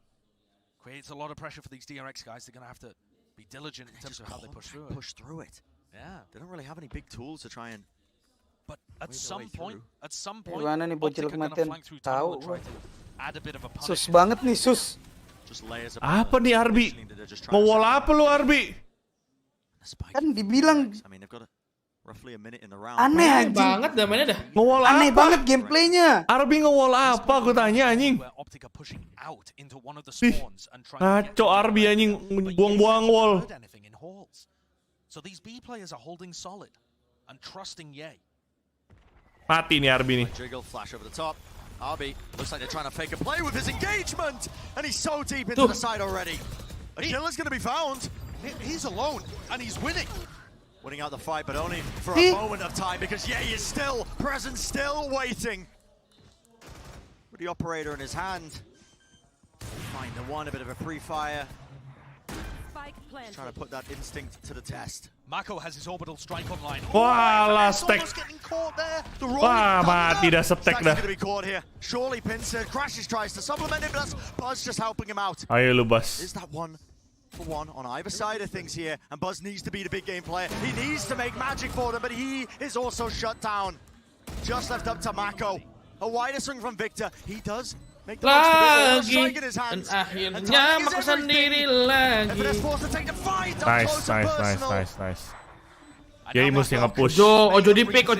Creates a lot of pressure for these DRX guys. They're going to have to be diligent in terms of how they push through it. Push through it. Yeah, they don't really have any big tools to try and. But at some point, Gimana nih bocil kematian? Tahu. add a bit of a punish. Sus banget nih sus. Apa nih Arbi? Ngewall apa lu Arbi? Kan dibilang I mean, they've got roughly a minute in the round. aneh anjing. Banget dah mainnya dah. Ngewall Aneh apa? banget gameplaynya. Arbi ngewall apa? Gue tanya anjing. Where OpTic are pushing out into one of the spawns and trying to get Ngaco Arbi anjing buang-buang wall. anything in halls. So these B players are holding solid and trusting Ye. Mati nih Arbi nih. Jiggle flash over the top. RB looks like they're trying to fake a play with his engagement, and he's so deep into the side already. A killer's going to be found. He's alone and he's winning. Winning out the fight, but only for a moment of time because Ye is still present, still waiting. With the operator in his hand. Find the one, a bit of a pre-fire. Trying to put that instinct to the test. Mako has his orbital strike online. Wah, last stack. Wah, mati dah stack dah. Going to be caught here. Surely Pincer Crashes tries to supplement him, but Buzz just helping him out. Ayo lu Bas. Is that 1-for-1 on either side of things here? And Buzz needs to be the big game player. He needs to make magic for them, but he is also shut down. Just left up to Mako. A wider swing from Victor. He does make the most of it. Strike in his hands. Akhirnya Mako sendiri lagi. Nice. Yay mesti nge-push. Ojo di pick.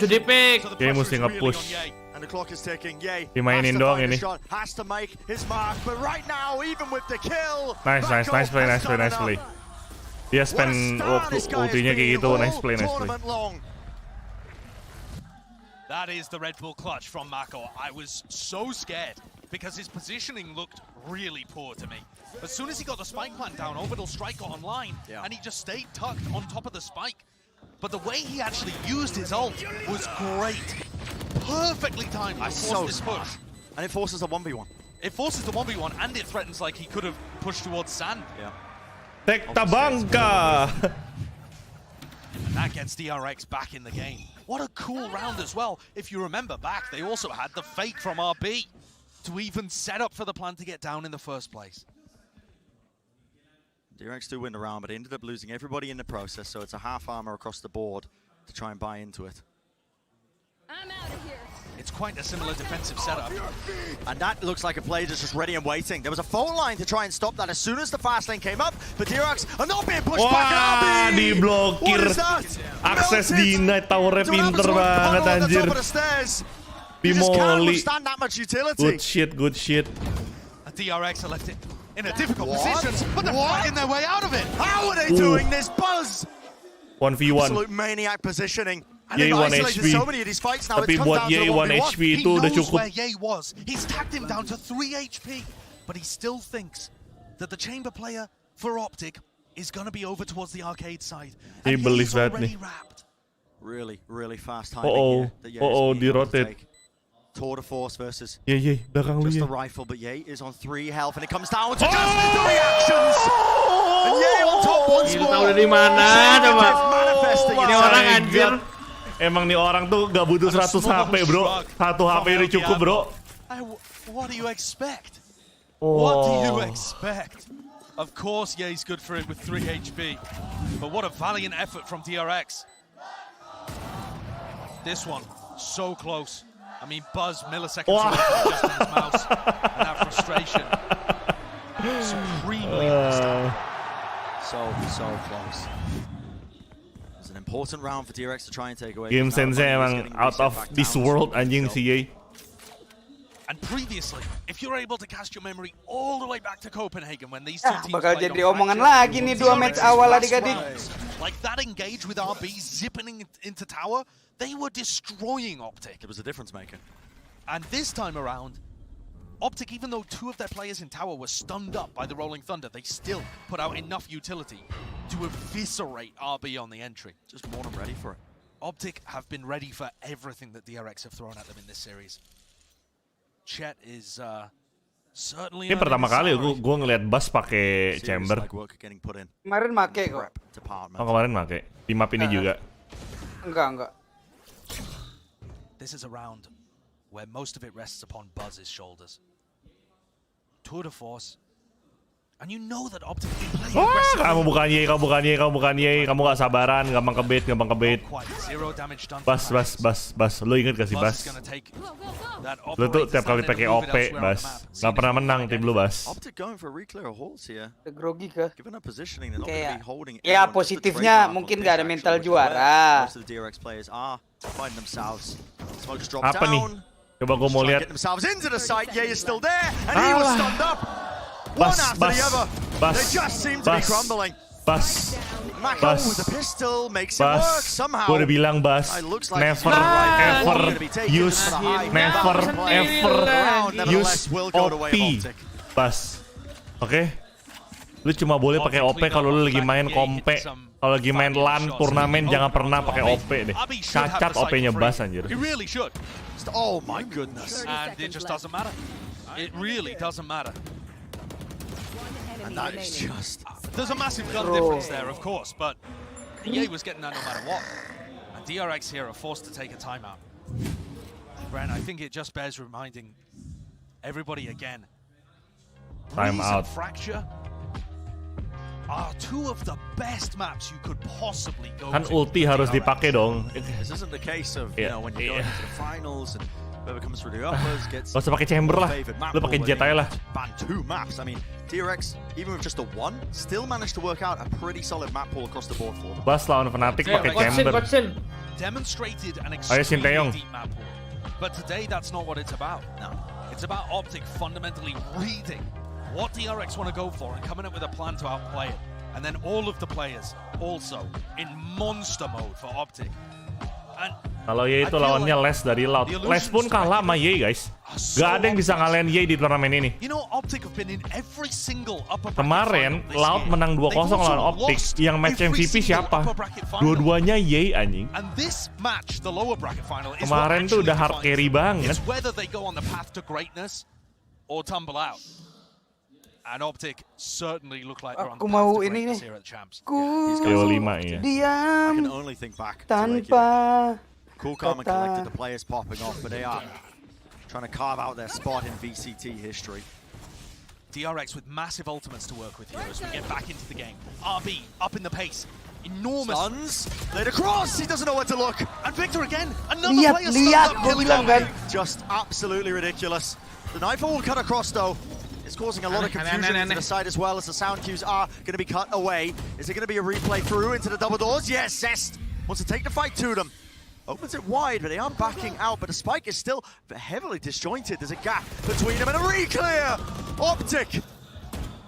Yay mesti nge-push. And the clock is ticking. Yay. Dimainin doang ini. Has to make his mark, but right now, even with the kill. Nice play. Dia spend ultinya kayak gitu. Nice play. That is the Red Bull clutch from Mako. I was so scared because his positioning looked really poor to me. As soon as he got the spike plant down, orbital strike got online, and he just stayed tucked on top of the spike. But the way he actually used his ult was great. Perfectly timed to force this push. And it forces a 1v1. It forces the 1v1 and it threatens like he could have pushed towards sand. Yeah. Tek Tabanka! And that gets DRX back in the game. What a cool round as well. If you remember back, they also had the fake from RB to even set up for the plan to get down in the first place. DRX do win the round, but they ended up losing everybody in the process, so it's a half armor across the board to try and buy into it. I'm out of here. It's quite a similar defensive setup. And that looks like a play that's just ready and waiting. There was a phone line to try and stop that as soon as the fast lane came up, but DRX are not being pushed back. Wah, diblokir. Akses denied, towernya pinter banget anjir. Dimoli. Good shit, good shit. A DRX are left in a difficult position, but they're fighting their way out of it. How are they doing this, Buzz? 1v1. Absolute maniac positioning. Ye 1 HP. Tapi buat Ye 1 HP itu udah cukup. Where Ye was. He's tagged him down to 3 HP, but he still thinks that the chamber player for OpTic is going to be over towards the arcade side. He believes that nih. Really, really fast timing di rotate. Tour de force versus Ye, belakang lu just Ye. the rifle, but Ye is on 3 health, and it comes down to just the reactions. And Ye on top once more. Tahu dari mana coba? Ini orang anjir. Emang nih orang tuh gak butuh 100 HP bro. 1 HP ini cukup bro. What do you expect? What do you expect? Of course Ye's good for it with 3 HP. But what a valiant effort from DRX. This one, so close. I mean, Buzz milliseconds away from just his mouse. And that frustration. Supremely understandable. So close. It's an important round for DRX to try and take away. Game sense emang out of this world anjing si Ye. And previously, if you're able to cast your memory all the way back to Copenhagen when these two teams bakal played jadi on omongan Fracture, lagi nih 2 match awal adik-adik. like that engage with RB zipping into tower, they were destroying OpTic. It was a difference maker. And this time around, OpTic, even though 2 of their players in tower were stunned up by the Rolling Thunder, they still put out enough utility to eviscerate RB on the entry. Just want them ready for it. OpTic have been ready for everything that DRX have thrown at them in this series. Chet is certainly. Ini pertama kali gue ngeliat Buzz pakai chamber. Kemarin make kok. Oh kemarin make. Di map ini juga. Enggak. This is a round where most of it rests upon Buzz's shoulders. Tour de force. And you know that OpTic can play aggressive. Kamu bukan Ye, kamu gak sabaran, gampang kebait. Bas, lu inget gak sih Bas? Lu tuh tiap kali pakai OP, Bas. Gak pernah menang tim lu, Bas. Grogi kah? Kayak, ya positifnya mungkin gak ada mental juara. Apa nih? Coba gue mau lihat. Bas. Gue udah bilang Bas, never ever use OP, Bas. Oke? Lu cuma boleh pakai OP kalau lu lagi main kompe. Kalau lagi main LAN turnamen jangan pernah pakai OP deh. Cacat OP-nya Bas anjir. Oh my goodness. And it just doesn't matter. It really doesn't matter. And that is just... There's a massive gun difference there, of course, but Ye was getting that no matter what. And DRX here are forced to take a timeout. Brent, I think it just bears reminding everybody again. Timeout. Fracture are 2 of the best maps you could possibly go Kan to. ulti harus dipakai dong. This isn't the case of, you know, when you go into the finals and whoever comes through the uppers gets... Gak usah pakai chamber lah, lu pakai jet aja lah. Ban 2 maps. I mean, DRX, even with just a 1, still managed to work out a pretty solid map pool across the board for them. Bas lawan Fnatic pakai chamber. Demonstrated an extremely deep map pool. But today that's not what it's about. No. It's about OpTic fundamentally reading what DRX want to go for and coming up with a plan to outplay it. And then all of the players also in monster mode for OpTic. And kalau Ye itu lawannya Les dari Loud. Les pun kalah sama Ye guys. Gak ada yang bisa ngalahin Ye di turnamen ini. Kemarin Loud menang 2-0 lawan OpTic. Yang match MVP siapa? Dua-duanya Ye anjing. Kemarin tuh udah hard carry banget. And OpTic certainly look like they're on the Aku path mau to ini nih. greatness here at the champs. Ku Skill 5 ya. diam tanpa Cool, calm, and collected. The players popping off, but they are trying to carve out their spot in VCT history. DRX with massive ultimates to work with here as we get back into the game. RB up in the pace. Enormous. Stuns. Laid across. He doesn't know where to look. And Victor again. Another player stunned up. Just absolutely ridiculous. The Nightfall will cut across though. It's causing a lot of confusion into the side as well as the sound cues are going to be cut away. Is it going to be a replay through into the double doors? Yes, Zest wants to take the fight to them. Opens it wide, but they are backing out. But the spike is still heavily disjointed. There's a gap between them and a re-clear. OpTic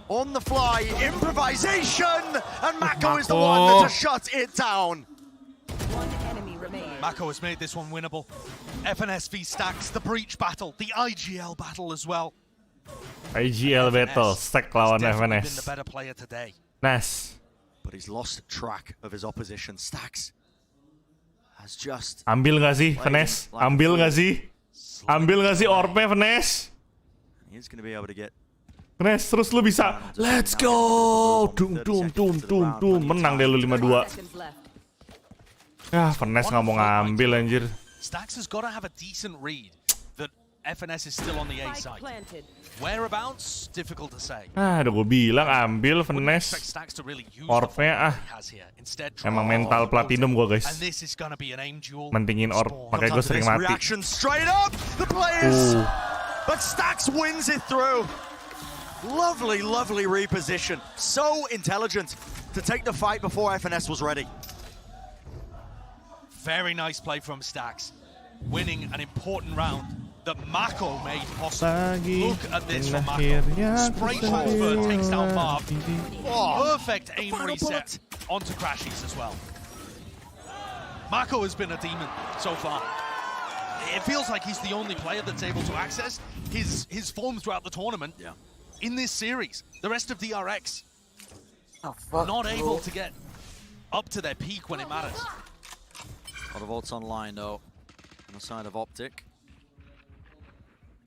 on the fly, improvisation, and Mako is the one to shut it down. One enemy remains. Mako has made this one winnable. FNS v Stacks, the Breach battle, the IGL battle as well. IGL battle, Stack lawan FNS. Been the better player today. Nice. But he's lost track of his opposition. Stacks has just... Ambil nggak sih, FNS? Ambil nggak sih? Ambil nggak sih orb-nya, FNS? He's going to be able to get... FNS, terus lu bisa. Let's go! Dum. Menang deh lu 5-2. Ya, FNS nggak mau ngambil anjir. Stacks has got to have a decent read that FNS is still on the A side. Whereabouts? Difficult to say. Udah gue bilang ambil FNS. Orb-nya Emang mental platinum gue guys. Mentingin orb, makanya gue sering mati. But Stacks wins it through. Lovely reposition. So intelligent to take the fight before FNS was ready. Very nice play from Stacks. Winning an important round that Mako made possible. Look at this from Mako. Spray transfer takes down Marv. Perfect aim reset onto Crashies as well. Mako has been a demon so far. It feels like he's the only player that's able to access his form throughout the tournament in this series. The rest of DRX not able to get up to their peak when it matters. A lot of ults online though on the side of OpTic.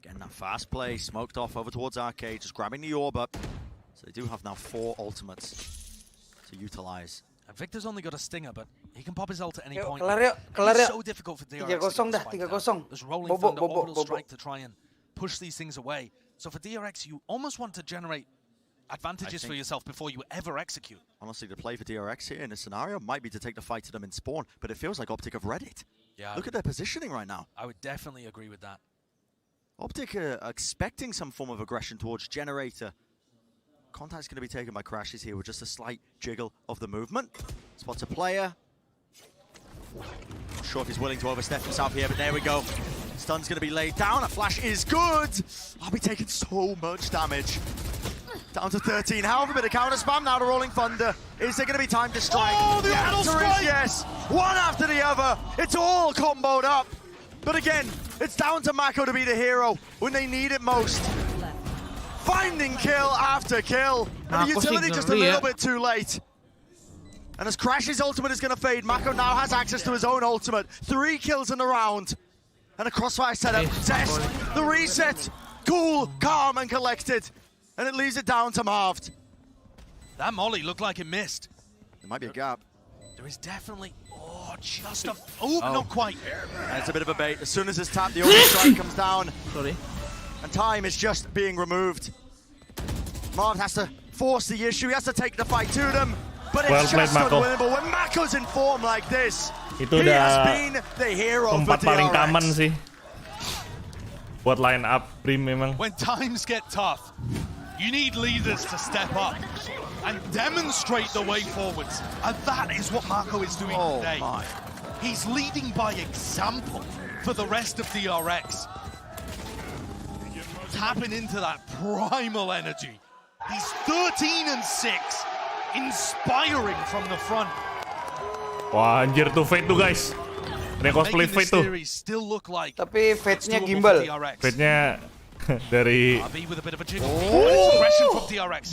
Again, that fast play, smoked off over towards Arcade, just grabbing the orb up. So they do have now 4 ultimates to utilize. And Victor's only got a stinger, but he can pop his ult at any point. Kelar It's so difficult for DRX 3-0 dah, 3-0. There's rolling thunder, orbital strike to try and push these things away. So for DRX, you almost want to generate advantages for yourself before you ever execute. Honestly, the play for DRX here in this scenario might be to take the fight to them in spawn, but it feels like OpTic have read it. Yeah, look at their positioning right now. I would definitely agree with that. OpTic are expecting some form of aggression towards Generator. Contact's going to be taken by Crashies here with just a slight jiggle of the movement. Spots a player. Not sure if he's willing to overstep himself here, but there we go. Stun's going to be laid down. A flash is good. I'll be taking so much damage. Down to 13. However, a bit of counter spam now to Rolling Thunder. Is there going to be time to strike? Oh, the answer is yes. One after the other. It's all comboed up. But again, it's down to Mako to be the hero when they need it most. Finding kill after kill. And the utility just a little bit too late. And as Crash's ultimate is going to fade, Mako now has access to his own ultimate. 3 kills in the round. And a crossfire setup. Zest, the reset. Cool, calm, and collected. And it leaves it down to Marv. That molly looked like it missed. There might be a gap. There is definitely... Oh, just a... Oh, not quite. And it's a bit of a bait. As soon as it's tapped, the overstrike comes down. Sorry. And time is just being removed. Marv has to force the issue. He has to take the fight to them. But it's just unwinnable. When Mako's in form like this, he has been the hero for DRX. Paling common sih. Buat line up Prim memang. When times get tough, you need leaders to step up and demonstrate the way forwards. And that is what Mako is doing today. He's leading by example for the rest of DRX. Tapping into that primal energy. He's 13-6, inspiring from the front. Wah, anjir tuh Fate tuh guys. Ada cosplay Fate tuh. Tapi Fate-nya gimbal. Fate-nya dari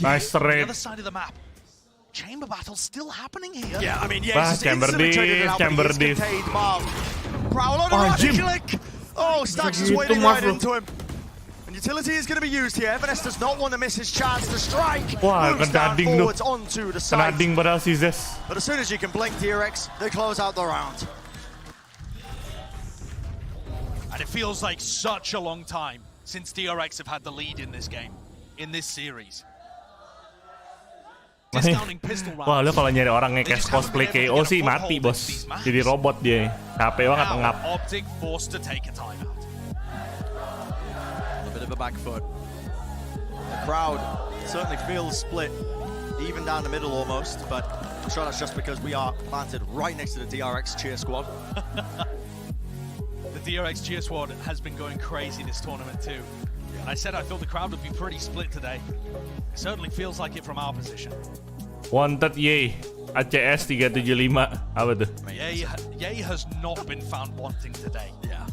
nice trade. Chamber battle still happening here. Yeah, I mean, yes, chamber diff. Prowl on a Oh, Stacks is waiting right into him. And utility is going to be used here. FNS does not want to miss his chance to strike. Wah, moves down forwards onto the side. Kena ding padahal si Zest. But as soon as you can blink DRX, they close out the round. And it feels like such a long time since DRX have had the lead in this game, in this series. Wah, lu kalau nyari orang nge-cast cosplay KO sih mati, bos. Jadi robot dia. Capek banget ngap. OpTic forced to take a timeout. A bit of a back foot. The crowd certainly feels split, even down the middle almost, but I'm sure that's just because we are planted right next to the DRX cheer squad. The DRX cheer squad has been going crazy this tournament too. I said I thought the crowd would be pretty split today. It certainly feels like it from our position. Wanted Ye, ACS 375. Apa tuh? Ye has not been found wanting today. Yeah,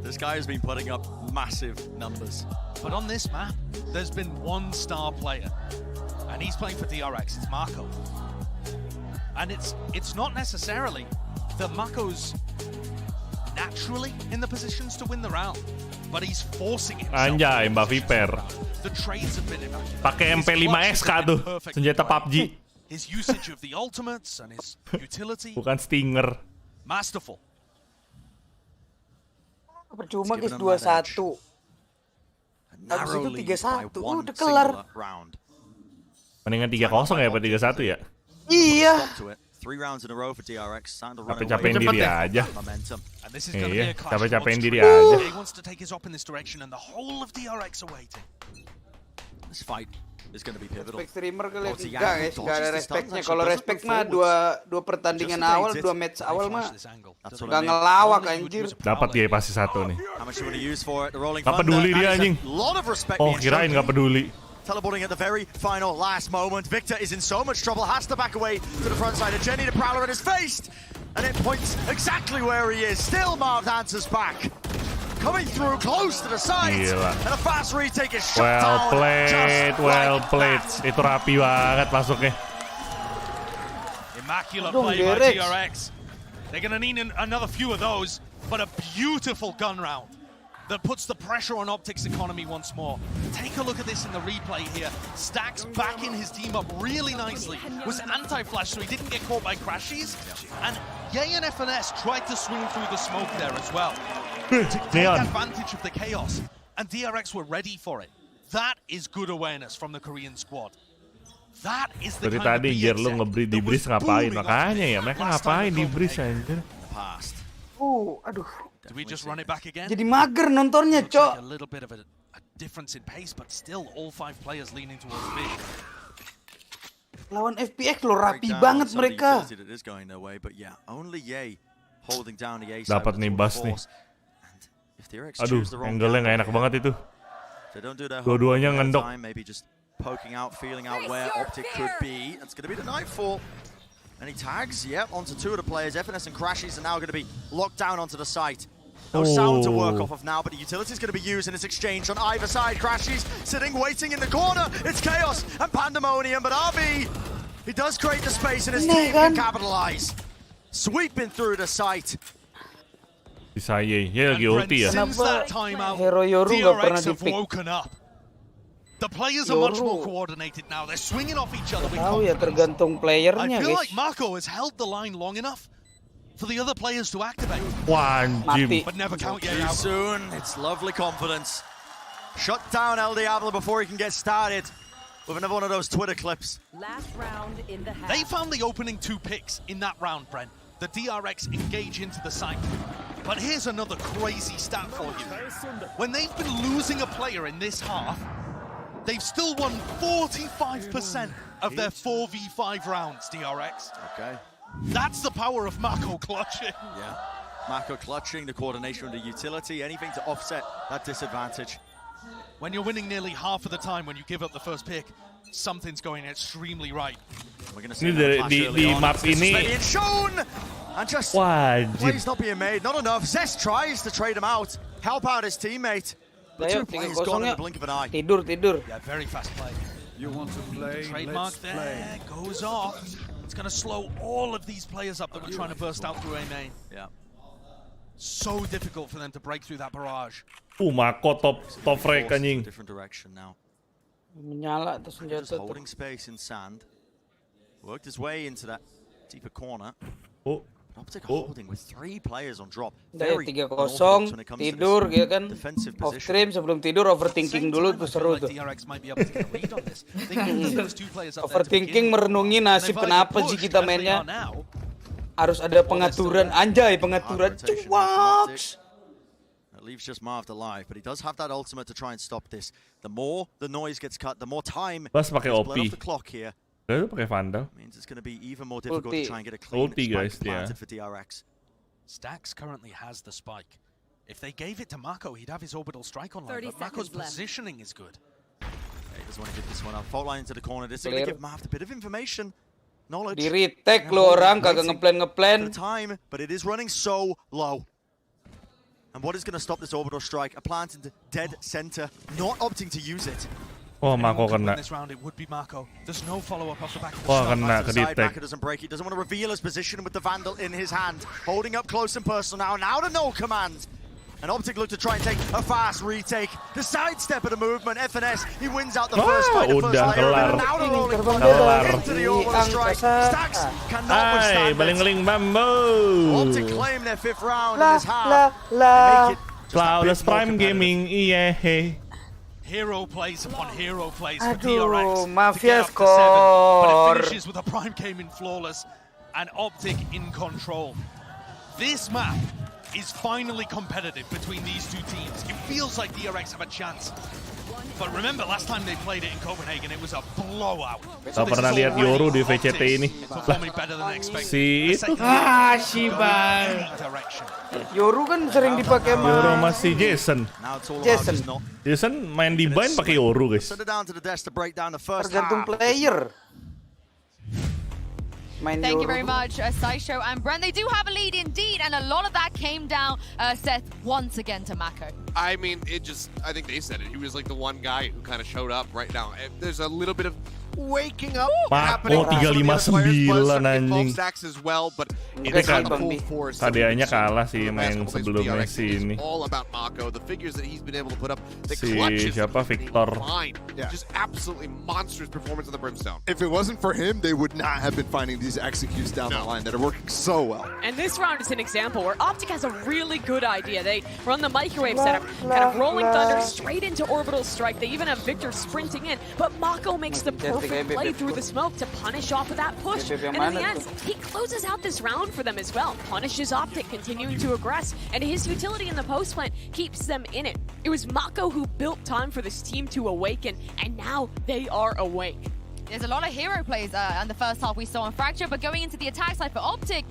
this guy has been putting up massive numbers. But on this map, there's been one star player, and he's playing for DRX. It's Mako, and it's not necessarily that Mako's naturally in the positions to win the round, but he's forcing himself. Anjay, Mbak Viper. The trades have been evacuated. Pakai MP5SK tuh, senjata PUBG. His usage of the ultimates and his utility. Bukan Stinger. Masterful. Percuma guys 2-1. Habis itu 3-1. Udah kelar. Mendingan 3-0 ya apa 3-1 ya? Iya. 3 rounds in a row for DRX. Capek-capekin diri aja. Iya, capek-capekin diri aja. He wants to take his op in this direction and the whole of DRX are waiting. This fight is going to be pivotal. Respect streamer kali enggak guys, enggak ada respectnya. Kalau respect mah dua pertandingan awal, 2 match awal mah enggak ngelawak anjir. Dapat dia pasti 1 nih. Enggak peduli dia anjing. Oh, kirain enggak peduli. Teleporting at the very final last moment. Victor is in so much trouble, has to back away to the front side. And Jenny, the Prowler, is faced. And it points exactly where he is. Still Marv answers back. Coming through close to the side. Gila. And a fast retake is shut down. Well played. Itu rapi banget masuknya. Immaculate play by DRX. They're going to need another few of those, but a beautiful gun round that puts the pressure on OpTic's economy once more. Take a look at this in the replay here. Stacks backing his team up really nicely. Was anti-flash, so he didn't get caught by crashes. And Ye and FNS tried to swing through the smoke there as well to take advantage of the chaos. And DRX were ready for it. That is good awareness from the Korean squad. That is the Berarti kind tadi of Jer lu ngebreed di breeze ngapain? Makanya ya, mereka ngapain di breeze anjir. Aduh. Do we just run it back again? Jadi mager nontonnya, Cok. A little bit of a difference in pace, but still all 5 players leaning towards B. Lawan FPX lo rapi banget mereka. Dapat nih bus nih. Aduh, angle-nya nggak enak banget itu. Dua-duanya ngendok. Poking out, feeling out where OpTic could be. It's going to be the Nightfall. And he tags, onto 2 of the players. FNS and Crashies are now going to be locked down onto the site. No sound to work off of now, but the utility is going to be used in this exchange on either side. Crashies sitting, waiting in the corner. It's chaos and pandemonium, but RB, he does create the space and his team can capitalize. Sweeping through the site. Bisa ya lagi ulti ya. Since that time out, Hero Yoru nggak pernah DRX have di-pick. woken up. The players are much more coordinated now. They're swinging off each other with Tahu ya, tergantung playernya I feel guys. like Mako has held the line long enough for the other players to activate. Wanjim. But never count Too soon. It's lovely confidence. Shut down El Diablo before he can get started with another one of those Twitter clips. Last round in the half. They found the opening 2 picks in that round, Brent. The DRX engage into the site. But here's another crazy stat for you. When they've been losing a player in this half, they've still won 45% of their 4v5 rounds, DRX. Okay. That's the power of Mako clutching. Yeah. Mako clutching, the coordination of the utility, anything to offset that disadvantage. When you're winning nearly half of the time when you give up the first pick, something's going extremely right. Ini di map ini. And just Wajib. plays not being made, not enough. Zest tries to trade him out, help out his teammate. The 2 players gone in the blink of an eye. Tidur. Yeah, very fast play. You want to play? Trademark there goes off. It's going to slow all of these players up that were trying to burst out through A main. Yeah. So difficult for them to break through that barrage. Mako top frag anjing. Different direction now. Menyala tuh senjata Just holding space in sand. Worked his way into that deeper corner. OpTic holding with 3 players on drop. Dari 3-0 tidur gitu kan. Xtreem sebelum tidur overthinking dulu tuh seru tuh. Overthinking merenungi nasib kenapa sih kita mainnya. Harus ada pengaturan, anjay pengaturan. Cuaks. Leaves just Marv alive, but he does have that ultimate to try and stop this. The more the noise gets cut, the more time Bas pakai is OP. bled off the clock here. Itu pakai Vandal. Means it's going to be even more difficult to try and get a clean Ulti, guys, spike planted for DRX. Stax currently has the spike. If they gave it to Mako, he'd have his orbital strike online, but Mako's positioning is good. Yeah, he doesn't want to give this one up. Fault line into the corner. This is going to give Marv a bit of information, knowledge. Di retake lu orang kagak ngeplan. Time, but it is running so low. And what is going to stop this orbital strike? A plant into dead center, not opting to use it. Oh, Mako kena. Wah, kena ke detect. Doesn't break. He doesn't want to reveal his position with the Vandal in his hand, holding up close and personal now. Now to no command. And OpTic look to try and take a fast retake. The sidestep of the movement. FNS, he wins out the first fight. Udah kelar. Into the orbital strike. Stax cannot withstand baling-baling bambu. OpTic claim their 5th round in this half. Cloudless Prime Gaming, iya. Hero plays upon hero plays for Aduh, DRX. Mafia But it skor. finishes with a Prime Gaming flawless and OpTic in control. This map is finally competitive between these two teams. It feels like DRX have a chance. But remember, last time they played it in Copenhagen, it was a blowout. Gak pernah lihat Yoru di VCT ini. Si itu. Shiban. Yoru kan sering dipakai sama Yoru masih Jason main di bind pakai Yoru, guys. Tergantung player. Thank you very much, Saisho and Brent. They do have a lead indeed, and a lot of that came down, Seth, once again to Mako. I mean, I think they said it. He was like the one guy who kind of showed up right now. There's a little bit of waking up happening. Mako 359 anjing. As well, but Ini kan hadiahnya kalah sih main sebelumnya si ini. All about Mako, the figures that he's been able to put up, the si clutches, siapa Victor. Just absolutely monstrous performance on the Brimstone. If it wasn't for him, they would not have been finding these executes down the line that are working so well. And this round is an example where OpTic has a really good idea. They run the microwave setup, kind of rolling thunder straight into orbital strike. They even have Victor sprinting in, but Mako makes the perfect play through the smoke to punish off of that push. And in the end, he closes out this round for them as well. Punishes OpTic, continuing to aggress, and his utility in the post plant keeps them in it. It was Mako who built time for this team to awaken, and now they are awake. There's a lot of hero plays in the first half we saw on Fracture, but going into the attack side for OpTic,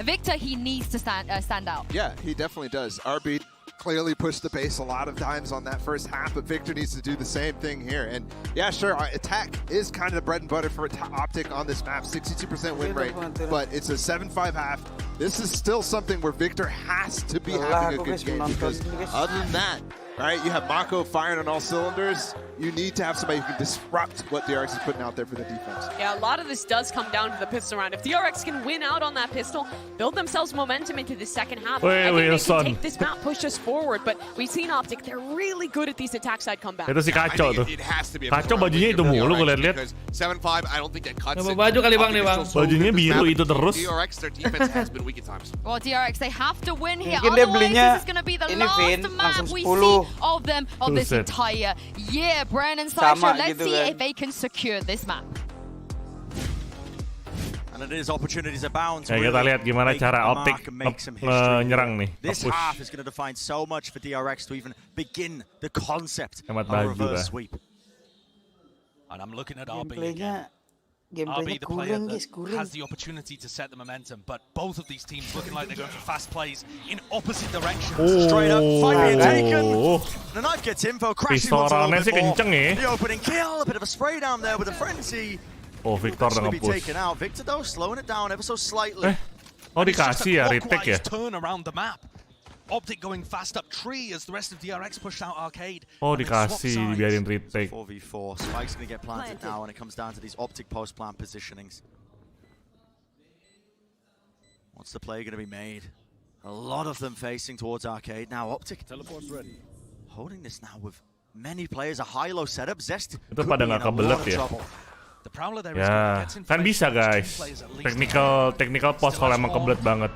Victor, he needs to stand out. Yeah, he definitely does. RB clearly pushed the pace a lot of times on that first half, but Victor needs to do the same thing here. And yeah, sure, attack is kind of the bread and butter for OpTic on this map, 62% win rate, but it's a 7-5 half. This is still something where Victor has to be having a good game, because other than that, right, you have Mako firing on all cylinders. You need to have somebody who can disrupt what DRX is putting out there for the defense. Yeah, a lot of this does come down to the pistol round. If DRX can win out on that pistol, build themselves momentum into the second half, I think they can take this map, push us forward. But we've seen OpTic, they're really good at these attack side comebacks. Itu si Kacau tuh. Kacau bajunya itu mulu gue lihat. 7-5, I don't think that cuts it. Baju kali bang nih bang. Bajunya biru itu terus. DRX, their defense has been weak at times. Well, DRX, they have to win here. Mungkin dia Otherwise, belinya this is going to be the ini last Vin, map langsung we 10. see of them of this entire year. Brand and Sasha, let's see if they can secure this map. And it is opportunities abound. Ya, kita lihat gimana cara OpTic nyerang nih. This half is going to define so much for DRX to even begin the concept of a reverse sweep. And I'm looking at RB again. RB, the player that has the opportunity to set the momentum, but both of these teams looking like they're going for fast plays in opposite directions. Straight up, fight being taken. The knife gets info, crashing onto a little bit more. The opening kill, a bit of a spray down there with a frenzy. Oh, Victor dengan be push. taken out. Victor though slowing it down ever so slightly. Oh, dikasih ya retake ya. Turn around the map. OpTic going fast up tree as the rest of DRX pushed out arcade. Oh, dikasih dibiarin retake. 4v4. Spike's going to get planted now, and it comes down to these OpTic post plant positionings. What's the play going to be made? A lot of them facing towards arcade. Now OpTic holding this now with many players. A high-low setup. Zest itu pada nggak kebelet ya. Ya, kan bisa guys. Technical post kalau emang kebelet banget.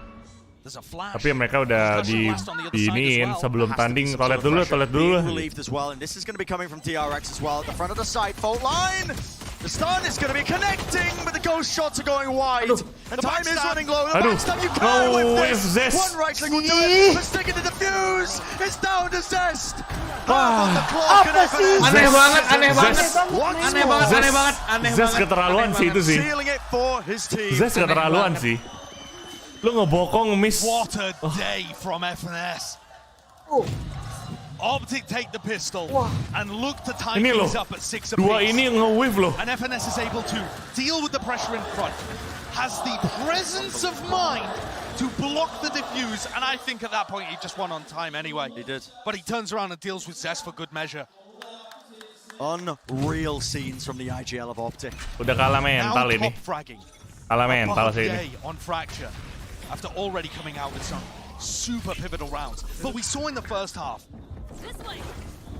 Tapi mereka udah diiniin sebelum tanding. Toilet dulu. Relieved as well, and this is going to be coming from DRX as well at the front of the side fault line. The stun is going to be connecting, but the ghost shots are going wide. And time is running low. The backstab, you can't whip this. One right click will do it, but sticking to the fuse. It's down to Zest. Apa sih? Aneh banget. Zest keterlaluan sih itu sih. Zest keterlaluan sih. Lu ngebokong miss. What a day from FNS. OpTic take the pistol and look to time things up at 6 apiece. Dua ini nge-whiff loh. And FNS is able to deal with the pressure in front. Has the presence of mind to block the defuse, and I think at that point he just won on time anyway. He did. But he turns around and deals with Zest for good measure. Unreal scenes from the IGL of OpTic. Udah kalah mental ini. Kalah mental sih ini. On Fracture. After already coming out with some super pivotal rounds. But we saw in the first half,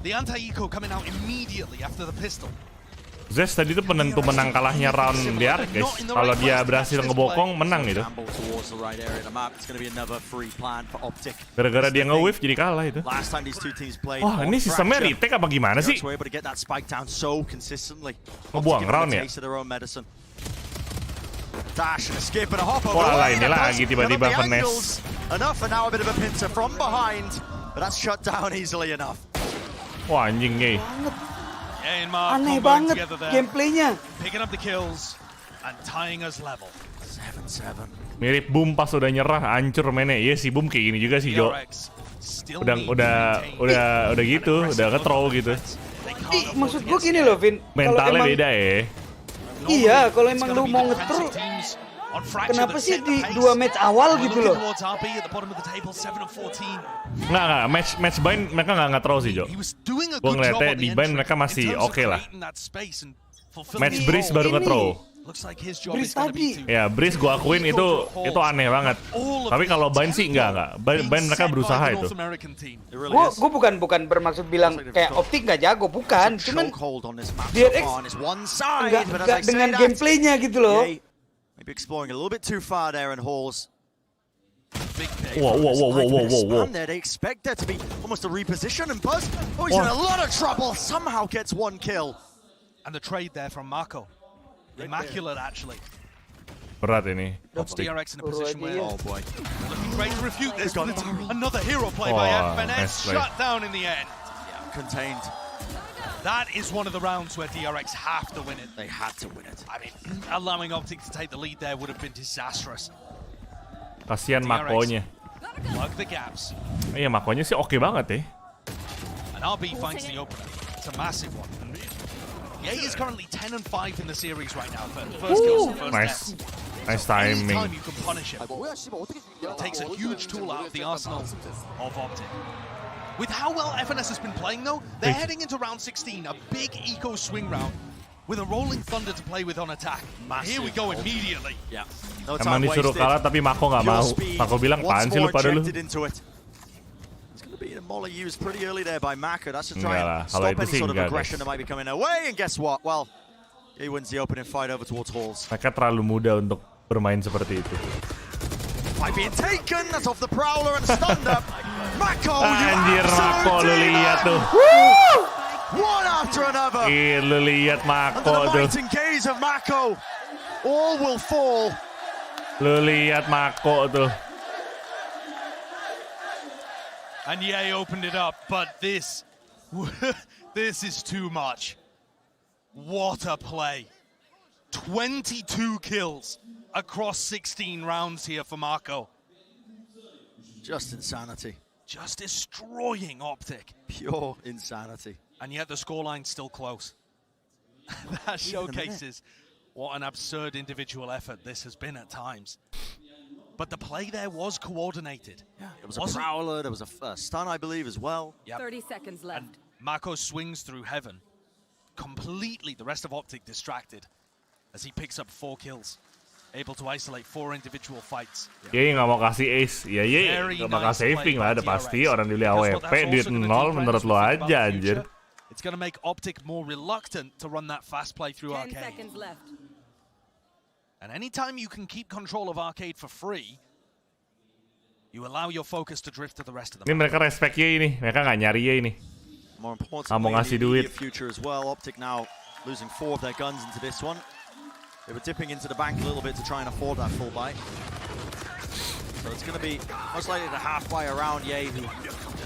the anti-eco coming out immediately after the pistol. Zest tadi tuh penentu menang kalahnya round DRX, guys. Kalau dia berhasil ngebokong, menang gitu. Gara-gara dia nge-whiff jadi kalah itu. Wah, ini sistemnya retake apa gimana sih? Ngebuang round ya? Wah, ini lagi tiba-tiba finesse. Wah, anjing gay. Aneh banget gameplaynya. Mirip Boom pas udah nyerah, hancur mainnya. Iya sih Boom kayak gini juga sih, Jo. Udah gitu, udah ke-throw gitu. Maksud gue gini loh, Vin. Mentalnya beda ya. Iya, kalau emang lu mau nge-throw, kenapa sih di 2 match awal gitu loh? Nggak, match bind mereka nggak nge-throw sih, Jo. Gue ngeliatnya di bind mereka masih oke lah. Match Breeze baru nge-throw. Breeze tadi. Ya, Breeze gue akuin itu aneh banget. Tapi kalau bind sih enggak. Bind mereka berusaha itu. Gue bukan bermaksud bilang kayak OpTic nggak jago, bukan. Cuman DRX nggak dengan gameplaynya gitu loh. Maybe exploring a little bit too far there in Halls. Whoa. They expect there to be almost a reposition, and Buzz, he's in a lot of trouble. Somehow gets 1 kill. And the trade there from Mako. Immaculate, actually. Berat ini. DRX in a position where, oh boy, looking great to refute this. Another hero play by FNS, shut down in the end. Yeah, contained. That is one of the rounds where DRX have to win it. They had to win it. I mean, allowing OpTic to take the lead there would have been disastrous. Kasian Makonya. Plug the gaps. Iya, Makonya sih oke banget ya. And RB finds the opener. It's a massive one. Ye is currently 10-5 in the series right now. First kills and first deaths. Nice timing. Anytime you can punish him, it takes a huge tool out of the arsenal of OpTic. With how well FNS has been playing though, they're heading into round 16, a big eco swing round, with a rolling thunder to play with on attack. Here we go immediately. Yeah. Emang disuruh kalah tapi Mako nggak mau. Mako bilang, "Apaan sih lu pada lu?" Being a molly used pretty early there by Mako. That's to try and stop any sort of aggression that might be coming their way. And guess what? Well, he wins the opening fight over towards Halls. Mereka terlalu muda untuk bermain seperti itu. Fight being taken. That's off the Prowler and stunned up. Mako, anjir, Mako lu lihat tuh. One after another. Lu lihat Mako tuh. Under the biting gaze of Mako, all will fall. Lu lihat Mako tuh. And Ye opened it up, but this is too much. What a play. 22 kills across 16 rounds here for Mako. Just insanity. Just destroying OpTic. Pure insanity. And yet the scoreline's still close. That showcases what an absurd individual effort this has been at times. But the play there was coordinated. Yeah, it was a Prowler, there was a stun, I believe, as well. Yep. 30 seconds left. And Mako swings through heaven. Completely, the rest of OpTic distracted as he picks up 4 kills. Able to isolate 4 individual fights. Ye nggak mau kasih ace. Ya nggak bakal saving lah, udah pasti. Orang dili AWP, duit 0 menurut lo aja, anjir. It's gonna make OpTic more reluctant to run that fast play through 10 Arcade. seconds left. And anytime you can keep control of Arcade for free, You allow your focus to drift to the rest of the Ini mereka respect Ye ini, mereka nggak nyari Ye ini. More Mau importantly, ngasih the duit. immediate future as well. OpTic now losing 4 of their guns into this one. They were dipping into the bank a little bit to try and afford that full buy. So it's going to be most likely the half buy around Ye who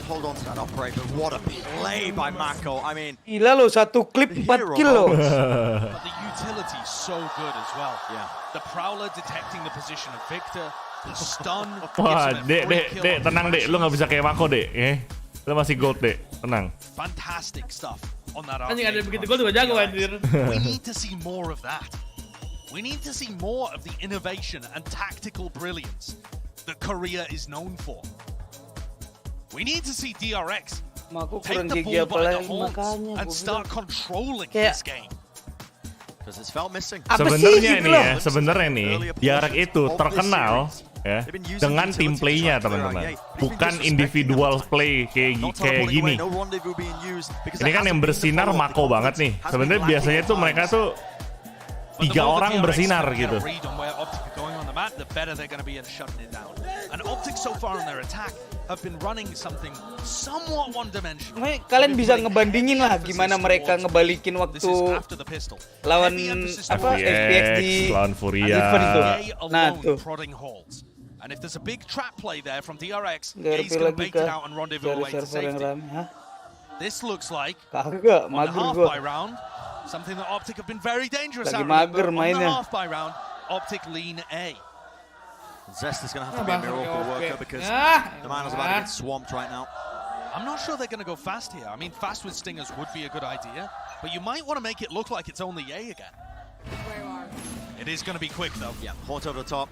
hold on to that operate. But what a play by Mako. I mean, gila loh, satu klip 4 kill loh. But the utility so good as well. Yeah. The Prowler detecting the position of Victor. The stun. Wah, Dek, tenang Dek, lu nggak bisa kayak Mako Dek, lu masih gold Dek, tenang. Fantastic stuff on that. Anjing ada begitu gol juga jago anjir. We need to see more of that. We need to see more of the innovation and tactical brilliance that Korea is known for. We need to see DRX take the ball by the horns and start controlling this game. because it's felt missing. Sebenarnya ini ya, sebenarnya nih, DRX itu terkenal ya dengan tim playnya teman-teman, bukan individual play kayak gini. Ini kan yang bersinar Mako banget nih. Sebenarnya biasanya tuh mereka tuh 3 orang bersinar gitu. The better they're going to be in shutting it down. And OpTic so far in their attack have been running something somewhat one-dimensional. Kalian bisa ngebandingin lah gimana mereka ngebalikin waktu lawan apa FPX di lawan Furia. Nah tuh. And if there's a big trap play there from DRX, he's going to bait it out and rendezvous away to safety. This looks like kagak on the mager half-buy gua. round, something that OpTic have been very dangerous Lagi at. mager On the mainnya. half-buy round, OpTic lean A. Zest is going to have to be a miracle worker because the man is about to get swamped right now. I'm not sure they're going to go fast here. I mean, fast with Stingers would be a good idea, but you might want to make it look like it's only A again. It is going to be quick, though. Yeah, Hort over the top.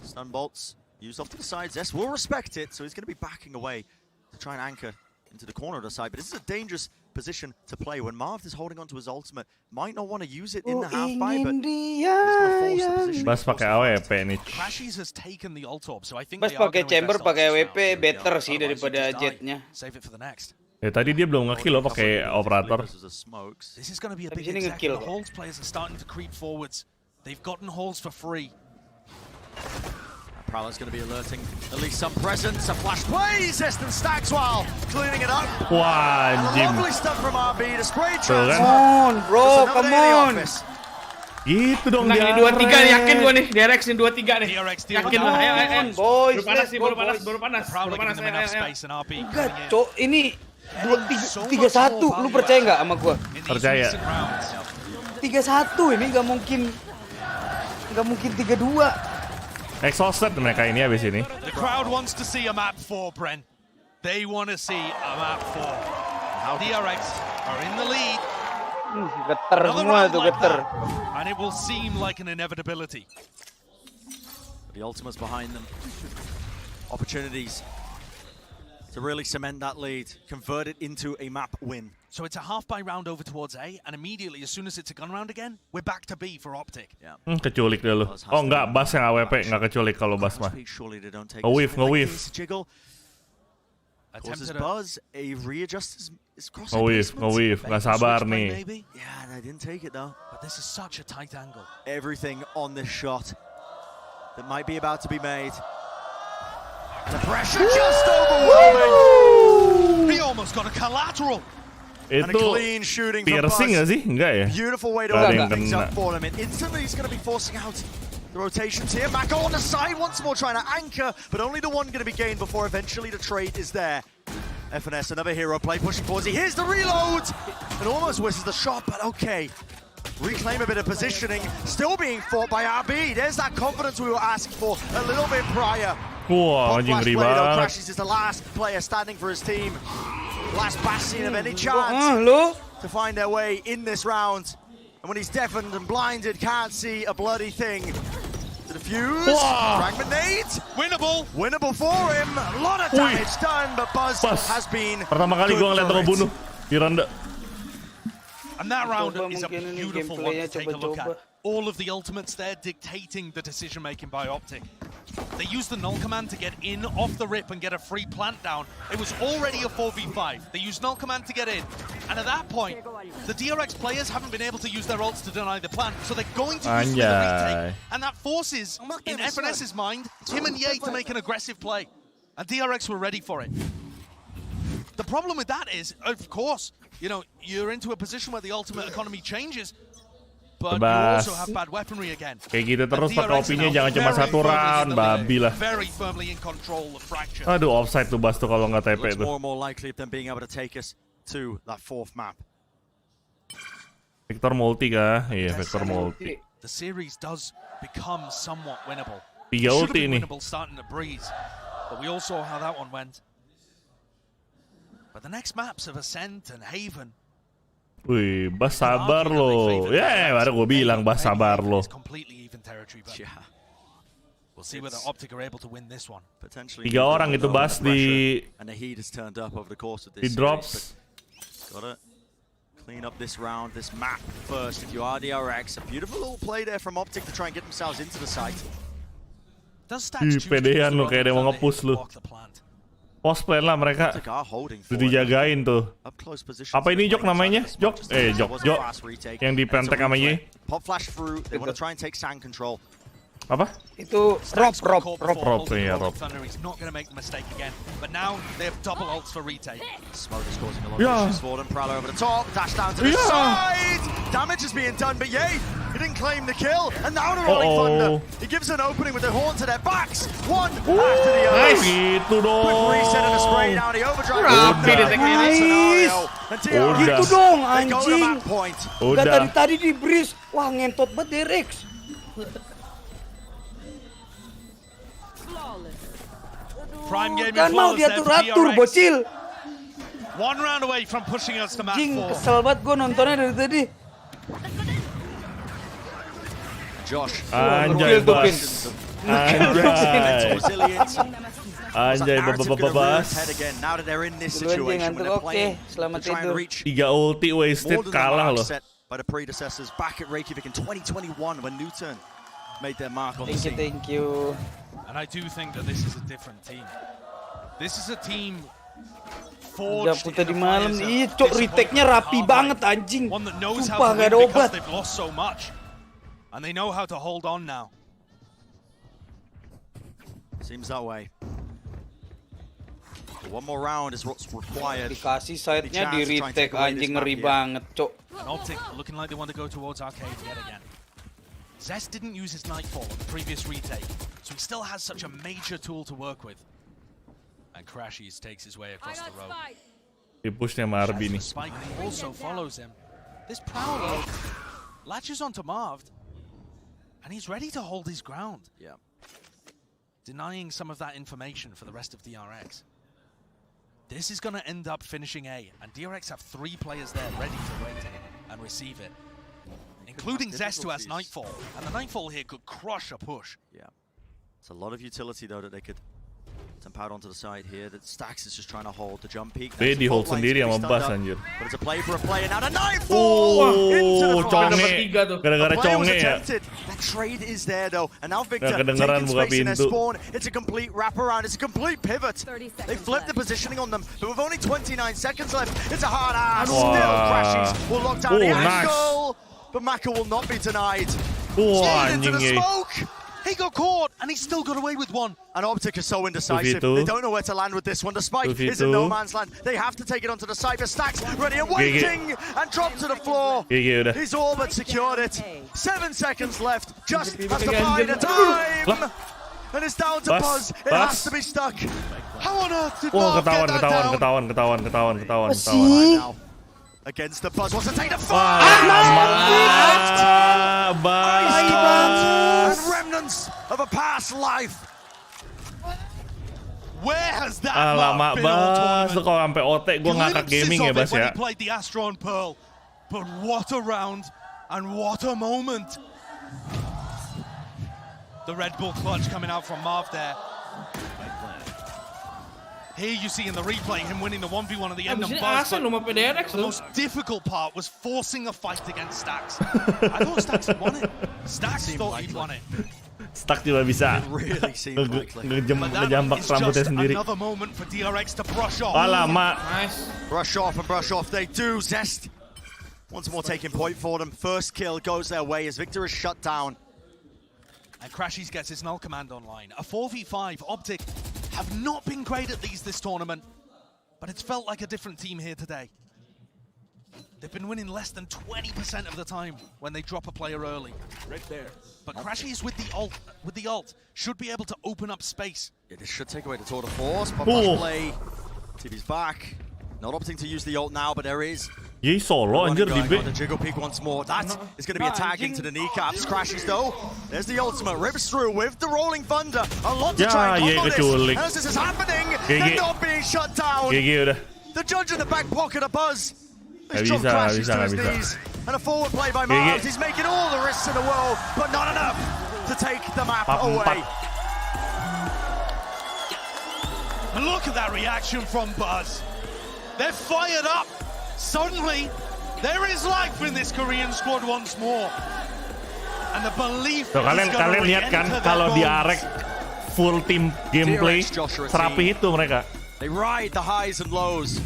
Stun bolts used off to the side. Zest will respect it, so he's going to be backing away to try and anchor into the corner of the side. But this is a dangerous position to play when Marv is holding onto his ultimate. Might not want to use it in the half-buy, but he's going to force the position. Bas pakai AWP nih. Crashies has taken the ult orb, so I think Bas pakai chamber pakai AWP better sih daripada jetnya. Save it for the next. Tadi dia belum nge-kill loh pakai operator. This is going to be a big attack. The Halls players are starting to creep forwards. They've gotten Halls for free. Prowler's going to be alerting at least some presence. A flash play, Zest and stacks while cleaning it up. Wah, anjing. And a lovely stuff from RB to spray Tuh kan. Come on, bro, come on. Gitu dong Nah, dia. ini 2-3 nih, yakin gua nih. DRX nih 2-3 nih. Yakin lah, ayo. Boys, Baru panas. Enggak, cok, ini 3-1. Lu percaya nggak sama gua? Percaya. 3-1 ini nggak mungkin 3-2. Exhausted mereka ini habis ini. The crowd wants to see a map 4, Bren. They want to see a map 4. DRX are in the lead. Geter semua tuh, geter. And it will seem like an inevitability. The ultimates behind them. Opportunities to really cement that lead, convert it into a map win. So it's a half-buy round over towards A, and immediately, as soon as it's a gun round again, we're back to B for OpTic. Yeah. Keculik dulu. Oh enggak, Bas yang AWP, enggak keculik kalau Bas mah. Nge-weave. Causes buzz, a readjust is crossing. Nge-weave, nggak sabar nih. Yeah, they didn't take it though. But this is such a tight angle. Everything on this shot that might be about to be made. The pressure just overwhelming. He almost got a collateral. And a clean shooting from piercing nggak Buzz. sih? Enggak ya? Beautiful way to open things up for him. And instantly he's going to be forcing out the rotations here. Mako on the side once more trying to anchor, but only the one going to be gained before eventually the trade is there. FNS, another hero play, pushing forwards. He hears the reload and almost misses the shot, but okay. Reclaim a bit of positioning, still being fought by RB. There's that confidence we were asking for a little bit prior. Wah, anjing ngeri banget. Crashes is the last player standing for his team. Last bastion of any chance to find their way in this round. And when he's deafened and blinded, can't see a bloody thing. To defuse, fragment nade. Winnable for him. A lot of damage done, but Buzz has been Pertama kali gua ngeliat lo bunuh di ronde. And that round is a beautiful one to take a look at. All of the ultimates there dictating the decision-making by OpTic. They used the null command to get in off the rip and get a free plant down. It was already a 4v5. They used null command to get in. And at that point, the DRX players haven't been able to use their ults to deny the plant. So they're going to use the retake. And that forces, in FNS's mind, him and Ye to make an aggressive play. And DRX were ready for it. The problem with that is, of course, you know, you're into a position where the ultimate economy changes. But you also have bad weaponry again. Kayak gitu terus pakai OP-nya, jangan cuma satu round, babi lah. Very firmly in control of fracture. Aduh, offside tuh Bas tuh kalau nggak TP tuh. More and more likely of them being able to take us to that fourth map. Vector multi kah? Iya, vector multi. The series does become somewhat winnable. 3 ulti ini. Starting to breeze, but we all saw how that one went. But the next maps of Ascent and Haven. Wih, Bas sabar lo. Ya, baru gue bilang Bas sabar lo. We'll see whether OpTic are able to win this one. 3 orang itu Bas di drops. Gotta clean up this round, this map first. If you are DRX, a beautiful little play there from OpTic to try and get themselves into the site. Pedean lo kayak dia mau nge-push lo. Post plan lah mereka. Udah dijagain tuh. Apa ini Jok namanya? Jok? Jok. Yang di pentek sama Ye. Apa? Itu Rob. Ya, Rob. Damage is being done, but Ye, he didn't claim the kill, and now the Rolling Thunder. He gives an opening with the horn to their backs. One after the other. Gitu dong. Quick reset and a spray down. The overdrive. Gitu dong, anjing. Udah tadi di breeze. Wah, ngentot banget DRX. Prime game kan mau diatur-atur, bocil. One round away from pushing us to map 4. Jing, kesel banget gue nontonnya dari tadi. Josh. Anjay, Bas. Anjay, Bas. Oke, selamat tidur. 3 ulti wasted, kalah loh. By the predecessors back at Reykjavik in 2021 when Newton made their mark on the scene. Thank you. And I do think that this is a different team. This is a team forged in tadi malam. Ih, cok, retake-nya rapi banget anjing. One that knows how to win because they've lost so much. And they know how to hold on now. Seems that way. One more round is what's required. Dikasih side-nya di retake anjing, ngeri banget, cok. And OpTic looking like they want to go towards Arcade yet again. Zest didn't use his Nightfall on the previous retake, so he still has such a major tool to work with. And Crashies takes his way across the road. Di pushnya sama ARGB nih. Spike also follows him. This Prowler latches onto Marved, and he's ready to hold his ground. Yeah. Denying some of that information for the rest of DRX. This is going to end up finishing A, and DRX have 3 players there ready to wait and receive it. Including Zest, who has Nightfall, and the Nightfall here could crush a push. Yeah, it's a lot of utility though that they could temp out onto the side here. That Stax is just trying to hold the jump peak. Dia di hold sendiri sama Bas anjir. But it's a play for a player now. The Nightfall into the conge. Gara-gara conge ya. The trade is there though, and now Victor taking space in their spawn. It's a complete wraparound. It's a complete pivot. They flipped the positioning on them, but with only 29 seconds left, it's a hard ass. Still Crashies will lock down the angle. But Maka will not be denied. Into the smoke! He got caught, and he still got away with one. And OpTic is so indecisive. They don't know where to land with this one. The spike is in no man's land. They have to take it onto the side. The Stacks ready and waiting, and drop to the floor. He's all but secured it. 7 seconds left. Just has to buy the time. And it's down to Buzz. It has to be stuck. How on earth did Marv get that down? Ketahuan. Against the Buzz, wants to take the fight! And remnants of a past life. Where has that lama Bas, kalau sampai OT gue ngakak gaming ya Bas ya. Played the Astro and Pearl, but what a round and what a moment. The Red Bull clutch coming out from Marv there. Here you see in the replay him winning the 1v1 at the end of Buzz, but the most difficult part was forcing a fight against Stax. I thought Stax had won it. Stax thought he'd won it. Stuck juga bisa ngejambak rambutnya sendiri. Alamak. Brush off and brush off they do. Zest once more taking point for them. First kill goes their way as Victor is shut down. And Crashies gets his null command online. A 4v5, OpTic have not been great at these this tournament, but it's felt like a different team here today. They've been winning less than 20% of the time when they drop a player early. Right there. But Crashies with the ult should be able to open up space. Yeah, this should take away the tour de force. But play. TV's back. Not opting to use the ult now, but there is. Yay solo anjir di B. The jiggle peek once more. That is going to be a tag into the kneecaps. Crashies though. There's the ultimate. Rips through with the rolling thunder. A lot to try and combo this. As this is happening, they're not being shut down. The judge in the back pocket of Buzz. He's dropped Crashies to his knees. And a forward play by Mars. He's making all the risks in the world, but not enough to take the map away. And look at that reaction from Buzz. They're fired up. Suddenly, there is life in this Korean squad once more. And the belief is kalian lihat kan kalau di ARGB full team gameplay serapi itu mereka. They ride the highs and lows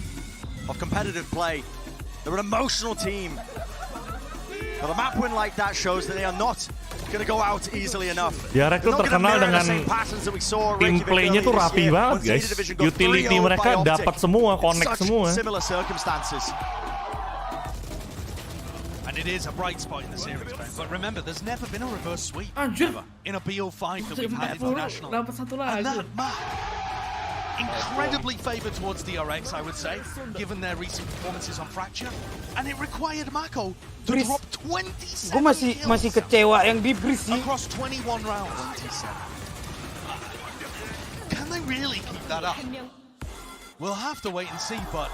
of competitive play. They're an emotional team. But a map win like that shows that they are not going to go out easily enough. DRX tuh terkenal dengan tim play-nya tuh rapi banget guys. Utility mereka dapat semua, connect semua. Similar circumstances. And it is a bright spot in the series, man. But remember, there's never been a reverse sweep ever in a BO5 that we've had international. And that map, incredibly favored towards DRX, I would say, given their recent performances on Fracture. And it required Mako to drop 27 Gue masih kecewa yang di Breeze sih. Across 21 rounds. Can they really keep that up? We'll have to wait and see, but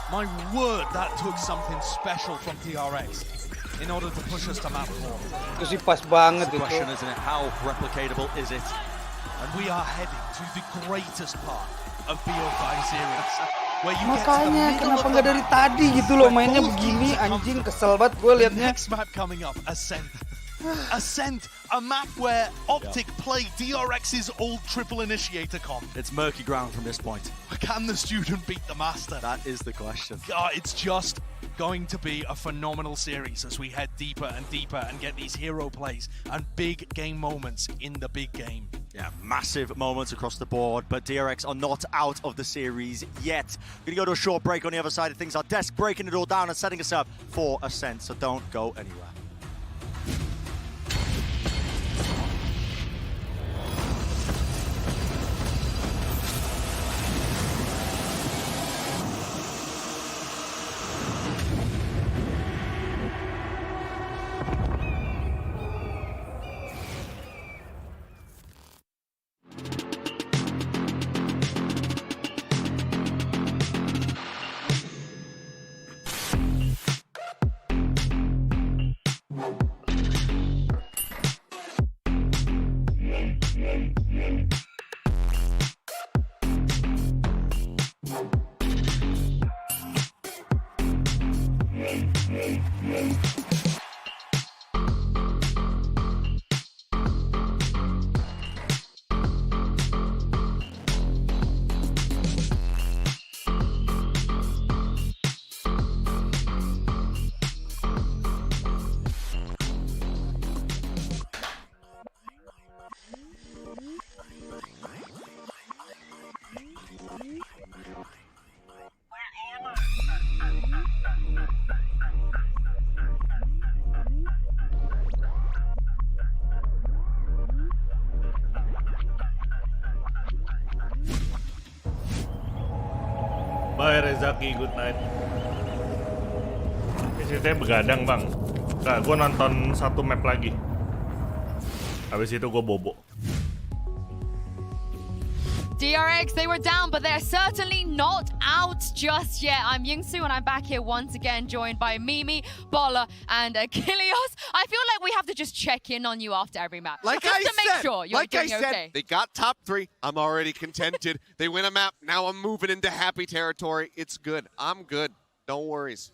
my word, that took something special from DRX in order to push us to map 4. Itu sih pas banget itu. Question, isn't it? How replicatable is it? And we are heading to the greatest part of BO5 series. Where you Makanya kenapa nggak dari tadi gitu loh mainnya begini, anjing kesel banget gue liatnya. Next map coming up, Ascent. Ascent, a map where OpTic play DRX's old triple initiator comp. It's murky ground from this point. Can the student beat the master? That is the question. It's just going to be a phenomenal series as we head deeper and deeper and get these hero plays and big game moments in the big game. Yeah, massive moments across the board, but DRX are not out of the series yet. We're going to go to a short break on the other side of things. Our desk breaking it all down and setting us up for Ascent, so don't go anywhere. Bye Rezaki, good night. Saya begadang bang. Nah, gue nonton satu map lagi. Habis itu gue bobo. DRX, they were down, but they're certainly not out just yet. I'm Yingsu, and I'm back here once again, joined by Mimi, Bola, and Achilles. I feel like we have to just check in on you after every map. Like just I to make said, sure you're doing okay. They got top 3. I'm already contented. They win a map. Now I'm moving into happy territory. It's good. I'm good. No worries.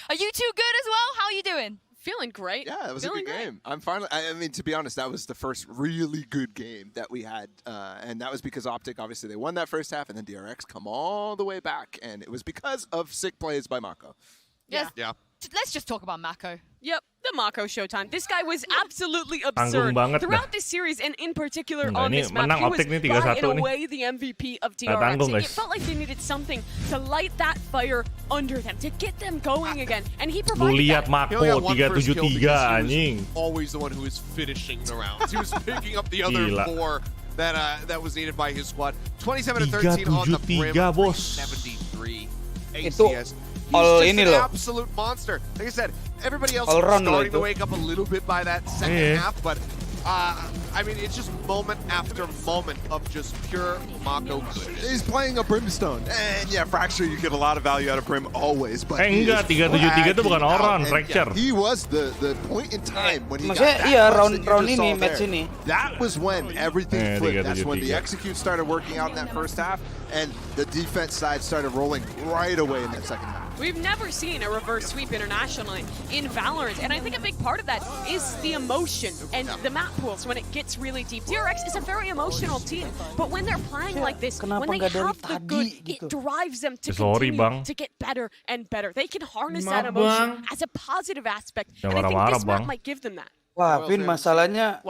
Are you two good as well? How are you doing? Feeling great. Yeah, it was a good game. I'm finally. I mean, to be honest, that was the first really good game that we had, and that was because OpTic, obviously, they won that first half, and then DRX come all the way back, and it was because of sick plays by Mako. Yeah. Yeah. Let's just talk about Mako. Yep, the Mako showtime. This guy was absolutely absurd throughout this series, and in particular on this map. He was by and away the MVP of DRX. It felt like they needed something to light that fire under them, to get them going again, and he provided that. Mako 373 anjing. Always the one who was finishing the rounds. He was picking up the other 4 that was needed by his squad. 27-13 on the brim. 73 ACS. All He's ini just an loh. absolute monster. Like I said, everybody else All was run starting loh to wake up a little bit by that second half, but I mean, it's just moment after moment of just pure Mako goodness. He's playing a Brimstone, and yeah, Fracture, you get a lot of value out of Brim always, but enggak, 373 itu bukan orang, Fracture. He was the point in time when he got Maksudnya that iya much round that ini you match saw ini. there. That was when everything flipped. That's when the 373. execute started working out in that first half, and the defense side started rolling right away in that second half. We've never seen a reverse sweep internationally in Valorant, and I think a big part of that is the emotion and the map pools when it gets really deep. DRX is a very emotional team, but when they're playing like this, when they have the good, it drives them to continue to get better and better. They can harness that emotion as a positive aspect, and I think this map might give them that. Wah, Vin, masalahnya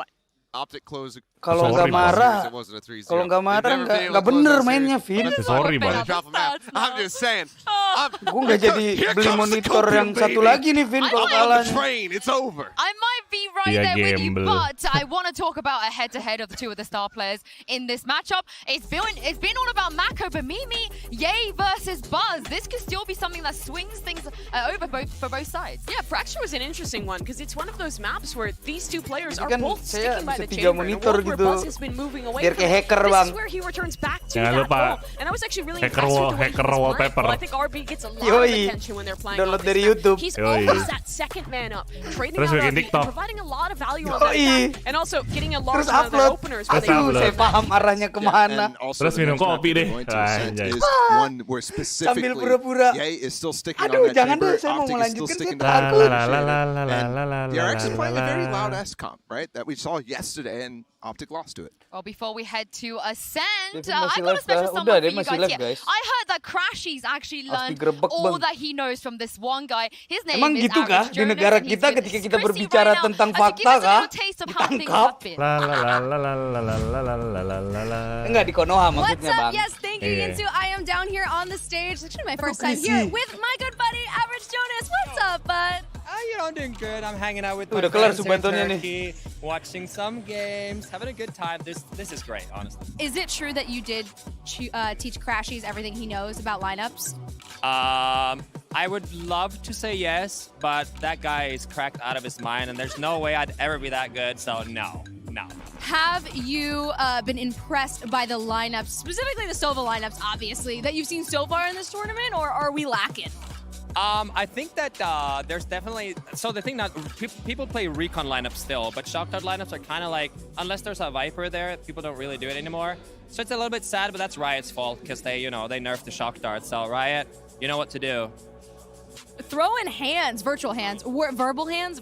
OpTic close. kalau nggak marah, nggak bener mainnya, Vin. Sorry bang. I'm just saying. Gue nggak jadi beli monitor yang satu lagi nih, Vin, kalau kalah. It's over. I might be right there with you, but I want to talk about a head-to-head of the 2 of the star players in this matchup. It's been all about Mako, but Mimi, Yay versus Buzz. This could still be something that swings things over for both sides. Yeah, Fracture was an interesting one because it's one of those maps where these 2 players are Kan both saya sticking by bisa the 3 chamber. monitor Where gitu, Buzz has been moving away biar from kayak it. hacker, This bang. is where he returns back to Jangan that lupa goal. And I was actually really impressed with the way he was wallpaper. playing. Well, I think RB gets a lot of attention when they're playing Download on dari this map. YouTube. He's always that second man up, trading Terus out bikin RB, TikTok. and providing a lot of value on that attack, and also getting a large Terus amount of their upload. openers. Aduh, saya paham arahnya kemana. Terus minum kopi deh. One where specifically, Sambil pura-pura. Yay is still sticking Aduh, on that jangan chamber. deh, saya mau OpTic is still melanjutkan, sticking saya to takut. that. DRX is playing a very loud S-comp, right? That we saw yesterday, and OpTic lost to it. Well, before we head to Ascend, Devin I masih got a live special kah? someone Udah, for dia you masih guys live, here. guys. I heard that Crashy's actually learned digerebek, all Bang. that he knows from this one guy. His name Emang is gitu kah Average di negara Jonas, and he's kita with ketika kita Chrissy berbicara right now, tentang to give fakta us a kah? little taste of how things Ditangkap. have been. Enggak di Konoha What's maksudnya, up? Bang. Yes, thank you, Yinsu. I am down here on the stage. It's actually my first time here with my good buddy, Average Jonas. What's up, bud? You know, I'm doing good. I'm hanging out with Udah my kelar friends here in Subantonya nih. Turkey, watching some games, having a good time. This is great, honestly. Is it true that you did teach Crashies everything he knows about lineups? I would love to say yes, but that guy is cracked out of his mind, and there's no way I'd ever be that good, so no. Have you been impressed by the lineups, specifically the Sova lineups, obviously, that you've seen so far in this tournament, or are we lacking? I think that there's definitely... So the thing that people play recon lineups still, but shock dart lineups are kind of like, unless there's a Viper there, people don't really do it anymore. So it's a little bit sad, but that's Riot's fault, because they nerfed the shock dart. So Riot, you know what to do. Throw in hands, virtual hands, verbal hands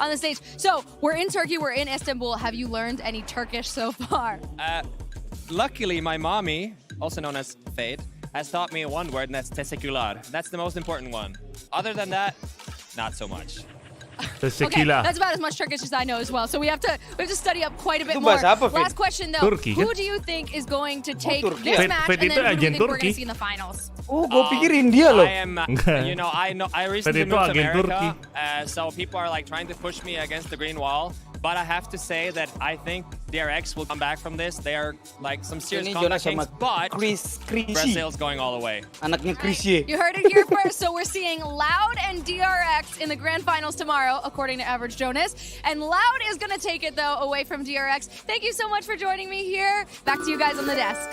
on the stage. So we're in Turkey, we're in Istanbul. Have you learned any Turkish so far? Luckily, my mommy, also known as Fade, has taught me one word, and that's teşekkürler. That's the most important one. Other than that, not so much. Okay, that's about as much Turkish as I know as well. So we have to study up quite a bit more. Last question though, who do you think is going to take this match, and then who do you think we're going to see in the finals? Oh, gue pikir India loh. I recently moved to America, so people are like trying to push me against the green wall. But I have to say that I think DRX will come back from this. They are like some serious combat kings, but Brazil's going all the way. Anaknya Chrissy. You heard it here first. So we're seeing Loud and DRX in the grand finals tomorrow, according to Average Jonas. And Loud is going to take it, though, away from DRX. Thank you so much for joining me here. Back to you guys on the desk.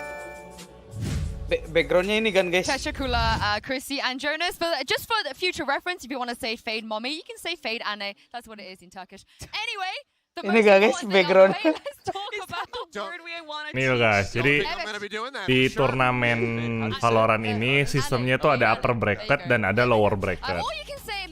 Backgroundnya ini kan, guys. Teşekkürler, Chrissy and Jonas. But just for the future reference, if you want to say Fade Mommy, you can say Fade Anne. That's what it is in Turkish. Anyway, ini guys, background. Let's talk about the word we want to Nih loh guys, jadi di turnamen Valorant ini sistemnya tuh ada upper bracket dan ada lower bracket.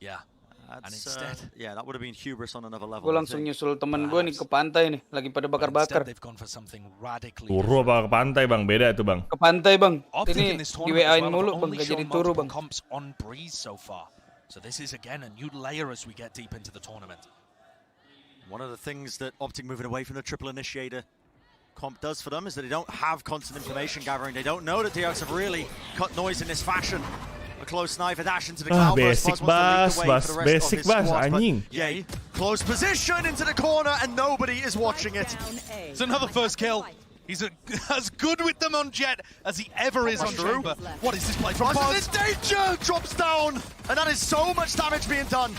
Yeah. And That's, instead, yeah, that would have been hubris on another level. Gue langsung nyusul temen gue nih ke pantai nih, lagi pada bakar-bakar. they've gone for something radically Turu apa ke pantai bang? Beda itu bang. Ke pantai bang. OpTic Ini in this di tournament as WA-in well mulu have bang, only gak jadi shown turu multiple bang. comps on Breeze so far. So this is again a new layer as we get deep into the tournament. One of the things that OpTic moving away from the triple initiator comp does for them is that they don't have constant information gathering. They don't know that DRX have really cut noise in this fashion. A close sniper dash into the cloud basic bas, basic bas, anjing. Yeah, close position into the corner and nobody is watching it. It's another first kill. He's as good with them on Jet as he ever is on Chamber. What is this play from Buzz is in danger! Drops down! And that is so much damage being done.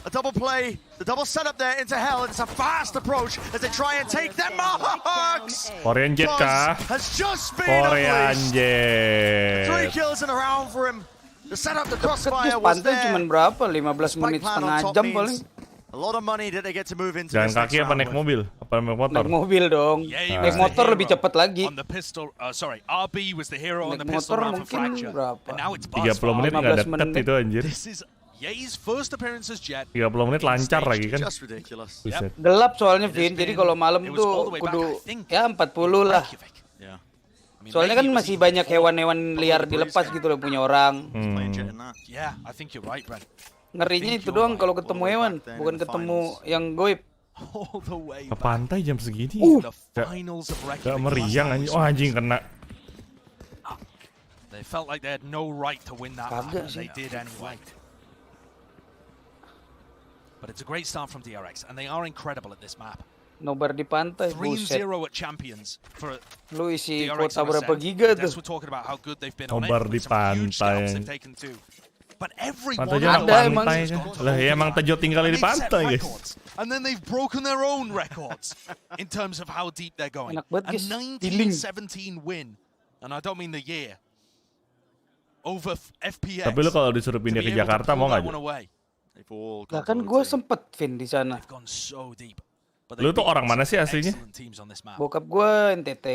A double play, the double setup there into hell. It's a fast approach as they try and take them marks. Korean Jet kah? Has just been Korean unleashed. Jet. 3 kills in a round for him. The setup, the Deket crossfire tuh was pantai there. cuman berapa? 15 menit Spike plan on setengah top jam means paling. a lot of money that they get to move into Jalan this next kaki apa round naik with. mobil? Apa naik motor? Naik mobil dong. Naik motor lebih cepat lagi. On the pistol, sorry, RB was the hero on the Naik pistol motor round for mungkin Fracture. berapa? And now it's 30 Buzz. menit nggak 15 deket itu anjir. This is Ye's first appearance as Jet. 30 menit lancar lagi kan? Just ridiculous. Buset. Gelap soalnya Vin, jadi kalau malam tuh kudu ya 40 lah. Yeah. Soalnya kan masih banyak hewan-hewan liar dilepas gitu loh punya orang. Yeah, I think you're right, Brent. Ngerinya itu doang kalau ketemu hewan, bukan ketemu yang goib. All the way Ke pantai jam segini. the finals of Gak meriang anjing. Oh anjing kena. They felt like they had no right to win that map, and they did anyway. But it's a great start from DRX, and they are incredible at this map. Nobar di pantai, 3-0 buset. at Champions for Lu isi DRX kuota on berapa Ascent. giga tuh? We're talking about how good they've been on Nobar it. di With some huge pantai. steps they've taken too. But everyone Pantainya Ada emang. pantai kan? Lah ya emang Tejo tinggal di pantai guys. And then they've broken their own records in terms of how deep they're going. Enak banget, A guys. Healing. 1917 win, and I don't mean the year. Over FPS. Tapi lu kalau disuruh pindah ke Jakarta mau nggak? Jo? Lah kan gue sempet Vin di sana. Lu tuh orang mana sih aslinya? Bokap gue NTT,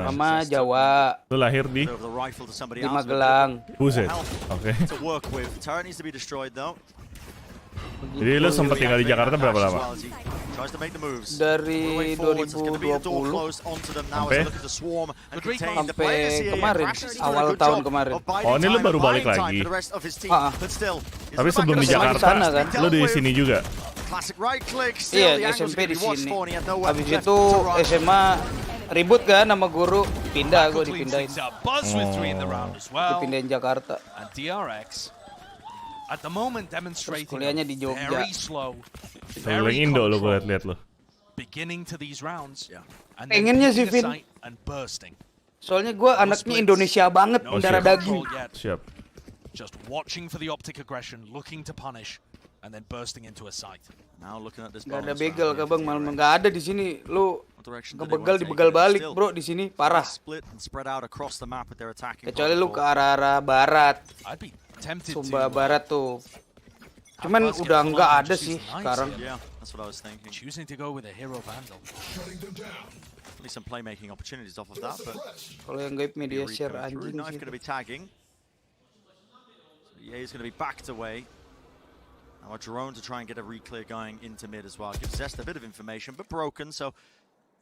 mama Jawa. Lu lahir di Magelang. Buset. Oke. To work with. Turret needs to be destroyed though. Jadi lu sempat tinggal di Jakarta berapa lama? Tries to make the moves. Dari 2020 sampai kemarin, awal tahun kemarin. Oh ini lu baru balik lagi. Tapi sebelum di Jakarta, lu di sini juga. Iya, SMP di sini. Habis itu SMA ribut kan sama guru, pindah gue dipindahin. Dipindahin Jakarta. At the moment demonstrating kuliahnya di Jogja. very slow, Keliling Indo lo gue liat lo. beginning to these rounds. And Pengennya sih Vin. And bursting. Soalnya gue anaknya Indonesia banget, darah daging. Siap. Just watching for the OpTic aggression, looking to punish, and then bursting into a site. Now looking at this. Gak ada begal kah bang, malam nggak ada di sini. Lu ngebegal dibegal balik bro di sini, parah. Kecuali lu ke arah barat. Sumba Barat tuh. Cuman udah nggak ada sih sekarang. Choosing to go with a hero vandal. Some playmaking opportunities off of that, but kalau yang gaib media share anjing Knife sih. going to be tagging. So he's going to be backed away. Now a drone to try and get a re-clear going into mid as well. Gives Zest a bit of information, but broken, so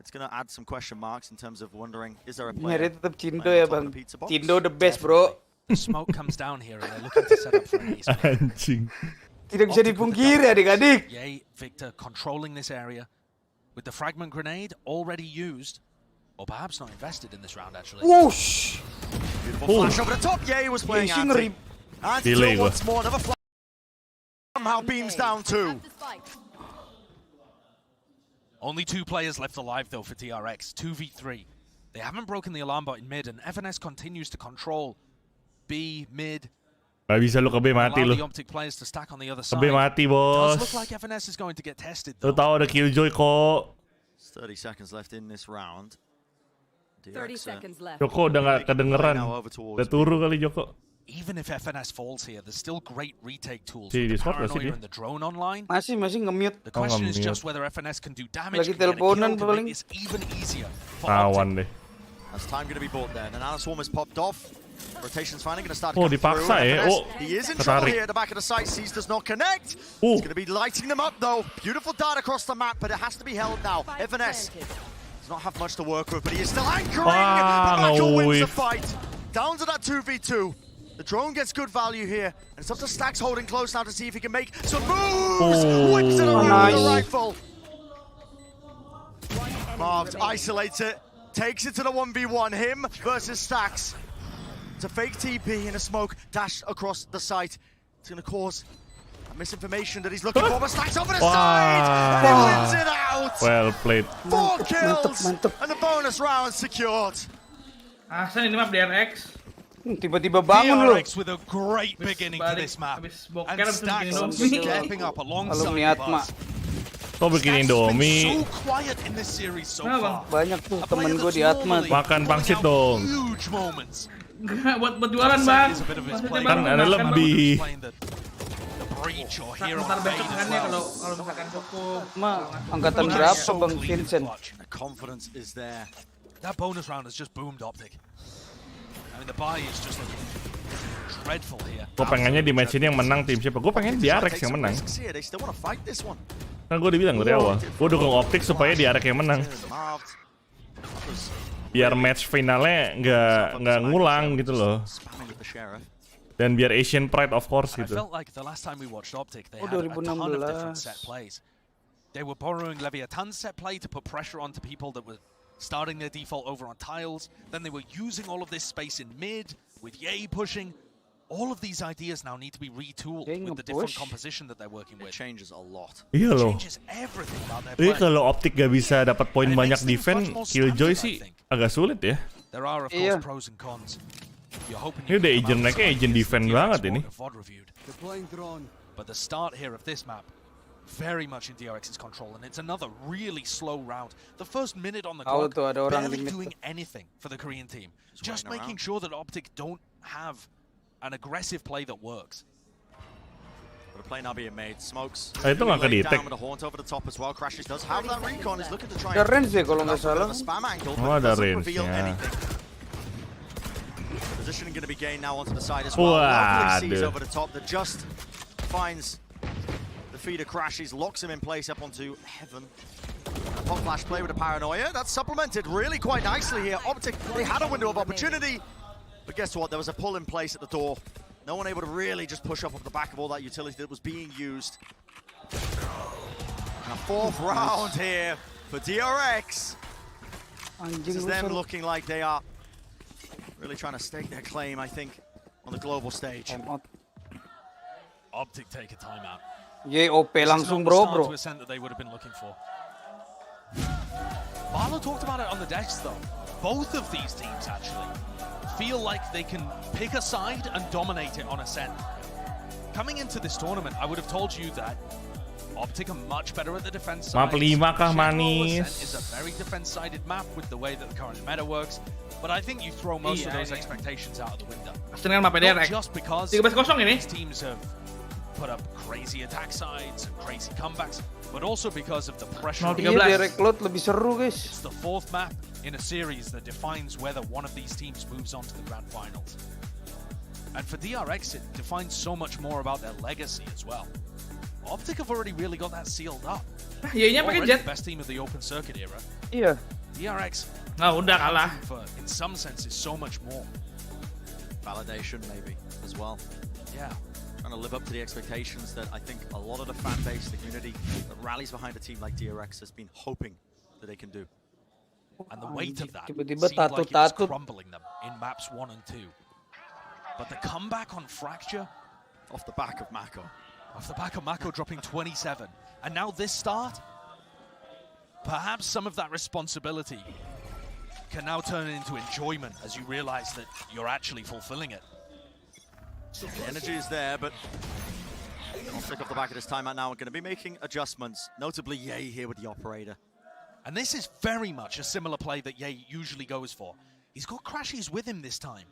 it's going to add some question marks in terms of wondering, is there a player? Nyari tetap Cindo ya bang. Cindo the best bro. Smoke comes down here and they're looking to set up for an ace. Anjing. Tidak bisa dipungkiri adik-adik. Yay, Victor controlling this area with the fragment grenade already used, or perhaps not invested in this round actually. Whoosh. Beautiful flash over the top. Yay was playing anti. Delay once more, another flash. Somehow beams down too. Only 2 players left alive though for DRX, 2v3. They haven't broken the alarm bot in mid, and FNS continues to control B, mid. Gak bisa lu ke B mati lu. Ke B mati bos. Lu tau ada killjoy kok. 30 seconds left in this round. 30 seconds left. Joko udah gak kedengeran. Udah turu kali Joko. Even if FNS falls here, there's still great retake tools. Si, di spot gak sih dia? The drone online. Masih nge-mute. The question is just whether FNS can do damage. Lagi teleponan paling. Even easier. Awan deh. That's time going to be bought there. And Anna Swarm has popped off. Rotation's finally going to start. Oh, dipaksa ya. Oh, he is in trouble here at the back of the site. Seas does not connect. He's going to be lighting them up though. Beautiful dart across the map, but it has to be held now. FNS does not have much to work with, but he is still anchoring. But Mako wins the fight. Down to that 2v2. The drone gets good value here, and it's up to Stax holding close now to see if he can make some moves. Whips it around with the rifle. Marked, isolates it, takes it to the 1v1. Him versus Stax. It's a fake TP in a smoke, dash across the site. It's going to cause misinformation that he's looking for, but Stax over the side! And he wins it out! Well played. 4 kills, and the bonus round secured. Ini map DRX. Tiba-tiba bangun loh. DRX with a great beginning to this map. And Stax stepping up alongside us. Kok bikin Indomie? So quiet in this series so far. Banyak tuh temen gue di Atma. Makan pangsit dong. Huge moments. buat jualan bang. Kan ada lebih. Ntar besok kannya kalau misalkan cukup. Angkatan berapa Bang Vincent? The confidence is there. That bonus round has just boomed OpTic. I mean the buy is just looking dreadful here. Gue pengennya di match ini yang menang tim siapa? Gue pengen DRX yang menang. Kan gue udah bilang dari awal, gue dukung OpTic supaya DRX yang menang. Biar match finalnya nggak ngulang gitu loh. Dan biar Asian Pride of course gitu. Oh 2016. They were borrowing Leviathan's set play to put pressure onto people that were starting their default over on tiles. Then they were using all of this space in mid with Ye pushing. All of these ideas now need to be retooled with the different composition that they're working with. It changes a lot. Iya loh. Changes everything about their play. Kalau OpTic gak bisa dapat poin banyak defense, Killjoy sih agak sulit ya. There are of course pros and cons. Ini udah agent naiknya agent defense banget ini. But the start here of this map, very much in DRX's control, and it's another really slow round. The first minute on the clock, barely doing anything for the Korean team. Just making sure that OpTic don't have an aggressive play that works. But a play now being made. Smokes. Itu nggak ke-detect. Over the top as well. Crashes does have that recon. Is looking to try. Ada range kalau nggak salah. Oh ada range-nya. Positioning going to be gained now onto the side as well. Lovely sees over the top that just finds the feeder crashes, locks him in place up onto Heaven. Pop flash play with a paranoia. That's supplemented really quite nicely here. OpTic, they had a window of opportunity. But guess what? There was a pull in place at the door. No one able to really just push up the back of all that utility that was being used. And a 4th round here for DRX. This is them looking like they are really trying to stake their claim, I think, on the global stage. OpTic take a timeout. Ye OP langsung bro. That they would have been looking for. Marlo talked about it on the decks though. Both of these teams actually feel like they can pick a side and dominate it on Ascent. Coming into this tournament, I would have told you that OpTic are much better at the defense side. Map 5 kah manis? Ascent is a very defense-sided map with the way that the current meta works. But I think you throw most of those expectations out of the window. Not just because these teams have put up crazy attack sides and crazy comebacks, but also because of the pressure. It's the 4th map in a series that defines whether one of these teams moves on to the grand finals. And for DRX, it defines so much more about their legacy as well. OpTic have already really got that sealed up. Already the best team of the open circuit era. Iya. DRX. Udah kalah. In some sense, is so much more. Validation maybe as well. Yeah. Trying to live up to the expectations that I think a lot of the fan base, the community that rallies behind a team like DRX has been hoping that they can do. And the weight of that seemed like it was crumbling them in maps 1 and 2. But the comeback on Fracture, off the back of Mako. Off the back of Mako dropping 27. And now this start, perhaps some of that responsibility can now turn into enjoyment as you realize that you're actually fulfilling it. The energy is there, but OpTic off the back of this timeout now are going to be making adjustments, notably Ye here with the operator. And this is very much a similar play that Ye usually goes for. He's got Crashies with him this time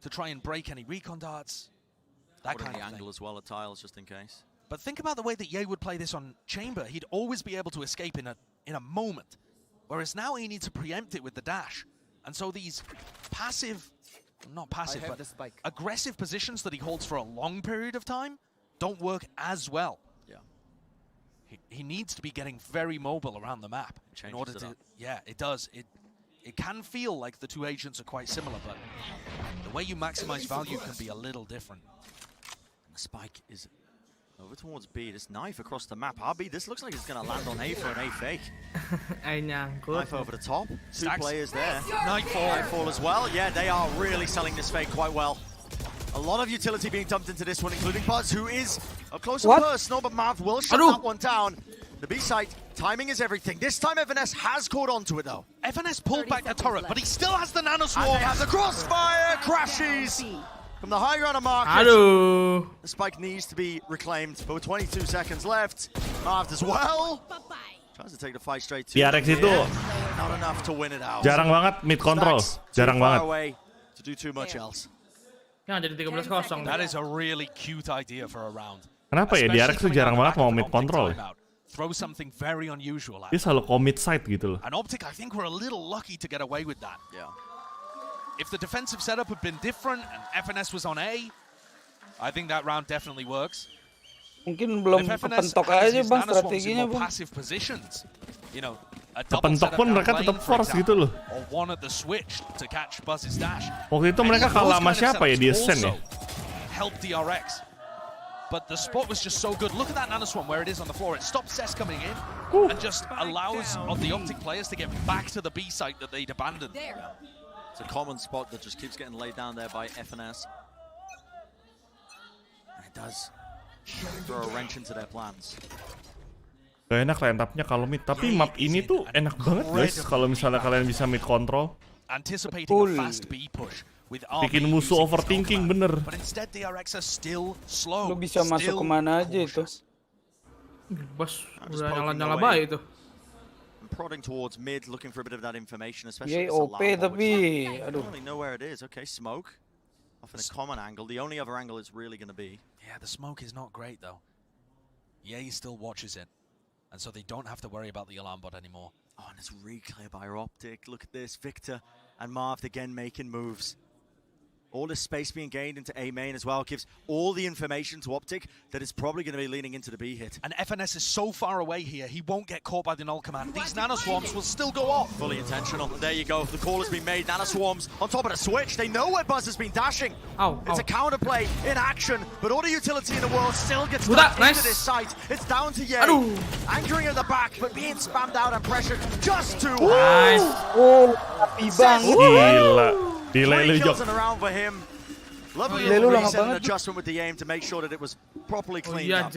to try and break any recon darts, that kind of angle as well at tiles, just in case. But think about the way that Ye would play this on Chamber. He'd always be able to escape in a moment, whereas now he needs to preempt it with the dash. And so these passive not passive, but aggressive positions that he holds for a long period of time don't work as well. Yeah. He needs to be getting very mobile around the map in order to. Yeah, it does. It can feel like the two agents are quite similar, but the way you maximize value can be a little different. And the spike is over towards B. This knife across the map. RB, this looks like it's going to land on A for an A fake. Knife over the top. Two players there. Nightfall as well. Yeah, they are really selling this fake quite well. A lot of utility being dumped into this one, including Buzz, who is a close and personal, but Marv will shut that one down. The B site, timing is everything. This time FNS has caught onto it though. FNS pulled back the turret, but he still has the nano swarm. And they have the crossfire, crashes from the high ground of market. The spike needs to be reclaimed, but with 22 seconds left, Marv as well. Tries to take the fight straight to DRX itu not enough to win it out. Jarang banget mid control, jarang banget. Away to do too much else. Jadi 13-0. That is a really cute idea for a round. Kenapa ya DRX tuh jarang banget mau mid control? Throw something very unusual at Dia selalu commit side gitu loh. And OpTic, I think we're a little lucky to get away with that. Yeah. If the defensive setup had been different and FNS was on A, I think that round definitely works. Mungkin belum kepentok aja bang strateginya bang. Passive positions, you know, kepentok pun mereka tetap force gitu loh. Or one at the switch to catch Buzz's dash. Waktu itu mereka kalah sama siapa ya di Ascent ya? Help DRX. But the spot was just so good. Look at that nanoswarm where it is on the floor. It stops Cess coming in and just allows of the OpTic players to get back to the B site that they'd abandoned. It's a common spot that just keeps getting laid down there by FNS. And it does throw a wrench into their plans. Gak enak line-up-nya kalau mid, tapi map ini tuh enak banget guys kalau misalnya kalian bisa mid control. Anticipating a fast B push. Bikin musuh overthinking bener. Lu bisa masuk kemana aja itu. Bos udah nyala-nyala baik itu. Prodding towards mid, looking for a bit of that information, especially OP tapi aduh. I don't know where it is. Okay, smoke. Off in a common angle. The only other angle it's really going to be. Yeah, the smoke is not great though. Ye still watches it. And so they don't have to worry about the alarm bot anymore. Oh, and it's really clear by OpTic. Look at this. Victor and Marv again making moves. All this space being gained into A main as well gives all the information to OpTic that is probably going to be leaning into the B hit. And FNS is so far away here, he won't get caught by the null command. These nanoswarms will still go off. Fully intentional. There you go. The call has been made. Nanoswarms on top of the switch. They know where Buzz has been dashing. It's a counterplay in action, but all the utility in the world still gets stuck into this site. It's down to Ye. Anchoring at the back, but being spammed out and pressured just too hard. Oh, gila. Delay kills around for him. Lovely reset and adjustment with the aim to make sure that it was properly cleaned up.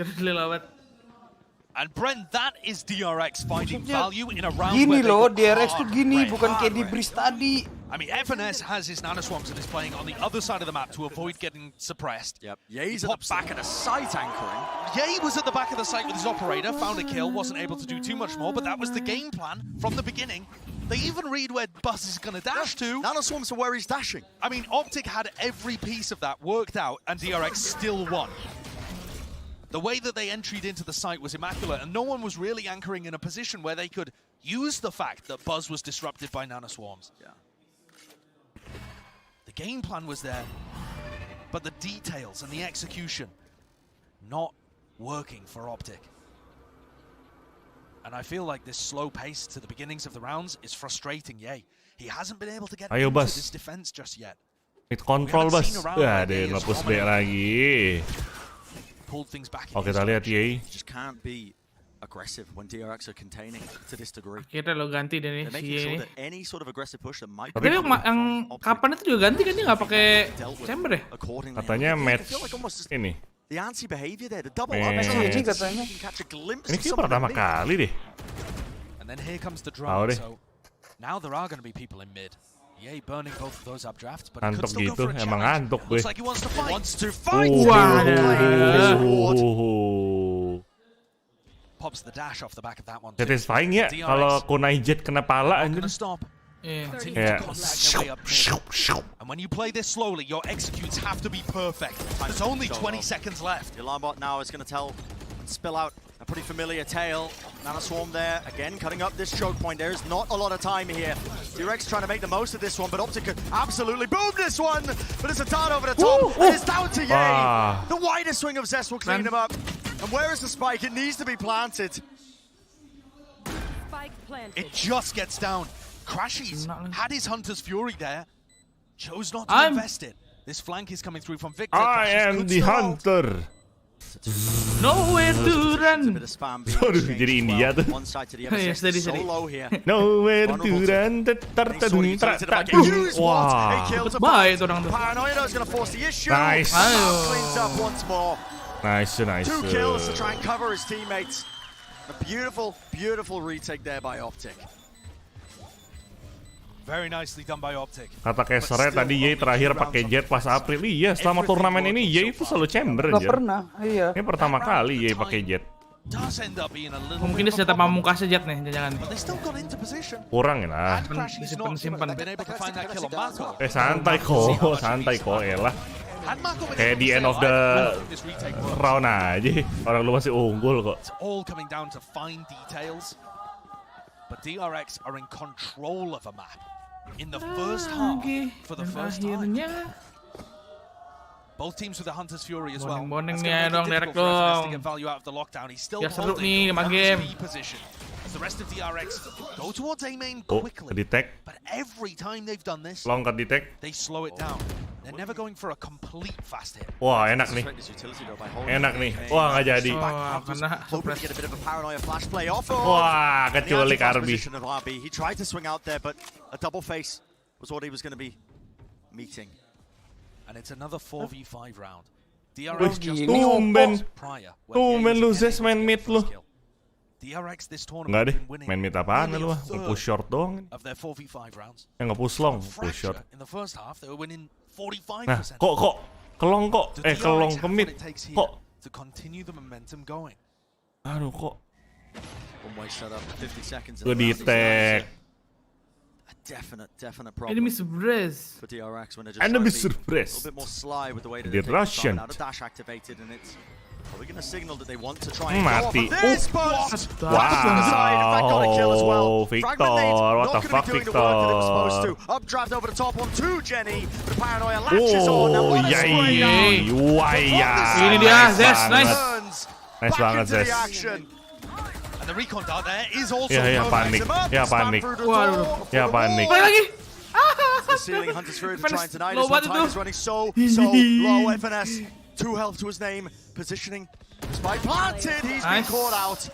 And Brent, that is DRX finding value in a round gini where loh, DRX tuh gini, bukan kayak di Breeze tadi. I mean, FNS has his nanoswarms and is playing on the other side of the map to avoid getting suppressed. Yep. Ye's at the back of the site anchoring. Ye was at the back of the site with his operator, found a kill, wasn't able to do too much more, but that was the game plan from the beginning. They even read where Buzz is going to dash to. Nanoswarms are where he's dashing. I mean, OpTic had every piece of that worked out, and DRX still won. The way that they entered into the site was immaculate, and no one was really anchoring in a position where they could use the fact that Buzz was disrupted by nanoswarms. Yeah. The game plan was there, but the details and the execution not working for OpTic. And I feel like this slow pace to the beginnings of the rounds is frustrating Ye. He hasn't been able to get into this defense just yet. Mid control Bas. Wah, dia ngepus B lagi. Oke, kita lihat Ye. Just can't be aggressive when DRX are containing to this degree. Kita lo ganti deh nih si Ye. Any sort of aggressive push that might. Tapi yang kapan itu juga ganti kan dia nggak pakai chamber ya? Katanya match ini. The anti-behavior there, the double up katanya. Ini kayak pertama kali deh. And then here comes the drone. So now there are going to be people in mid. Ye burning both of those updrafts, but he could still go for a challenge. Emang ngantuk gue. Looks like he wants to fight. Wants to fight. Pops the dash off the back of that one. Satisfying ya kalau kunai jet kena pala anjir. Yeah. And when you play this slowly, your executes have to be perfect. There's only 20 seconds left. The alarm bot now is going to tell and spill out a pretty familiar tale. Nanoswarm there, again cutting up this choke point. There is not a lot of time here DRX trying to make the most of this one, but OpTic could absolutely boom this one. But it's a dart over the top, and it's down to Ye. The widest swing of Zest will clean him up. And where is the spike? It needs to be planted. It just gets down. Crashies had his Hunter's Fury there. Chose not to invest it. This flank is coming through from Victor. I am the hunter. Nowhere to run. Sorry, jadi India tuh. Yes, dari sini. Nowhere to run. Wah. Baik itu orang tuh. Nice. Nice. 2 kills to try and cover his teammates. A beautiful retake there by OpTic. Very nicely done by OpTic. Kata Kesernya tadi Ye terakhir pakai jet pas April. Iya, selama turnamen ini Ye itu selalu chamber aja. Gak pernah, iya. Ini pertama kali Ye pakai jet. Mungkin dia senjata pamungkas jet nih, jangan. Kurang ya. Simpan. Santai kok, elah. Kayak di end of the round aja. Orang lu masih unggul kok. It's all coming down to fine details. But DRX are in control of a map in the first half for the first time. Both teams with the Hunter's Fury as well. Boneng nih dong, direct dong. Ya seru nih sama game. The rest of DRX go towards A main quickly. Detect. But every time they've done this, long ke detect. They slow it down. They're never going for a complete fast hit. Wah, enak nih. Wah, nggak jadi. Wah, kecuali ARGB. He tried to swing out there, but a double face was what he was going to be meeting. And it's another 4v5 round. DRX just Tumben lu Zes main mid lu. DRX this Enggak deh, tournament main mid apaan lu? Nge-push short doang. of their 4v5 rounds. Yang nge-push long, push short. In the first half they were winning 45%. Nah, kok kelong kok kelong ke mid. Kok to continue the momentum going. Aduh kok. Gue detect. Definite problem. Enemy surprise. For DRX when they're just Enemy trying to be surprise. a little bit more sly with the way that The they're Russian. now the dash activated and it's are we going to signal that they want to try and Mati. go off of this burst? Wow, Victor, what the fuck, Victor? Updraft over the top on 2 Jenny. The paranoia latches on. Now what a spray down. Ini dia, Zes, nice. Nice banget, Zes. And the recon dart there is also Ya panik. Waduh. Ya panik. Balik lagi. The ceiling Hunter's Fury to try and deny this one. Time is running so low. FNS, 2 health to his name. Positioning. Spike planted. He's been caught out.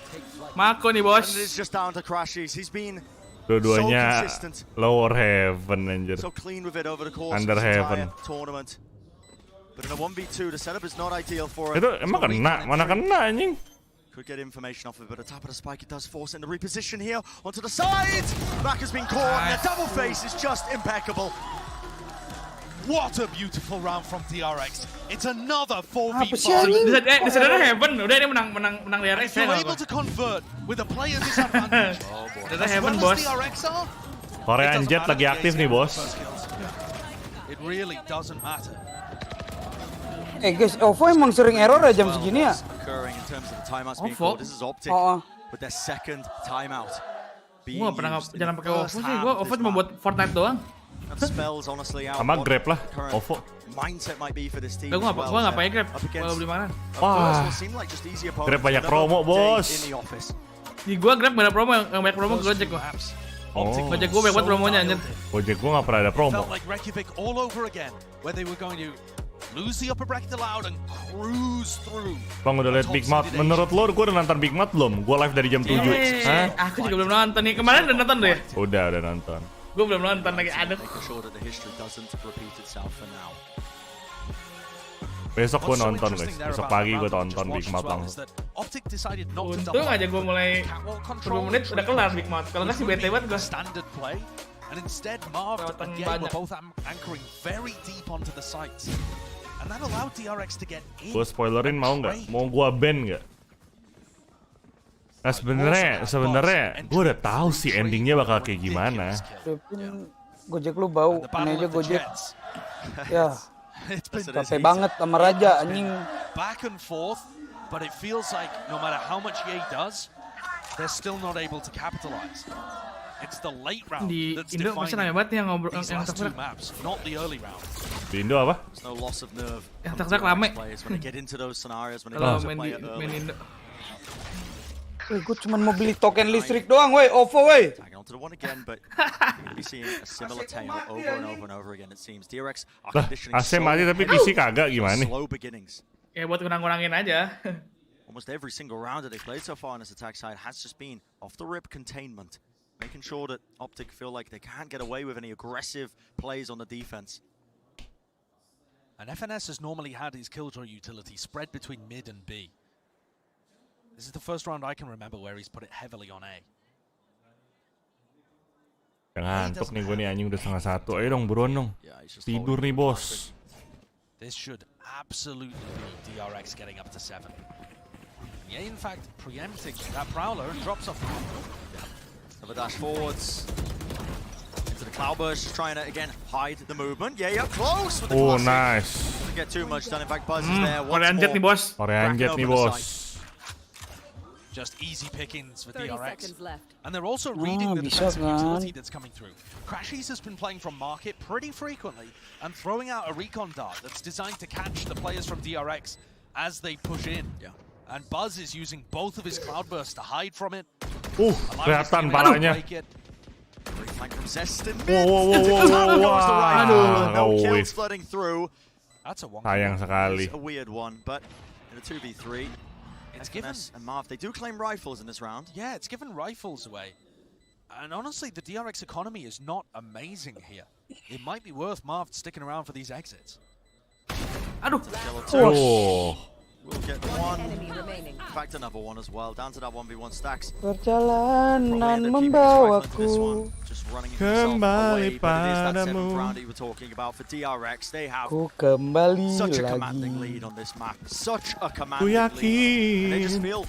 Mako nih bos. And it's just down to Crashies. He's been Dua-duanya so consistent. lower heaven anjir. So clean with it over the course Under of this heaven. entire tournament. But in a 1v2, the setup is not ideal for it. Itu emang kena? Mana kena anjing? Could get information off of it, but a tap of the spike, it does force it in the reposition here onto the side. Back has been caught, and the double face is just impeccable. What a beautiful round from DRX. It's another 4v5. Di sana Heaven, udah ini menang DRX. You're able to convert with a player disadvantage. Di Heaven bos. Korean Jet lagi aktif nih bos. It really doesn't matter. Guys, OVO emang sering error ya jam segini ya. OVO? This is OpTic with their second timeout. Gua pernah jangan pakai OVO sih. Gua OVO cuma buat Fortnite doang. Sama Grab lah, OVO. Gua nggak pakai Grab. Kalau beli mana? Wah, Grab banyak promo bos. Di gua Grab banyak promo, yang banyak promo Gojek gua. Gojek gua banyak buat promonya anjir. Gojek gua nggak pernah ada promo. Lose the upper bracket allowed and cruise through. Bang udah liat Big Mouth. Menurut lo, gue udah nonton Big Mouth belum? Gue live dari jam 7. Hah? Aku juga belum nonton nih. Kemarin udah nonton tuh ya? Udah nonton. Gue belum nonton lagi. Aduh. Besok gue nonton guys. Besok pagi gue tonton Big Mouth langsung. Untung aja gue mulai 10 menit udah kelar Big Mouth. Kalau nggak sih bete banget gue. And instead, Marv and Ye were both anchoring very deep onto the sites. And that allowed DRX to get in. Gue spoilerin mau nggak? Mau gue ban nggak? Nah sebenarnya gue udah tahu sih endingnya bakal kayak gimana. Gojek lu bau, aneh aja Gojek. Ya, capek banget sama Raja anjing. Back and forth, but it feels like no matter how much Ye does, they're still not able to capitalize. It's the late round Di that's Indo masih rame defining banget yang ngobrol these yang last two tak maps, not the early round. Di Indo apa? There's no loss of nerve. Yang from tak rame. players when they get into those scenarios, when they Kalau lose a main player main early. Indo. Gue cuma mau beli token listrik doang, woi, OVO, woi. Tagging onto the one again, but you're going to be seeing a similar tale over and over and over again, it seems. DRX are conditioning AC mati tapi PC kagak gimana? slow beginnings. Ya buat ngurang-ngurangin aja. Almost every single round that they played so far on this attack side has just been off the rip containment, making sure that OpTic feel like they can't get away with any aggressive plays on the defense. And FNS has normally had his Killjoy utility spread between mid and B. This is the first round I can remember where he's put it heavily on A. Ngantuk nih gue nih anjing udah 1:30. Ayo dong buruan dong. Tidur nih bos. This should absolutely be DRX getting up to 7. Yeah, in fact, preempting that Prowler and drops off. Another dash forwards. Into the Cloudburst, just trying to, again, hide the movement. Yeah, close with the Oh, classic. nice. Doesn't get too much done. In fact, Buzz is there once Korean jet nih more. bos. Korean jet nih bos. Just easy pickings for 30 DRX. seconds left. And they're also reading the bisa defensive kan. utility that's coming through. Crashies has been playing from market pretty frequently and throwing out a recon dart that's designed to catch the players from DRX as they push in. Yeah. And Buzz is using both of his Cloudbursts to hide from it. Kelihatan palanya. Flank from Zestin. Wah, No kills flooding through. That's a one. Sayang sekali. It's a weird one, but in a 2v3, It's given and Marv, they do claim rifles in this round. Yeah, it's given rifles away. And honestly, the DRX economy is not amazing here. It might be worth Marv sticking around for these exits. Aduh. Oh. We'll get one. Enemy remaining. In fact, another one as well. Down to that 1v1 stacks. Perjalanan membawaku Just running Kembali away, but it is that padamu. 7th round that you were talking about for DRX. They have ku kembali such a commanding lagi. lead on this map. Such a Ku commanding lead. And they just yakin. feel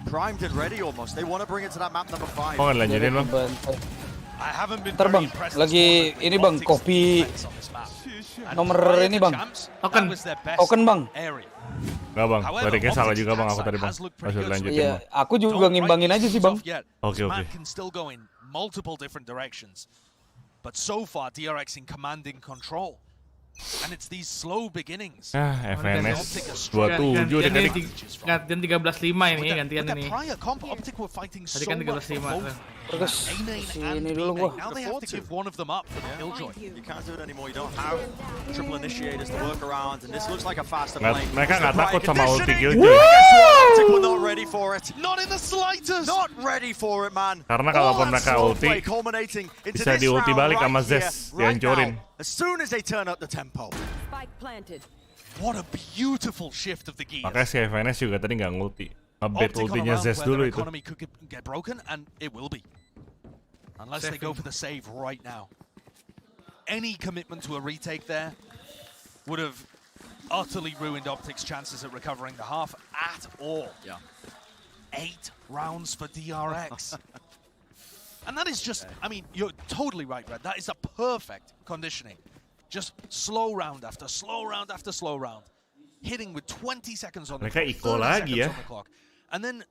primed and ready almost. They want to bring it to that map number 5. Kok nggak lanjutin bang? I haven't been Ntar very bang, impressed lagi with ini bang, Optic's kopi defense on this map. And nomor prior ini to bang, champs, Token. that was their best token bang. area. Nggak bang, However, liriknya salah Optic's juga bang aku attack tadi bang. has looked pretty Masih good. lanjutin Iya, bang. aku juga Don't ngimbangin write aja sih these bang. off yet. Oke, This oke. map can still go in multiple different directions. But so far, DRX in commanding control. And it's these slow beginnings. FNS 27 deh tadi. Gantian 13-5 ini gantian With ini. their prior comp, Optic were fighting Tadi so kan much for 13-5. both Terus A-main sini and dulu B-main. gua. Now they have to give one of them up for the Killjoy. You can't do it anymore. You don't have triple initiators to work around, and this looks like a faster Nggak- play. mereka nggak Prior takut sama ulti conditioning. Killjoy. Guess what? Optic were not ready for it. Not in the slightest! Not ready for it, man. Karena All kalaupun that mereka slow ulti, play culminating into bisa this diulti round balik right sama here, Zes, right dihancurin. now. As soon as they turn up the tempo. Spike planted. What a beautiful shift of the gears. Makanya si FNS juga tadi nggak ngulti. Ngebait Optic on a ultinya round Zes where dulu their itu. economy could get broken, and it will be. Unless they go for the save right now. Any commitment to a retake there would have utterly ruined Optic's chances at recovering the half at all. Yeah. 8 rounds for DRX. And that is just, I mean, you're totally right, Red. That is a perfect conditioning. Just slow round after slow round after slow round. Hitting with 20 seconds on the Mereka clock, equal 30 lagi seconds ya. on the clock. And then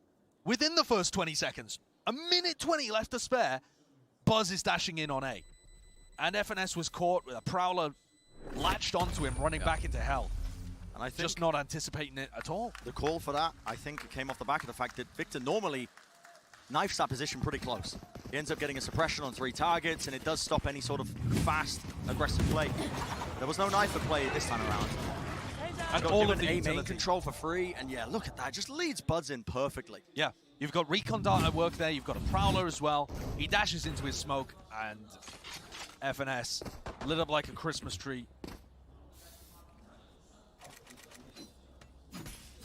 within the first 20 seconds, a minute 20 left to spare, Buzz is dashing in on A. And FNS was caught with a Prowler latched onto him, running back into hell. And I think Just not anticipating it at all. the call for that, I think, it came off the back of the fact that Victor normally knifes that position pretty close. He ends up getting a suppression on 3 targets, and it does stop any sort of fast, aggressive play. There was no knife at play this time around. And Got all of given the A main utility. control for free, and yeah, look at that, just leads Buds in perfectly. Yeah, you've got Recon Dart at work there, you've got a Prowler as well. He dashes into his smoke, and FNS lit up like a Christmas tree.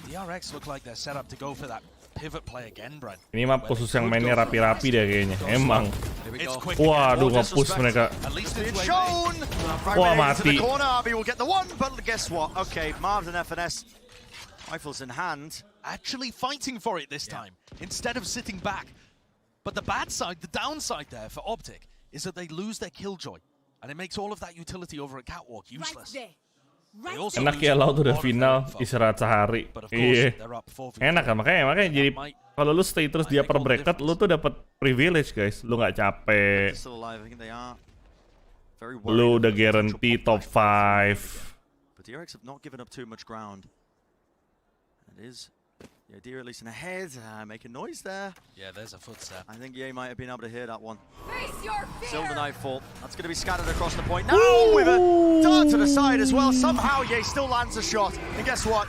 DRX look like they're set up to go for that pivot play again, Brad. Ini map khusus yang mainnya rapi-rapi deh kayaknya. Emang. It's quick Waduh, again. nge-push mereka. At least Being it's shown! Wah, Fragmenting into mati. the corner, RB will get the one, but guess what? Okay, Marv's and FNS, rifles in hand. actually fighting for it this time, instead of sitting back. But the bad side, the downside there for OpTic, is that they lose their Killjoy. And it makes all of that utility over at Catwalk useless. They also Enak lose ya a laut udah lot of final info. istirahat sehari. But of course, Iya. they're up 4v4. Enak kan makanya jadi Might Kalau lu stay terus di upper bracket, lu tuh dapat privilege guys. Lu nggak capek. Lu udah guarantee top 5. But DRX have not given up too much ground. It is Yea releasing ahead, making noise there. Yeah, there's a footstep. I think Yea might have been able to hear that one. Face your fear. Silver Nightfall. That's going to be scattered across the point. No, with a dart to the side as well. Somehow Yea still lands a shot. And guess what?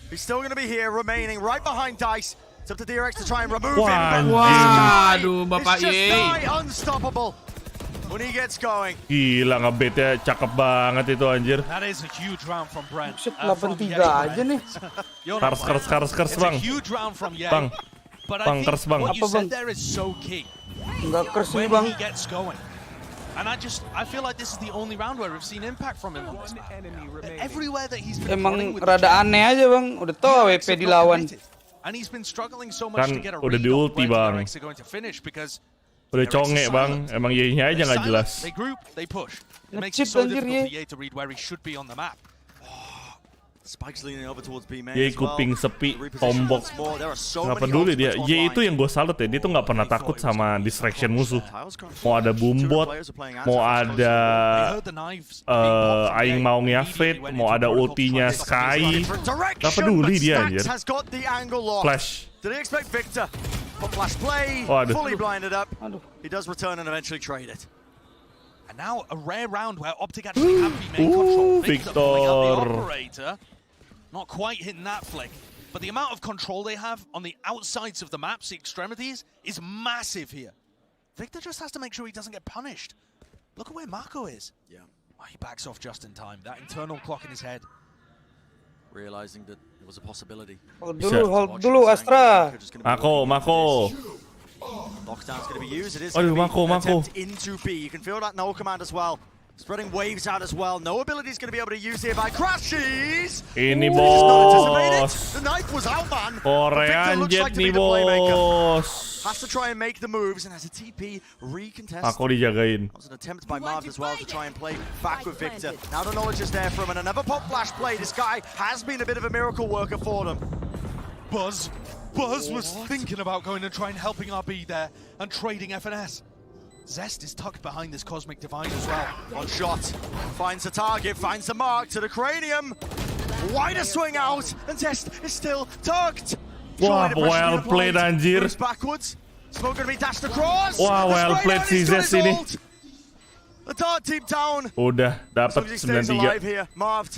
He's still going to be here, remaining right behind Dice. It's up to DRX to try and remove him. Waduh, Bapak It's just Yea. unstoppable when he gets going. Gila, ngebetnya cakep banget itu anjir. That is a huge round from Brent. 83 aja nih. Kars bang. Bang. Bang, kers bang. What you said there is so key. Enggak kers nih When bang. he gets going. And I feel like this is the only round where we've seen impact from him on this map. Everywhere that he's been Emang rada aneh aja bang. Udah tau AWP dilawan. And he's been struggling so much to get a udah read di on ulti when bang. DRX are going to finish because Udah congek bang. Emang Yea-nya aja nggak jelas. they group, they push. It makes it so difficult for Yea to read where he should be on the map. Spike's leaning over towards B main Yea as well. kuping sepi, tombok. Nggak peduli dia. Yea itu yang gue salut ya. Dia tuh nggak pernah takut sama distraction musuh. Mau ada boombot, mau ada aing maunya Fate, mau ada ultinya Sky. Nggak peduli dia anjir. Flash. Did he expect Victor? But flash play, fully blinded up. He does return and eventually trade it. And now a rare round where OpTic actually have the main control. Victor pulling out the operator. Not quite hitting that flick. But the amount of control they have on the outsides of the maps, the extremities, is massive here. Victor just has to make sure he doesn't get punished. Look at where Marco is. Yeah. Oh, he backs off just in time. That internal clock in his head. Realizing that there was a possibility. Hold dulu Astra. Mako. Lockdown's going to be used. It is Aduh, going to be Mako. attempt into B. You can feel that no command as well. Spreading waves out as well. No ability is going to be able to use here by Crashies. Ini bos. The knife was out, man. Korean Jet nih bos. Has to try and make the moves and has a TP recontest. Aku dijagain. That was an attempt by Marv as well to try and play back with Victor. Now the knowledge is there from him, and another pop flash play. This guy has been a bit of a miracle worker for them. Buzz was thinking about going and trying helping RB there and trading FNS. Zest is tucked behind this Cosmic Divine as well. One shot, finds the target, finds the mark to the cranium. Wider swing out, and Zest is still tucked. Wah, well played anjir. Backwards. Smoke gonna be dashed across. Wah, well played si Zest ini. The dart team down. Udah dapat 9-3. Here, Marv.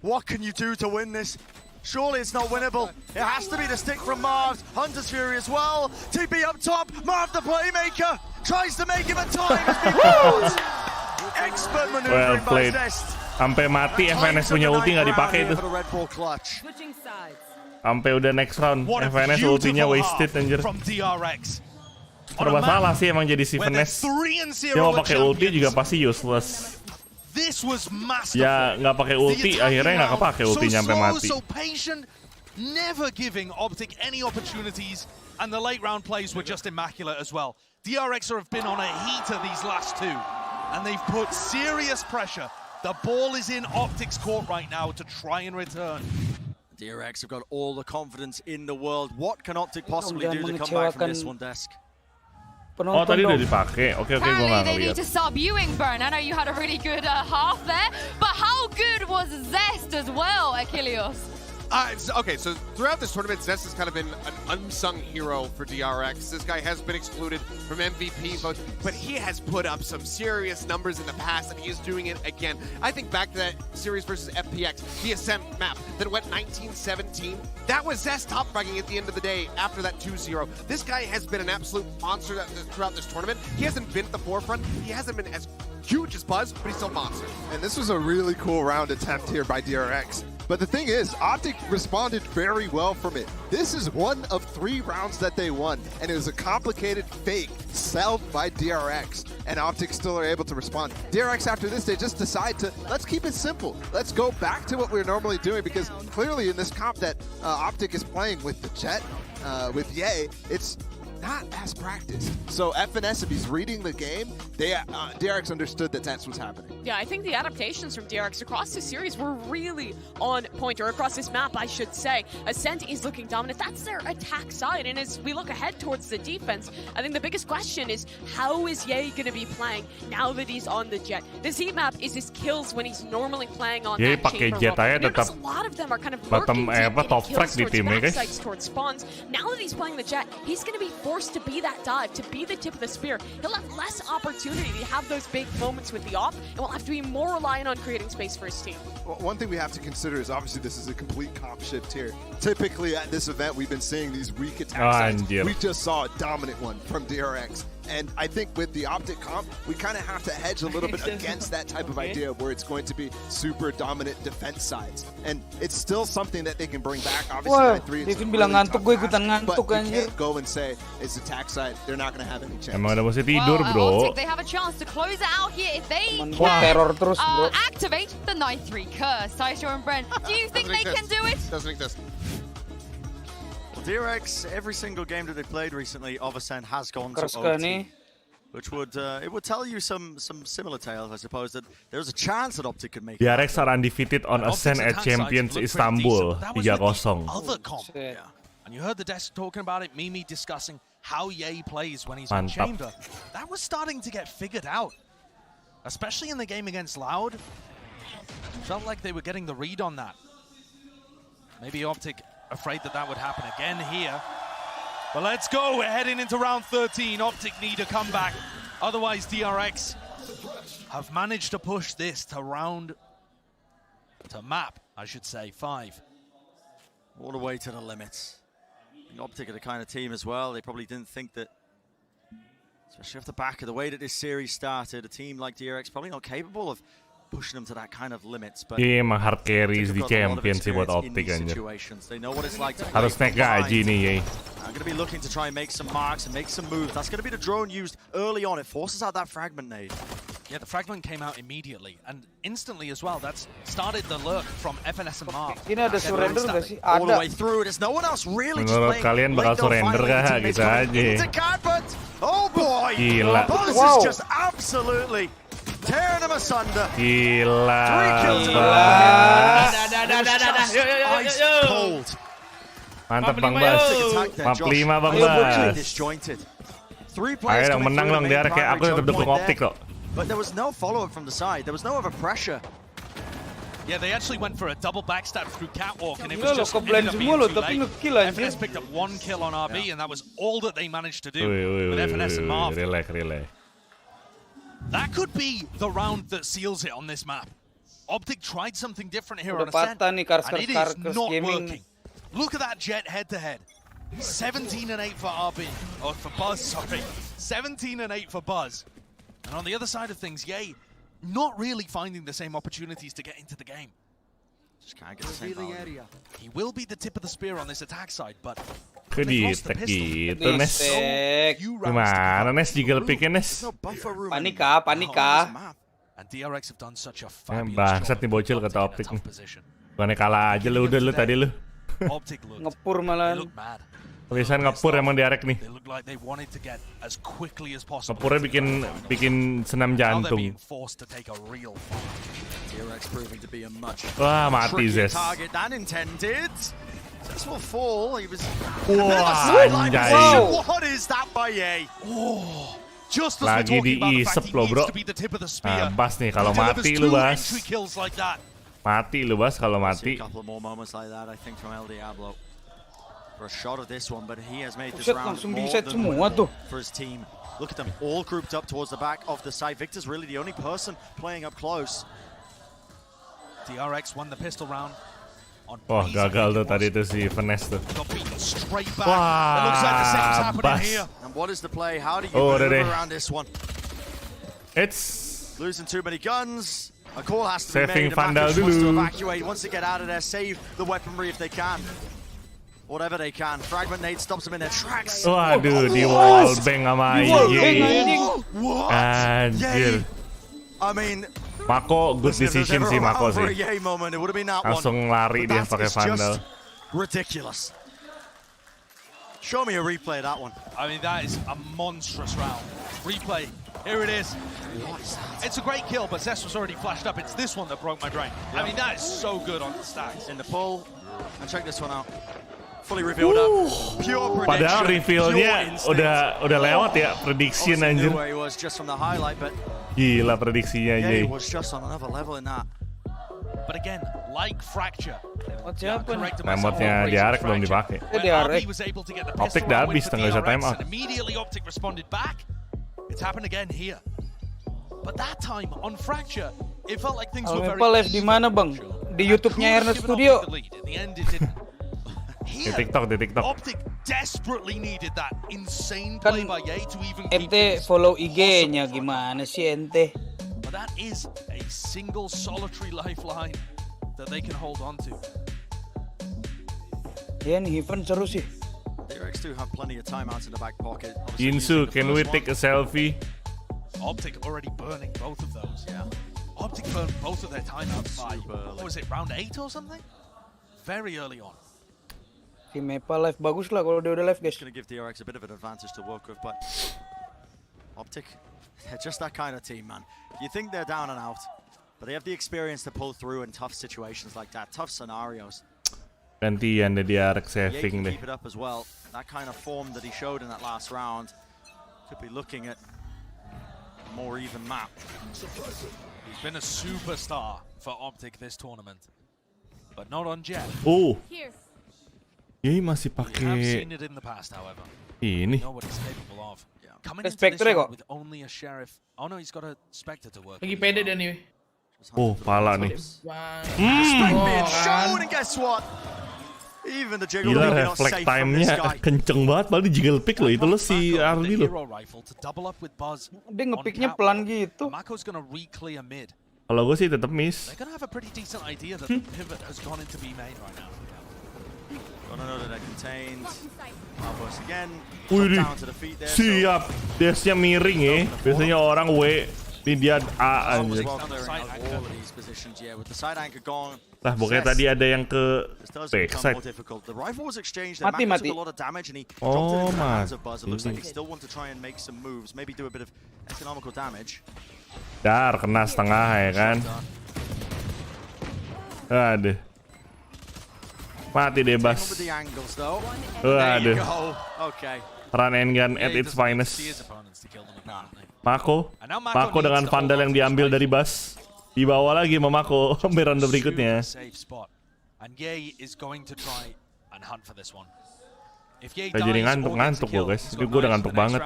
What can you do to win this? Surely it's not winnable. It has to be the stick from Marv. Hunter's Fury as well. TP up top. Marv the playmaker. Tries to make him a time. Has been caught. Expert maneuvering by Zest. Sampai mati FNS punya ulti nggak dipakai itu. Sampai udah next round FNS ultinya wasted anjir. Serba salah sih emang jadi si FNS. Dia mau pakai ulti juga pasti useless. Ya nggak pakai ulti akhirnya nggak kepake ultinya sampai mati. Never giving OpTic any opportunities, and the late round plays were just immaculate as well. DRX have been on a heater these last two, and they've put serious pressure. The ball is in OpTic's court right now to try and return. DRX have got all the confidence in the world. What can OpTic possibly do to come back from this one, Desk? Oh, tadi udah dipakai. Oke, gue nggak They need ngeliat. to start viewing, Burn. I know you had a really good half there, but how good was Zest as well, Achilles? Okay, so throughout this tournament, Zest has kind of been an unsung hero for DRX. This guy has been excluded from MVP votes, but he has put up some serious numbers in the past, and he is doing it again. I think back to that series versus FPX, the Ascent map that went 19-17. That was Zest top-fragging at the end of the day after that 2-0. This guy has been an absolute monster throughout this tournament. He hasn't been at the forefront. He hasn't been as huge as Buzz, but he's still a monster. And this was a really cool round attempt here by DRX. But the thing is, OpTic responded very well from it. This is one of 3 rounds that they won, and it was a complicated fake sold by DRX, and OpTic still are able to respond. DRX after this, they just decide to, let's keep it simple. Let's go back to what we're normally doing, because clearly in this comp that OpTic is playing with the Jet, with Yea, it's not as practiced. So FNS, if he's reading the game, DRX understood that that's what's happening. Yeah, I think the adaptations from DRX across this series were really on point, or across this map, I should say. Ascent is looking dominant. That's their attack side. And as we look ahead towards the defense, I think the biggest question is, how is Ye going to be playing now that he's on the Jet? This heat map is his kills when he's normally playing on that chamber Jet role. aja tetap A lot of them are kind of lurking top frag di tim ya guys. towards spawns. Now that he's playing the Jet, he's going to be forced to be that dive, to be the tip of the spear. He'll have less opportunity to have those big moments with the op, and will have to be more reliant on creating space for his team. Well, one thing we have to consider is obviously this is a complete comp shift here. Typically at this event, we've been seeing these weak attack sides. We just saw a dominant one from DRX. And I think with the OpTic comp, we kind of have to hedge a little bit against that type of idea where it's going to be super dominant defense sides. And it's still something that they can bring back. Obviously, Devin bilang ngantuk, gue ikutan ngantuk but you can't go and say it's attack side. They're not going to have any chance. Emang udah mesti tidur, bro. OpTic, they have a chance to close it out here if they teror terus, bro. activate the 9-3 curse. Saisho and Bren, do you think they can do it? Doesn't exist. DRX, every single game that they've played recently of Ascent has gone to OpTic, which would it would tell you some similar tales, I suppose, that there's a chance that OpTic could make it. DRX are undefeated on Ascent at Champions Istanbul 3-0. And you heard the desk talking about it, Mimi discussing how Ye plays when he's on chamber. That was starting to get figured out, especially in the game against Loud. Felt like they were getting the read on that. Maybe OpTic afraid that would happen again here. But let's go, we're heading into round 13. OpTic need a comeback. Otherwise, DRX have managed to push this to map, I should say, 5. All the way to the limits. OpTic are the kind of team as well, they probably didn't think that, especially off the back of the way that this series started, a team like DRX probably not capable of pushing them to that kind of limits. But emang hard carries di champion sih buat OpTic anjir. Harus naik gaji nih Ye. I'm going to be looking to try and make some marks and make some moves. That's going to be the drone used early on. It forces out that fragment nade. Yeah, the fragment came out immediately and instantly as well. That's started the lurk from FNS and Marv. Ini ada surrender nggak sih? All the way through. There's no one else really. Menurut kalian bakal surrender kah? Gitu aja. Oh boy! Gila. Buzz is just absolutely tearing them asunder. Gila. 3 kills in a row. Ice cold. Mantap Bang Bas. Map 5 Bang Bas. Ayo dong menang dong dia kayak aku yang terdukung OpTic kok. But there was no follow-up from the side. There was no other pressure. Yeah, they actually went for a double backstab through Catwalk, and it was just ended up being too late. FNS picked up 1 kill on RB, and that was all that they managed to do with FNS and Marv. Relay. That could be the round that seals it on this map. OpTic tried something different here on Udah Ascent, patah nih and it is not gaming. working. Look at that Jet head-to-head. 17 and 8 for RB, or for Buzz, sorry. 17 and 8 for Buzz. And on the other side of things, Ye not really finding the same opportunities to get into the game. Just can't get the same value. He will be the tip of the spear on this attack side, but Kedetek gitu, Nes. Gimana, Nes? Jiggle pick-nya, Nes. Panika. And DRX have done such a fabulous bangsat nih bocil kata OpTic nih. Bukannya kalah aja lu, udah lu tadi lu. Ngepur malah. Tulisan ngepur emang DRX nih. Ngepurnya bikin senam jantung. Wah, mati Zes. Wah, anjay. Lagi diisep lo bro. Nah, Bas nih kalau mati lu Bas. Mati lu Bas kalau mati. For a shot of this one, but he has made this round more than for his team. Look at them, all grouped up towards the back of the site. Victor's really the only person playing up close. DRX won the pistol round. Wah, gagal tuh tadi tuh si Finesse tuh. Wah, Bas. And what is the play? How do you move around this one? It's losing too many guns. A call has to saving be made. Vandal wants to dulu. evacuate, wants to get out of there, save the weaponry if they can. Whatever they can. Fragment nade stops them in their tracks. Waduh, di wall bang sama Ye. Anjir. I mean, Mako good decision sih Mako sih. Langsung lari dia pakai Vandal. Ridiculous. Show me a replay of that one. I mean, that is a monstrous round. Replay Here it is. It's a great kill, but Zest was already flashed up. It's this one that broke my brain. I mean, that is so good on the stacks. In the pull, and check this one out. Fully revealed up. Pure prediction. Padahal reveal-nya udah lewat ya, prediction anjir. Gila prediksinya Jay. But again, like Fracture. Remote-nya DRX belum dipakai. OpTic udah habis, nggak bisa time out. Immediately OpTic responded back. It's happened again here. But that time on Fracture, it felt like things were very live di mana, Bang? Di YouTube-nya Ernest Studio. In the end, it didn't. Di TikTok. OpTic desperately needed that insane play by Ye to even keep ente follow IG-nya gimana sih ente? But that is a single solitary lifeline that they can hold on to. Ya nih Headphone seru sih. DRX do have plenty of timeouts in the back pocket. Insu, can we take a selfie? OpTic already burning both of those. Yeah. OpTic burned both of their timeouts by, what was it, round 8 or something? Very early on. Tim Mepa live bagus lah kalau dia udah live, guys. It's going to give DRX a bit of an advantage to work with, but OpTic, they're just that kind of team, man. You think they're down and out, but they have the experience to pull through in tough situations like that, tough scenarios. Gantian deh DRX saving deh. Keep it up as well. That kind of form that he showed in that last round could be looking at a more even map. He's been a superstar for OpTic this tournament, but not on Jet. Oh. Yay masih pakai ini. Spectre kok. Lagi pede dia nih. Oh, pala nih. Gila, reflect time-nya kenceng banget, padahal di jiggle pick loh, itu lo si Ardi loh. Dia nge-picknya pelan gitu. Kalau gue sih tetap miss. Wih, siap. Dash-nya miring ya. Biasanya orang W, ini dia A anjir. Lah, pokoknya tadi ada yang ke backside. Mati. Oh, mati. Dar, kena setengah ya kan. Aduh. Mati deh, Bas. Aduh. Run and gun at its finest. Mako dengan Vandal yang diambil dari Bas. Dibawa lagi sama Mako sampai ronde berikutnya. Saya jadi ngantuk loh, guys. Gue udah ngantuk banget.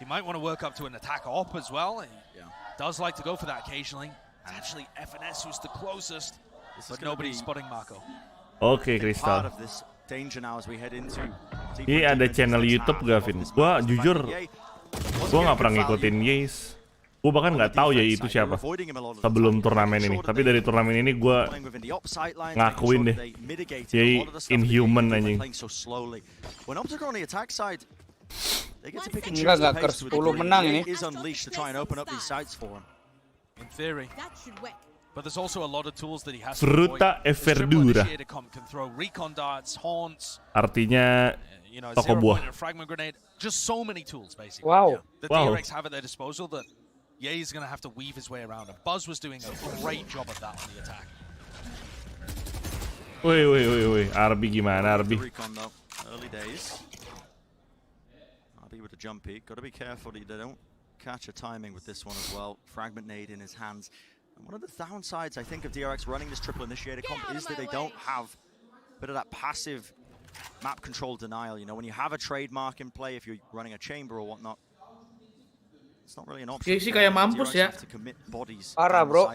He might want to work up to an attack op as well. He does like to go for that occasionally. Actually, FNS who's the closest. But nobody's spotting Marco. Oke, Crystal. Ini ada channel YouTube gak, Vin? Gua jujur, gua nggak pernah ngikutin Yeis. Gua bahkan nggak tahu Yeis itu siapa sebelum turnamen ini. Tapi dari turnamen ini gua ngakuin deh, Yeis inhuman anjing. Enggak Kers 10 menang ini. In theory. But there's also a lot of tools that he has. Fruta e verdura. Artinya toko buah. Just so many tools basically. Wow. The DRX have at their disposal that Ye is going to have to weave his way around. And Buzz was doing a great job of that on the attack. Woi. RB gimana, RB? Early days. RB with a jump peak. Got to be careful that they don't catch a timing with this one as well. Fragment nade in his hands. And one of the downsides, I think, of DRX running this triple initiator comp is that they don't have a bit of that passive map control denial. You know, when you have a trademark in play, if you're running a chamber or whatnot, it's not really an option. Sih kayak mampus ya. Parah, bro.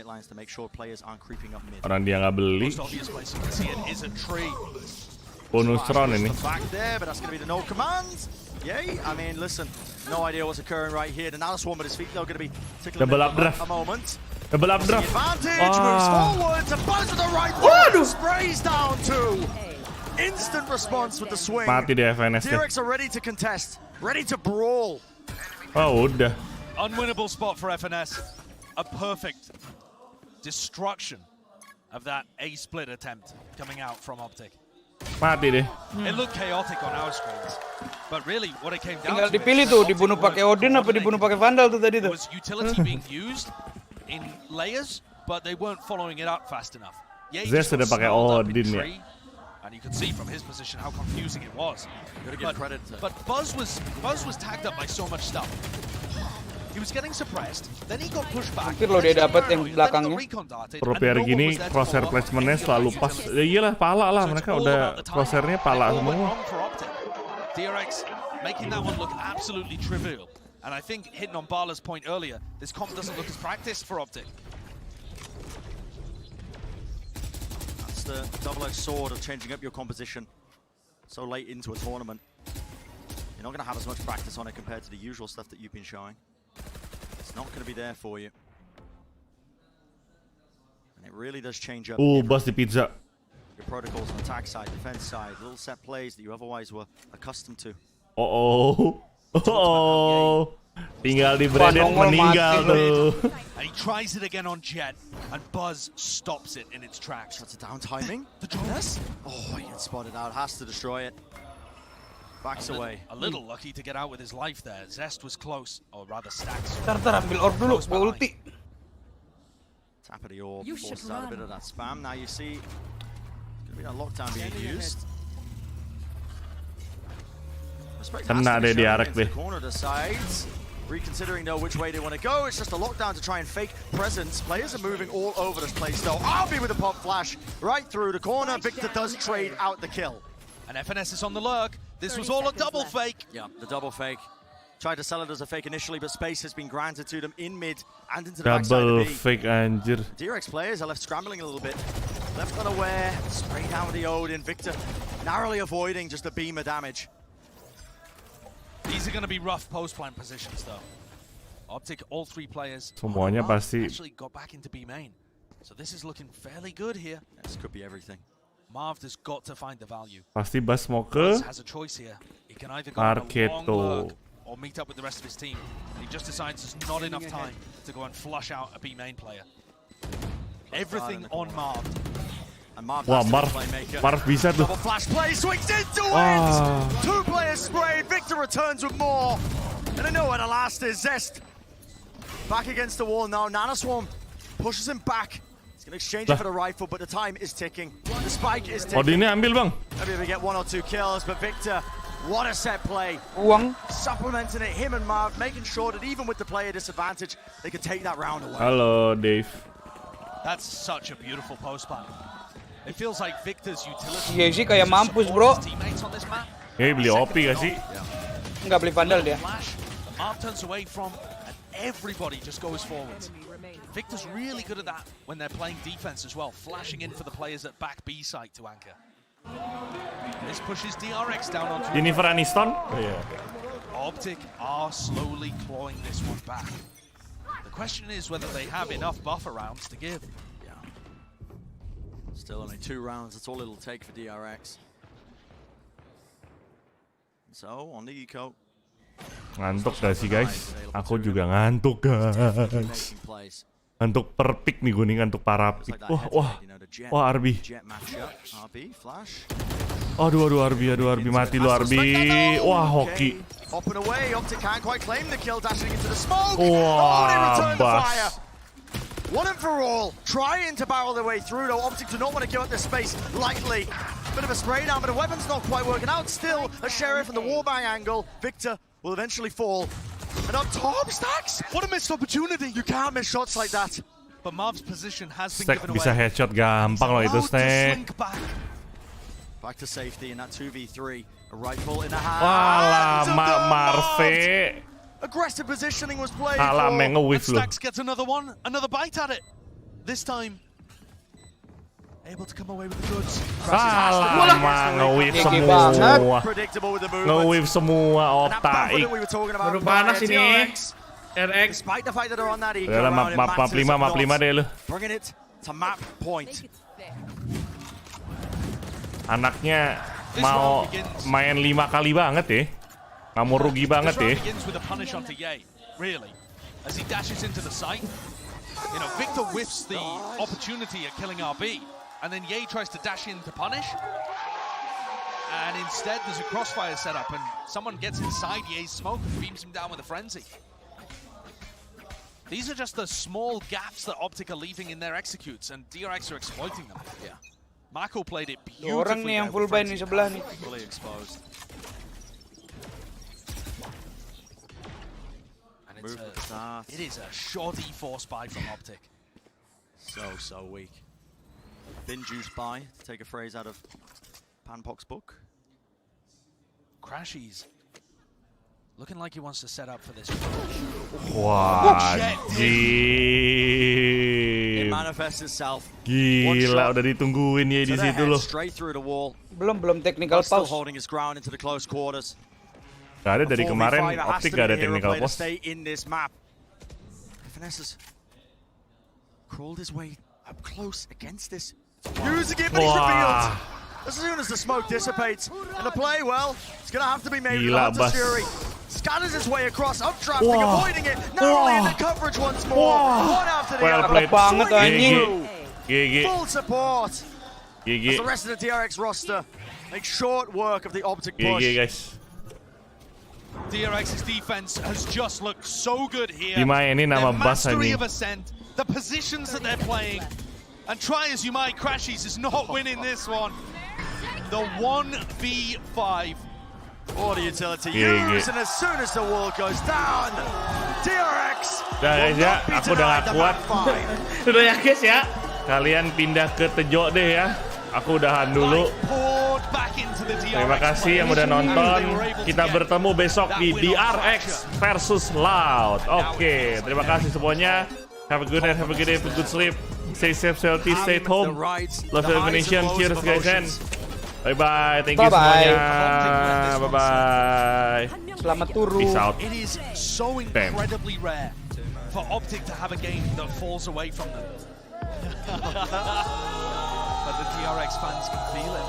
Orang dia nggak beli. Bonus round ini. Yay, I mean, listen, no idea what's occurring right here. The Nalus one with his feet, though, going to be tickling double updraft. A moment. Double updraft. Advantage moves forward to Buzz with the right one. Sprays down two. Instant response with the swing. Mati di FNS. DRX are ready to contest, ready to brawl. Oh, udah. Unwinnable spot for FNS. A perfect destruction of that A split attempt coming out from OpTic. Mati deh. It looked chaotic on our screens. But really, what it came down Tinggal to dipilih tuh, dibunuh pakai Odin apa dibunuh pakai Vandal tuh tadi tuh. was utility being used in layers, but they weren't following it up fast enough. Yeah, Zest sudah pakai Odin ya. And you could see from his position how confusing it was. But Buzz was tagged up by so much stuff. He was getting suppressed, then he got pushed back. Hampir loh dia dapat yang belakangnya. Pro player gini crosshair placementnya selalu pas. Ya iyalah pala lah, mereka udah crosshairnya pala semua. DRX making that one look absolutely trivial. And I think hitting on Bala's point earlier, this comp doesn't look as practiced for OpTic. That's the double-edged sword of changing up your composition so late into a tournament. You're not going to have as much practice on it compared to the usual stuff that you've been showing. It's not going to be there for you. And it really does change up Bus di pizza. your protocols on attack side, defense side, little set plays that you otherwise were accustomed to. Tinggal di Brandon meninggal tuh. And he tries it again on Jet, and Buzz stops it in its tracks. That's a down timing. The Jonas? Oh, he gets spotted out, has to destroy it. Backs away. A little lucky to get out with his life there. Zest was close, or rather Stacks. Tar ambil orb dulu, gue ulti. Tap of the orb, forces out a bit of that spam. Now you see, it's going to be a lockdown being used. Kena deh DRX deh. Corner decides, reconsidering though which way they want to go. It's just a lockdown to try and fake presence. Players are moving all over this place though. RB with a pop flash right through the corner. Victor does trade out the kill. And FNS is on the lurk. This was all a double fake. Yeah, the double fake. Tried to sell it as a fake initially, but space has been granted to them in mid and into the backside Double of B. fake anjir. DRX players are left scrambling a little bit. Left unaware, spray down with the Odin. Victor narrowly avoiding just the beamer damage. These are going to be rough post-plant positions though. OpTic, all three players Semuanya pasti actually got back into B main. So this is looking fairly good here. This could be everything. Marv has got to find the value. Pasti Bas mau ke Buzz has a choice here. He can either go on a long Arketo. lurk or meet up with the rest of his team. He just decides there's not enough time to go and flush out a B main player. Everything on Marv. And Marv Wah, Marv bisa tuh. Double flash play, swings into it! Two players sprayed, Victor returns with more. And I know where the last is, Zest. Back against the wall now, Nanoswarm pushes him back. He's going to exchange it for the rifle, but the time is ticking. The spike is ticking. Odinnya ambil bang. Maybe we get 1 or 2 kills, but Victor, what a set play. Uang. Supplementing it, him and Marv, making sure that even with the player disadvantage, they could take that round away. Halo Dave. That's such a beautiful post-plant. It feels like Victor's utility. Iya sih kayak mampus bro. Teammates on this map. Beli OP gak sih? Enggak beli Vandal dia. Marv turns away from, and everybody just goes forwards. Victor's really good at that when they're playing defense as well, flashing in for the players at back B site to anchor. This pushes DRX down onto Jennifer Aniston. OpTic are slowly clawing this one back. The question is whether they have enough buffer rounds to give. Yeah. Still only 2 rounds, that's all it'll take for DRX. So, on the eco. Ngantuk gak sih guys? Aku juga ngantuk guys. Ngantuk perpik nih gue nih, ngantuk parapik. Wah RB. Aduh RB mati lo RB. Wah hoki. Wah Bas. One and for all, trying to barrel their way through though. OpTic do not want to give up this space lightly. Bit of a spray down, but the weapon's not quite working out. Still a Sheriff in the wallbang angle. Victor will eventually fall. And up top, Stacks! What a missed opportunity! You can't miss shots like that. But Marv's position has been Stack given away. bisa headshot gampang loh itu Stack. Back to safety in that 2v3. A rifle in the hand. Walah Marve. Aggressive positioning was played Alah for. nge-whiff lu. Stacks gets another one, another bite at it. This time, able to come away with the goods. Alah nge-whiff semua. Nge-whiff semua otak. Baru panas ini. RX. Despite the fact that they're on that eco Udah round, map 5 deh lu. bringing it to map point. Anaknya mau main 5 kali banget ya. Nggak mau rugi banget ya. Begins with a punish onto Ye, really, as he dashes into the site. You know, Victor whiffs the opportunity at killing RB, and then Ye tries to dash in to punish. And instead, there's a crossfire set up, and someone gets inside Ye's smoke and beams him down with a frenzy. These are just the small gaps that OpTic are leaving in their executes, and DRX are exploiting them. Yeah. Mako played it beautifully. Orang nih yang full buy nih sebelah nih. Fully exposed. And it is a shoddy force buy from OpTic. So weak. Bin juice buy, to take a phrase out of Panpok's book. Crashies. Looking like he wants to set up for this. Wah, It manifests itself. Gila, udah ditungguin ya di situ loh. Straight through the wall. Belum technical Still pause. holding his ground into the close quarters. Gak ada dari kemarin OpTic gak ada technical pause. Stay in this map. Finesses crawled his way up close against this. Using it, but he's revealed. As soon as the smoke dissipates, and the play, well, it's going to have to be made with Hunter's Fury. Scatters his way across, updrafting, avoiding it, narrowly in the coverage once more. One after the other. Full support. As the rest of the DRX roster make short work of the OpTic push. guys. DRX's defense has just looked so good here. Dimainin nama Bass mastery anjing. of ascent, the positions that they're playing, and try as you might, Crashies is not winning this one. The 1v5. What a utility use, and as soon as the wall goes down, DRX Udah guys ya, aku udah gak kuat. Udah ya guys ya. Kalian pindah ke Tejo deh ya. Aku udahan dulu. Terima kasih yang udah nonton. Kita bertemu besok di DRX versus Loud. Oke, terima kasih semuanya. Have a good night, have a good day, have a good sleep. Stay safe, healthy, stay at home. Love the nation. Cheers guys and bye bye. Thank you semuanya. Bye bye. Selamat turun. Peace out. It is so incredibly rare for OpTic to have a game that falls away from them. But the DRX fans can feel it.